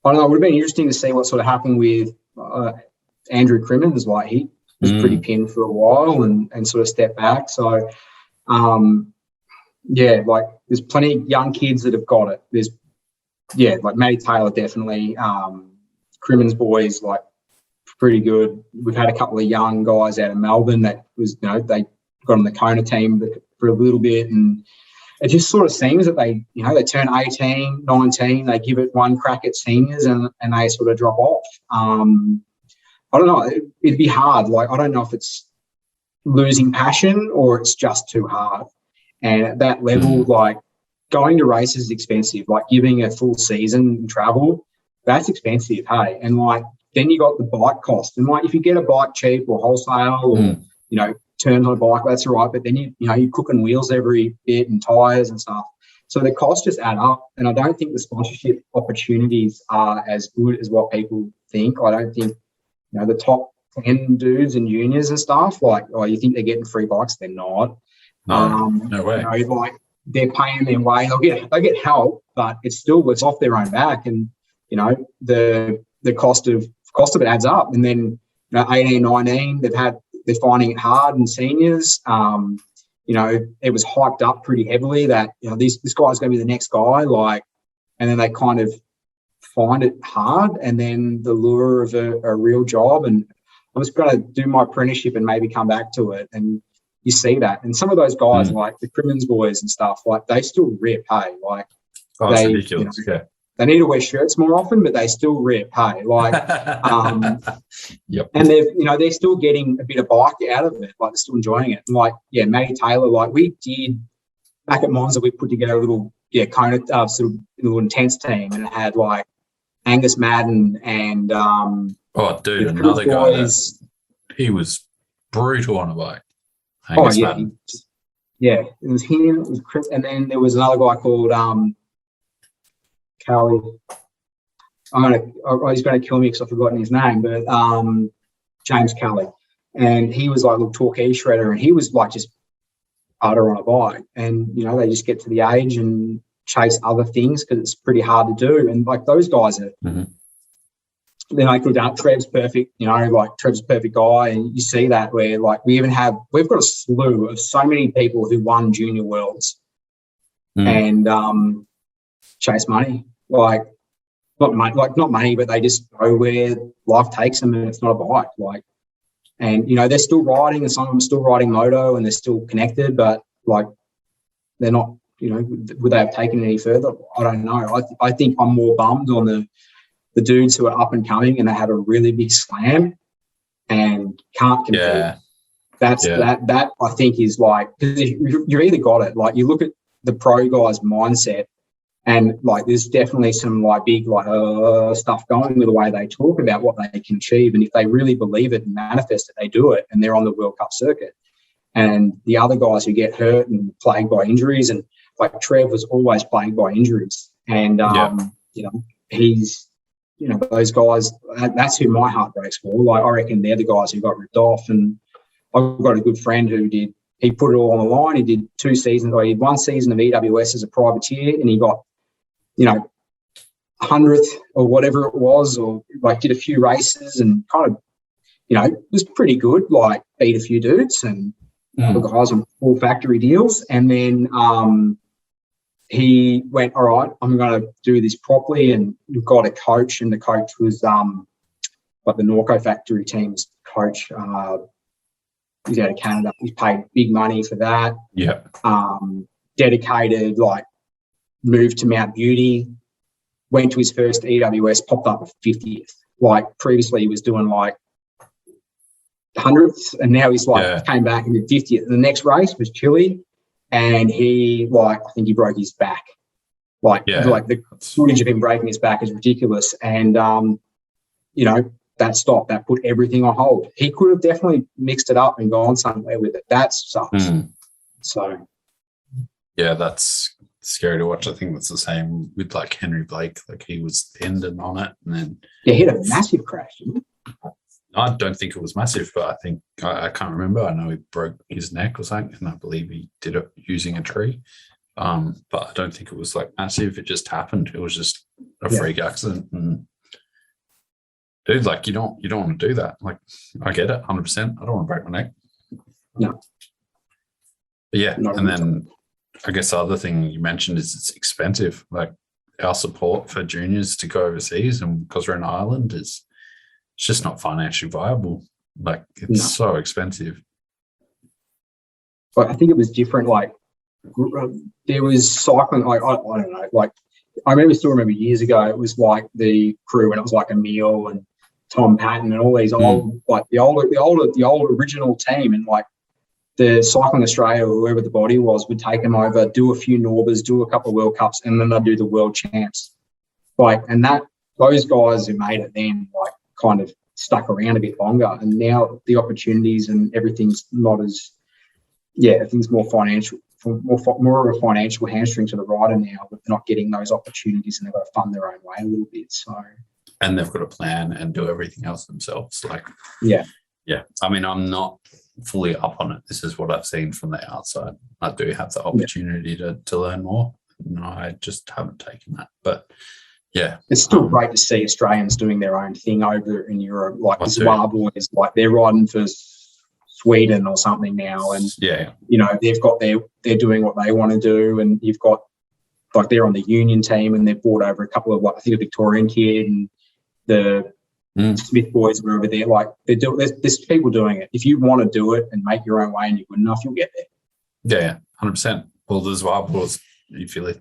don't know, it would have been interesting to see what sort of happened with Andrew Crimmins. Like, he was pretty pinned for a while and sort of stepped back. So yeah, like there's plenty of young kids that have got it. There's, yeah, like Matty Taylor definitely. Crimmins boys, like, pretty good. We've had a couple of young guys out of Melbourne that was, they got on the Kona team for a little bit, and it just sort of seems that they turn 18, 19, they give it one crack at seniors and they sort of drop off. I don't know. It'd be hard. Like, I don't know if it's losing passion or it's just too hard. And at that level, like, going to races is expensive. Like, giving a full season and travel, that's expensive, hey? And, like, then you got the bike cost. And, like, if you get a bike cheap or wholesale or, turns on a bike, that's all right. But then, you're cooking wheels every bit and tyres and stuff. So the costs just add up. And I don't think the sponsorship opportunities are as good as what people think. I don't think, the top 10 dudes and juniors and stuff, like, you think they're getting free bikes? They're not. No way. Like, they're paying their way. They get help, but it's off their own back. And, the cost of it adds up. And then, 18, 19, they're finding it hard in seniors. It was hyped up pretty heavily that, this guy's going to be the next guy, like, and then they kind of find it hard, and then the lure of a real job, and I was going to do my apprenticeship and maybe come back to it, and you see that. And some of those guys, like the Crimmins boys and stuff, like, they still rip, hey, like, that's ridiculous. They need to wear shirts more often, but they still rip, hey, like, yep. And they're still getting a bit of bike out of it, like, they're still enjoying it. And, like, yeah, Matty Taylor, like, we did back at Monza, we put together a little Kona sort of little intense team, and it had like Angus Madden and another guy he was brutal on a bike. Angus Madden. It was him. It was Chris, and then there was another guy called Kelly. He's going to kill me because I've forgotten his name, but James Kelly, and he was like a little torquay shredder, and he was like just utter on a bike, and they just get to the age and chase other things because it's pretty hard to do, and like those guys are. Then I could have Trev's perfect, like Trev's a perfect guy, and you see that where like we've got a slew of so many people who won junior worlds and chase money, like not money, but they just go where life takes them, and it's not a bike, like, and they're still riding, and some of them are still riding moto, and they're still connected, but like they're not, would they have taken it any further? I don't know. I think I'm more bummed on the dudes who are up and coming and they have a really big slam and can't compete. That I think is like, because you've either got it, like you look at the pro guys' mindset, and like there's definitely some like big like stuff going with the way they talk about what they can achieve, and if they really believe it and manifest it, they do it, and they're on the World Cup circuit. And the other guys who get hurt and plagued by injuries, and like Trev was always plagued by injuries, and he's. Those guys, that's who my heart breaks for. Like, I reckon they're the guys who got ripped off. And I've got a good friend he put it all on the line. He did 2 seasons, or he did 1 season of EWS as a privateer, and he got, 100th or whatever it was, or like did a few races and kind of, was pretty good, like beat a few dudes and the guys on full factory deals. And then, he went, all right, I'm going to do this properly, and got a coach, and the coach was like the Norco factory team's coach. He's out of Canada. He's paid big money for that. Yeah. Dedicated, like moved to Mount Beauty, went to his first EWS, popped up a 50th. Like previously he was doing like 100th, and now he's like came back and did 50th. And the next race was Chile. And I think he broke his back. Like the footage of him breaking his back is ridiculous. And, that stopped. That put everything on hold. He could have definitely mixed it up and gone somewhere with it. That sucks. So. Yeah, that's scary to watch. I think that's the same with like Henry Blake. Like he was pinned on it, and then. Yeah, he had a massive crash, didn't he? I don't think it was massive, but I think I can't remember. I know he broke his neck or something, and I believe he did it using a tree. But I don't think it was like massive. It just happened. It was just a freak accident. And dude, like you don't want to do that. Like I get it, 100%. I don't want to break my neck. No. But yeah, and then I guess the other thing you mentioned is it's expensive. Like our support for juniors to go overseas, and because we're in Ireland, it's just not financially viable. Like it's so expensive. But I think it was different. Like there was cycling. Like I don't know. Like I still remember years ago. It was like the crew, and it was like Emil and Tom Patton and all these old, like the old original team, and like the Cycling Australia or whoever the body was would take them over, do a few Norbers, do a couple of World Cups, and then they'd do the World Champs. Like, and that those guys who made it then, like, kind of stuck around a bit longer. And now the opportunities and everything's not as, everything's more financial, more of a financial hamstring to the rider now, but they're not getting those opportunities and they've got to fund their own way a little bit. So, and they've got to plan and do everything else themselves. Like, yeah. I mean, I'm not fully up on it. This is what I've seen from the outside. I do have the opportunity to learn more. No, I just haven't taken that. But yeah, it's still great to see Australians doing their own thing over in Europe. Like the Zwar boys, like they're riding for Sweden or something now, and you know they're doing what they want to do, and you've got like they're on the union team and they've brought over a couple of I think a Victorian kid and the Smith boys were over there. Like there's people doing it. If you want to do it and make your own way and you're good enough, you'll get there. Yeah, 100%. Well, there's Zwar boys. If you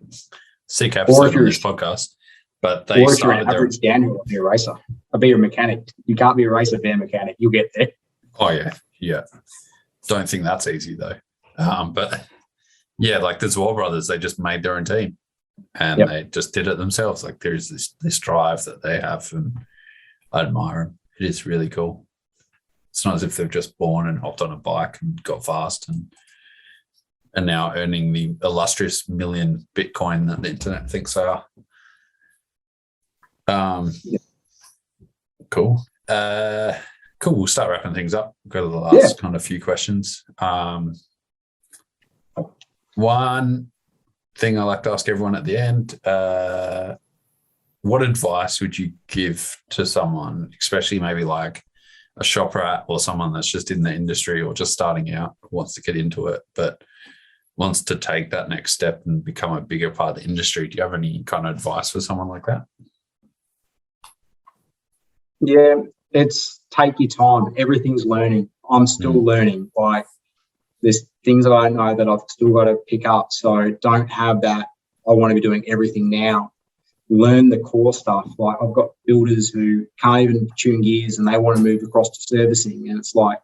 seek episode on this podcast. But they or if you're an average Daniel, I'll be a racer. I'll be a mechanic. You can't be a racer, be a mechanic. You'll get there. Oh, yeah. Don't think that's easy, though. But, yeah, like the Zwar brothers, they just made their own team. And they just did it themselves. Like there's this drive that they have, and I admire them. It is really cool. It's not as if they've just born and hopped on a bike and got fast and now earning the illustrious million Bitcoin that the internet thinks they are. Cool. Cool. We'll start wrapping things up. Go to the last kind of few questions. One thing I like to ask everyone at the end, what advice would you give to someone, especially maybe like a shop rat or someone that's just in the industry or just starting out, wants to get into it, but wants to take that next step and become a bigger part of the industry? Do you have any kind of advice for someone like that? Yeah, it's take your time. Everything's learning. I'm still learning. Like there's things that I don't know that I've still got to pick up. So don't have that, I want to be doing everything now. Learn the core stuff. Like I've got builders who can't even tune gears and they want to move across to servicing. And it's like,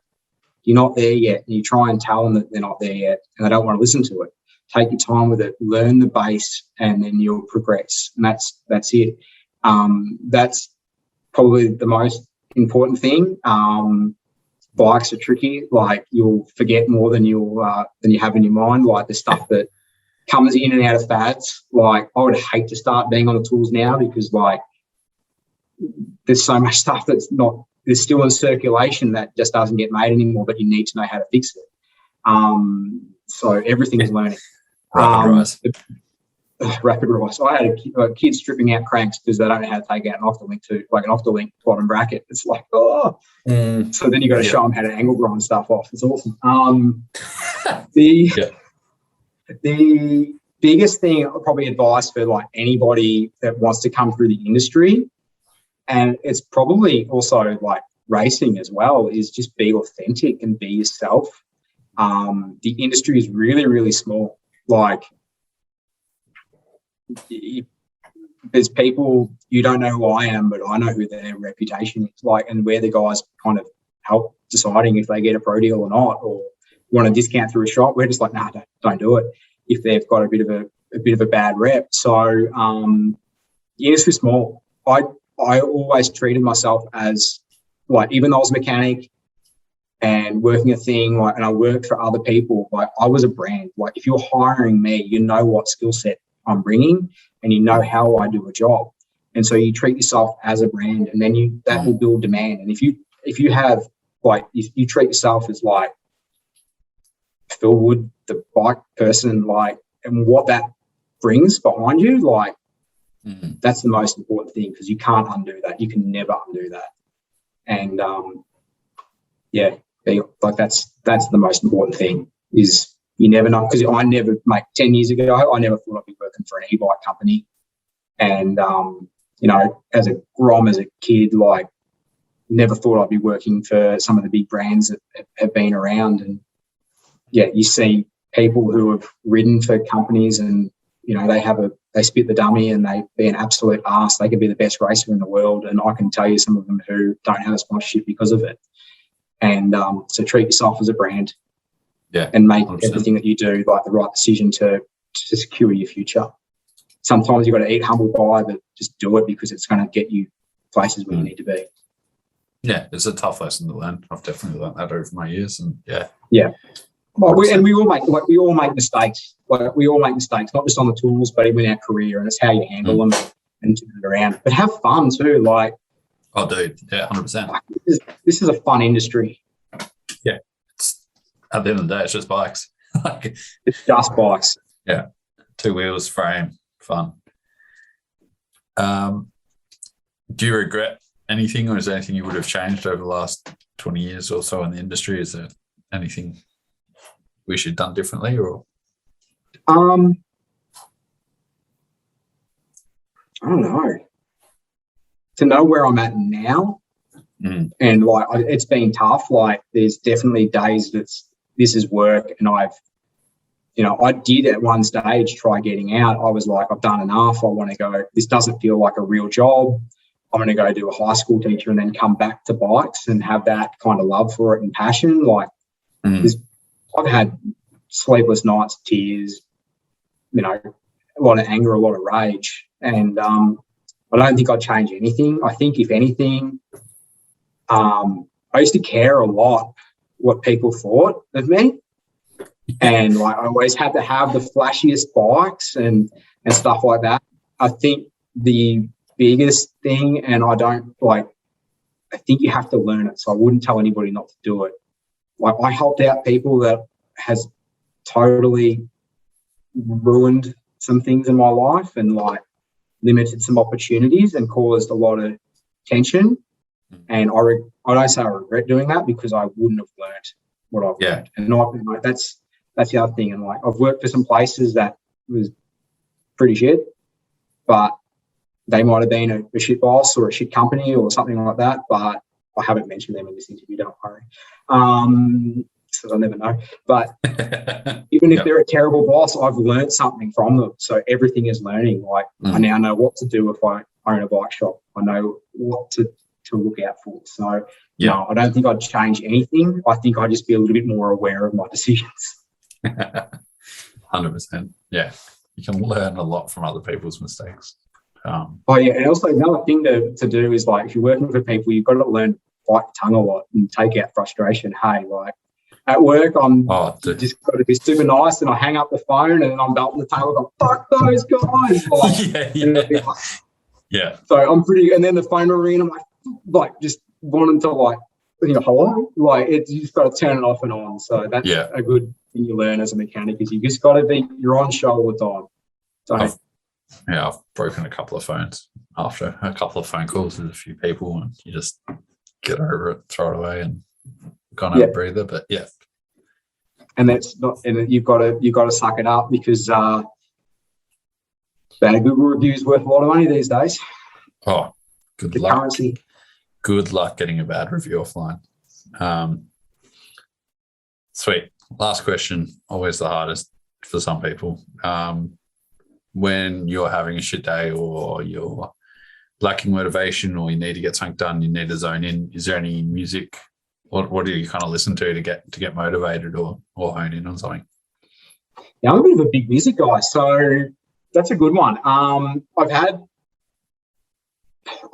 you're not there yet. And you try and tell them that they're not there yet and they don't want to listen to it. Take your time with it. Learn the base and then you'll progress. And that's it. That's probably the most important thing. Bikes are tricky. Like you'll forget more than you have in your mind. Like the stuff that comes in and out of fads. Like I would hate to start being on the tools now because like there's so much stuff that's still in circulation that just doesn't get made anymore, but you need to know how to fix it. So everything's learning. Rapid rise. I had a kid stripping out cranks because they don't know how to take out an off-the-link bottom bracket. It's like, So then you got to show them how to angle grind stuff off. It's awesome. The biggest thing, probably advice for like anybody that wants to come through the industry, and it's probably also like racing as well, is just be authentic and be yourself. The industry is really, really small. Like, there's people, you don't know who I am, but I know who their reputation is like, and we're the guys kind of help deciding if they get a pro deal or not, or want to discount through a shop. We're just like, nah, don't do it if they've got a bit of a bad rep. So the industry's small. I always treated myself as like, even though I was a mechanic and working a thing, like, and I worked for other people, like I was a brand. Like if you're hiring me, you know what skill set I'm bringing and you know how I do a job. And so you treat yourself as a brand, and then that will build demand. And if you have like, if you treat yourself as like Phil Wood, the bike person, like, and what that brings behind you, like that's the most important thing, because you can't undo that. You can never undo that. And like that's the most important thing, is you never know, because I never, mate, 10 years ago, I never thought I'd be working for an e-bike company. And, you know, as a Grom, as a kid, like, never thought I'd be working for some of the big brands that have been around. And, yeah, you see people who have ridden for companies and, you know, they spit the dummy and they be an absolute arse. They could be the best racer in the world. And I can tell you some of them who don't have a sponsorship because of it. And so treat yourself as a brand. Yeah, and make 100%. everything that you do like the right decision to secure your future. Sometimes you've got to eat humble pie, but just do it because it's going to get you places where you need to be. Yeah, it's a tough lesson to learn. I've definitely learned that over my years, and yeah. Well, we all make mistakes. Like we all make mistakes, not just on the tools, but even in our career, and it's how you handle them and turn it around. But have fun too. Like, oh, dude, yeah, 100%. This is a fun industry. Yeah, at the end of the day, it's just bikes. Like, it's just bikes. Yeah, 2 wheels, frame, fun. Do you regret anything, or is there anything you would have changed over the last 20 years or so in the industry? Is there anything we should have done differently, or? I don't know. To know where I'm at now, and like it's been tough. Like there's definitely days this is work, and I did at one stage try getting out. I was like, I've done enough. I want to go. This doesn't feel like a real job. I'm going to go do a high school teacher and then come back to bikes and have that kind of love for it and passion. Like I've had sleepless nights, tears, you know, a lot of anger, a lot of rage. And I don't think I'd change anything. I think if anything, I used to care a lot what people thought of me. And like I always had to have the flashiest bikes and stuff like that. I think the biggest thing, and I think you have to learn it. So I wouldn't tell anybody not to do it. Like I helped out people that has totally ruined some things in my life and like limited some opportunities and caused a lot of tension. And I don't say I regret doing that because I wouldn't have learned what I've learned. And that's the other thing. And like I've worked for some places that was pretty shit, but they might have been a shit boss or a shit company or something like that. But I haven't mentioned them in this interview, don't worry. So I'll never know. But even if they're a terrible boss, I've learned something from them. So everything is learning. Like I now know what to do if I own a bike shop. I know what to look out for. So no, I don't think I'd change anything. I think I'd just be a little bit more aware of my decisions. 100%. Yeah. You can learn a lot from other people's mistakes. And also another thing to do is like if you're working for people, you've got to learn to bite your tongue a lot and take out frustration. Hey, like at work, I'm just got to be super nice, and I hang up the phone, and then I'm belting the table, going, "Fuck those guys!" Yeah. So I'm pretty, and then the phone will ring, and I'm like just wanting to like, hello, like you just got to turn it off and on. So that's a good thing you learn as a mechanic is you just got to you're on show all the time. So. I've broken a couple of phones after a couple of phone calls with a few people, and you just get over it, throw it away, and kind of have a breather. But and that's not, and you've got to suck it up because bad Google reviews worth a lot of money these days. Oh, good luck. Currency. Good luck getting a bad review offline. Sweet. Last question, always the hardest for some people. When you're having a shit day or you're lacking motivation or you need to get something done, you need to zone in, is there any music? What do you kind of listen to get motivated or hone in on something? Yeah, I'm a bit of a big music guy, so that's a good one. I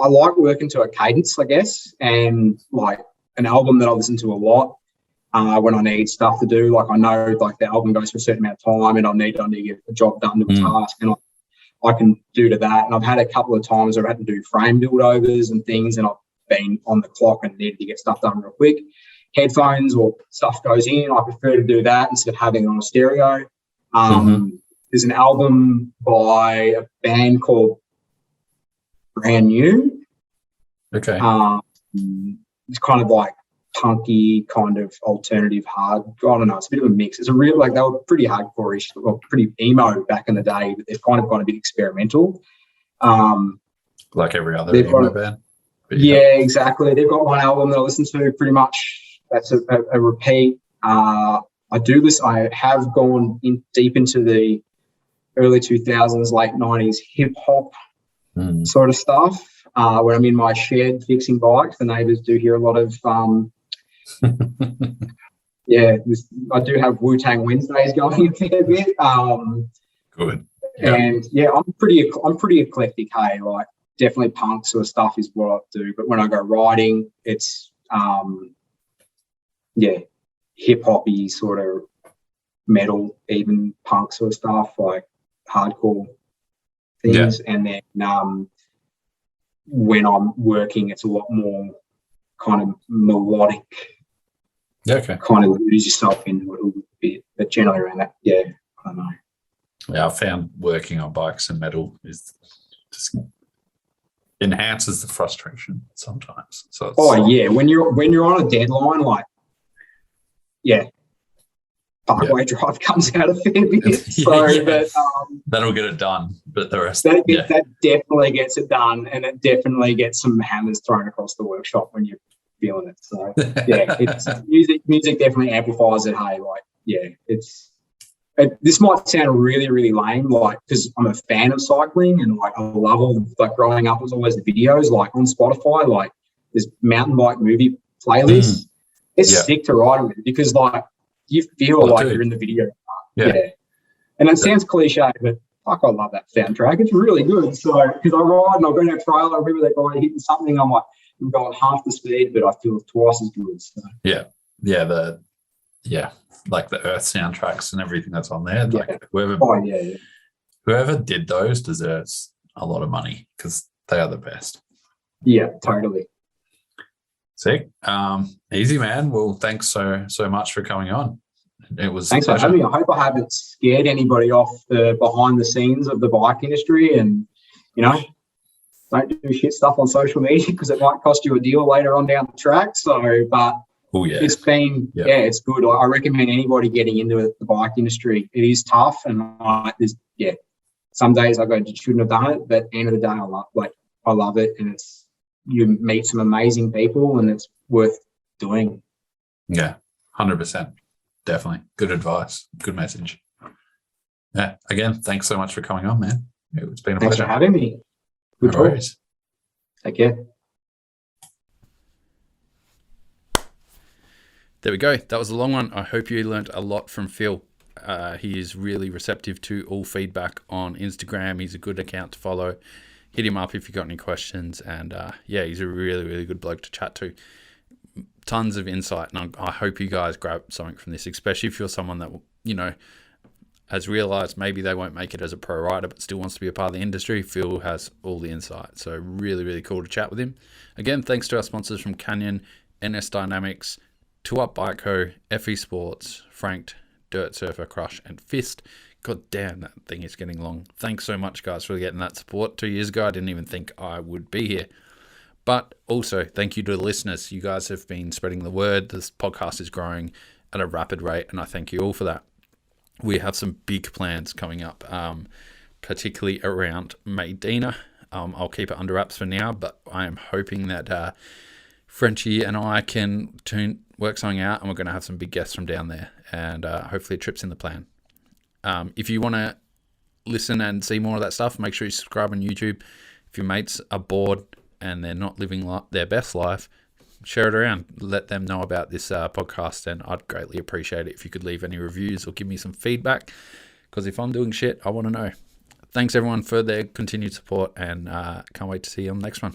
like working to a cadence, I guess, and like an album that I listen to a lot when I need stuff to do. Like I know like the album goes for a certain amount of time and I need to get a job done to a task, and I can do to that. And I've had a couple of times where I've had to do frame build overs and things, and I've been on the clock and needed to get stuff done real quick. Headphones or stuff goes in, I prefer to do that instead of having it on a stereo. There's an album by a band called Brand New. Okay. It's kind of like punky kind of alternative hard. I don't know. It's a bit of a mix. It's a real, like, they were pretty hardcore-ish, or pretty emo back in the day, but they've kind of gone a bit experimental. Like every other emo band. Yeah, exactly. They've got one album that I listen to pretty much. That's a repeat. I have gone in deep into the early 2000s, late 90s hip hop sort of stuff. When I'm in my shed fixing bikes, the neighbours do hear a lot of I do have Wu-Tang Wednesdays going a fair bit. Good. Yeah. And yeah, I'm pretty eclectic. Hey, like, definitely punk sort of stuff is what I do. But when I go riding, it's hip hoppy sort of metal, even punk sort of stuff, like hardcore things. Yeah. And then when I'm working, it's a lot more kind of melodic. Okay. Kind of lose yourself into it a little bit, but generally around that, I don't know. Yeah, I found working on bikes and metal is just enhances the frustration sometimes. So when you're on a deadline, like Parkway Drive comes out a fair bit. But that'll get it done. But the rest that definitely gets it done, and it definitely gets some hammers thrown across the workshop when you're feeling it. So it's music definitely amplifies it. Hey, this might sound really, really lame, like, because I'm a fan of cycling and like I love all, like, growing up was always the videos, like on Spotify, like there's mountain bike movie playlists. It's sick to ride with because like you feel like you're in the video. And it sounds cliche, but fuck, I love that soundtrack. It's really good. So because I ride and I'll go down a trail, I remember that guy hitting something, I'm like, I'm going half the speed, but I feel twice as good. So. Like the Earth soundtracks and everything that's on there. Like whoever did those deserves a lot of money because they are the best. Yeah, totally. Sick. Easy, man. Well, thanks so much for coming on. It was thanks for having me. I hope I haven't scared anybody off the behind the scenes of the bike industry, and don't do shit stuff on social media because it might cost you a deal later on down the track. So, but it's been it's good. I recommend anybody getting into the bike industry. It is tough, and some days I go, you shouldn't have done it, but at the end of the day, I love it, and you meet some amazing people, and it's worth doing. Yeah, 100%. Definitely. Good advice. Good message. Yeah. Again, thanks so much for coming on, man. It's been a pleasure. Thanks for having me. Good talk. Worries. Take care. There we go. That was a long one. I hope you learned a lot from Phil. He is really receptive to all feedback on Instagram. He's a good account to follow. Hit him up if you've got any questions. And he's a really, really good bloke to chat to. Tons of insight. And I hope you guys grab something from this, especially if you're someone that, has realised maybe they won't make it as a pro rider, but still wants to be a part of the industry. Phil has all the insight. So really, really cool to chat with him. Again, thanks to our sponsors from Canyon, NSDynamics, 2Up Bike Co, FE Sports, Franked, Dirt Surfer, Crush, and Fist. God damn, that thing is getting long. Thanks so much, guys, for getting that support. 2 years ago, I didn't even think I would be here. But also, thank you to the listeners. You guys have been spreading the word. This podcast is growing at a rapid rate, and I thank you all for that. We have some big plans coming up, particularly around Medina. I'll keep it under wraps for now, but I am hoping that Frenchie and I can work something out, and we're going to have some big guests from down there, and hopefully a trip's in the plan. If you want to listen and see more of that stuff, make sure you subscribe on YouTube. If your mates are bored and they're not living their best life, share it around. Let them know about this podcast, and I'd greatly appreciate it if you could leave any reviews or give me some feedback, because if I'm doing shit, I want to know. Thanks, everyone, for their continued support, and can't wait to see you on the next one.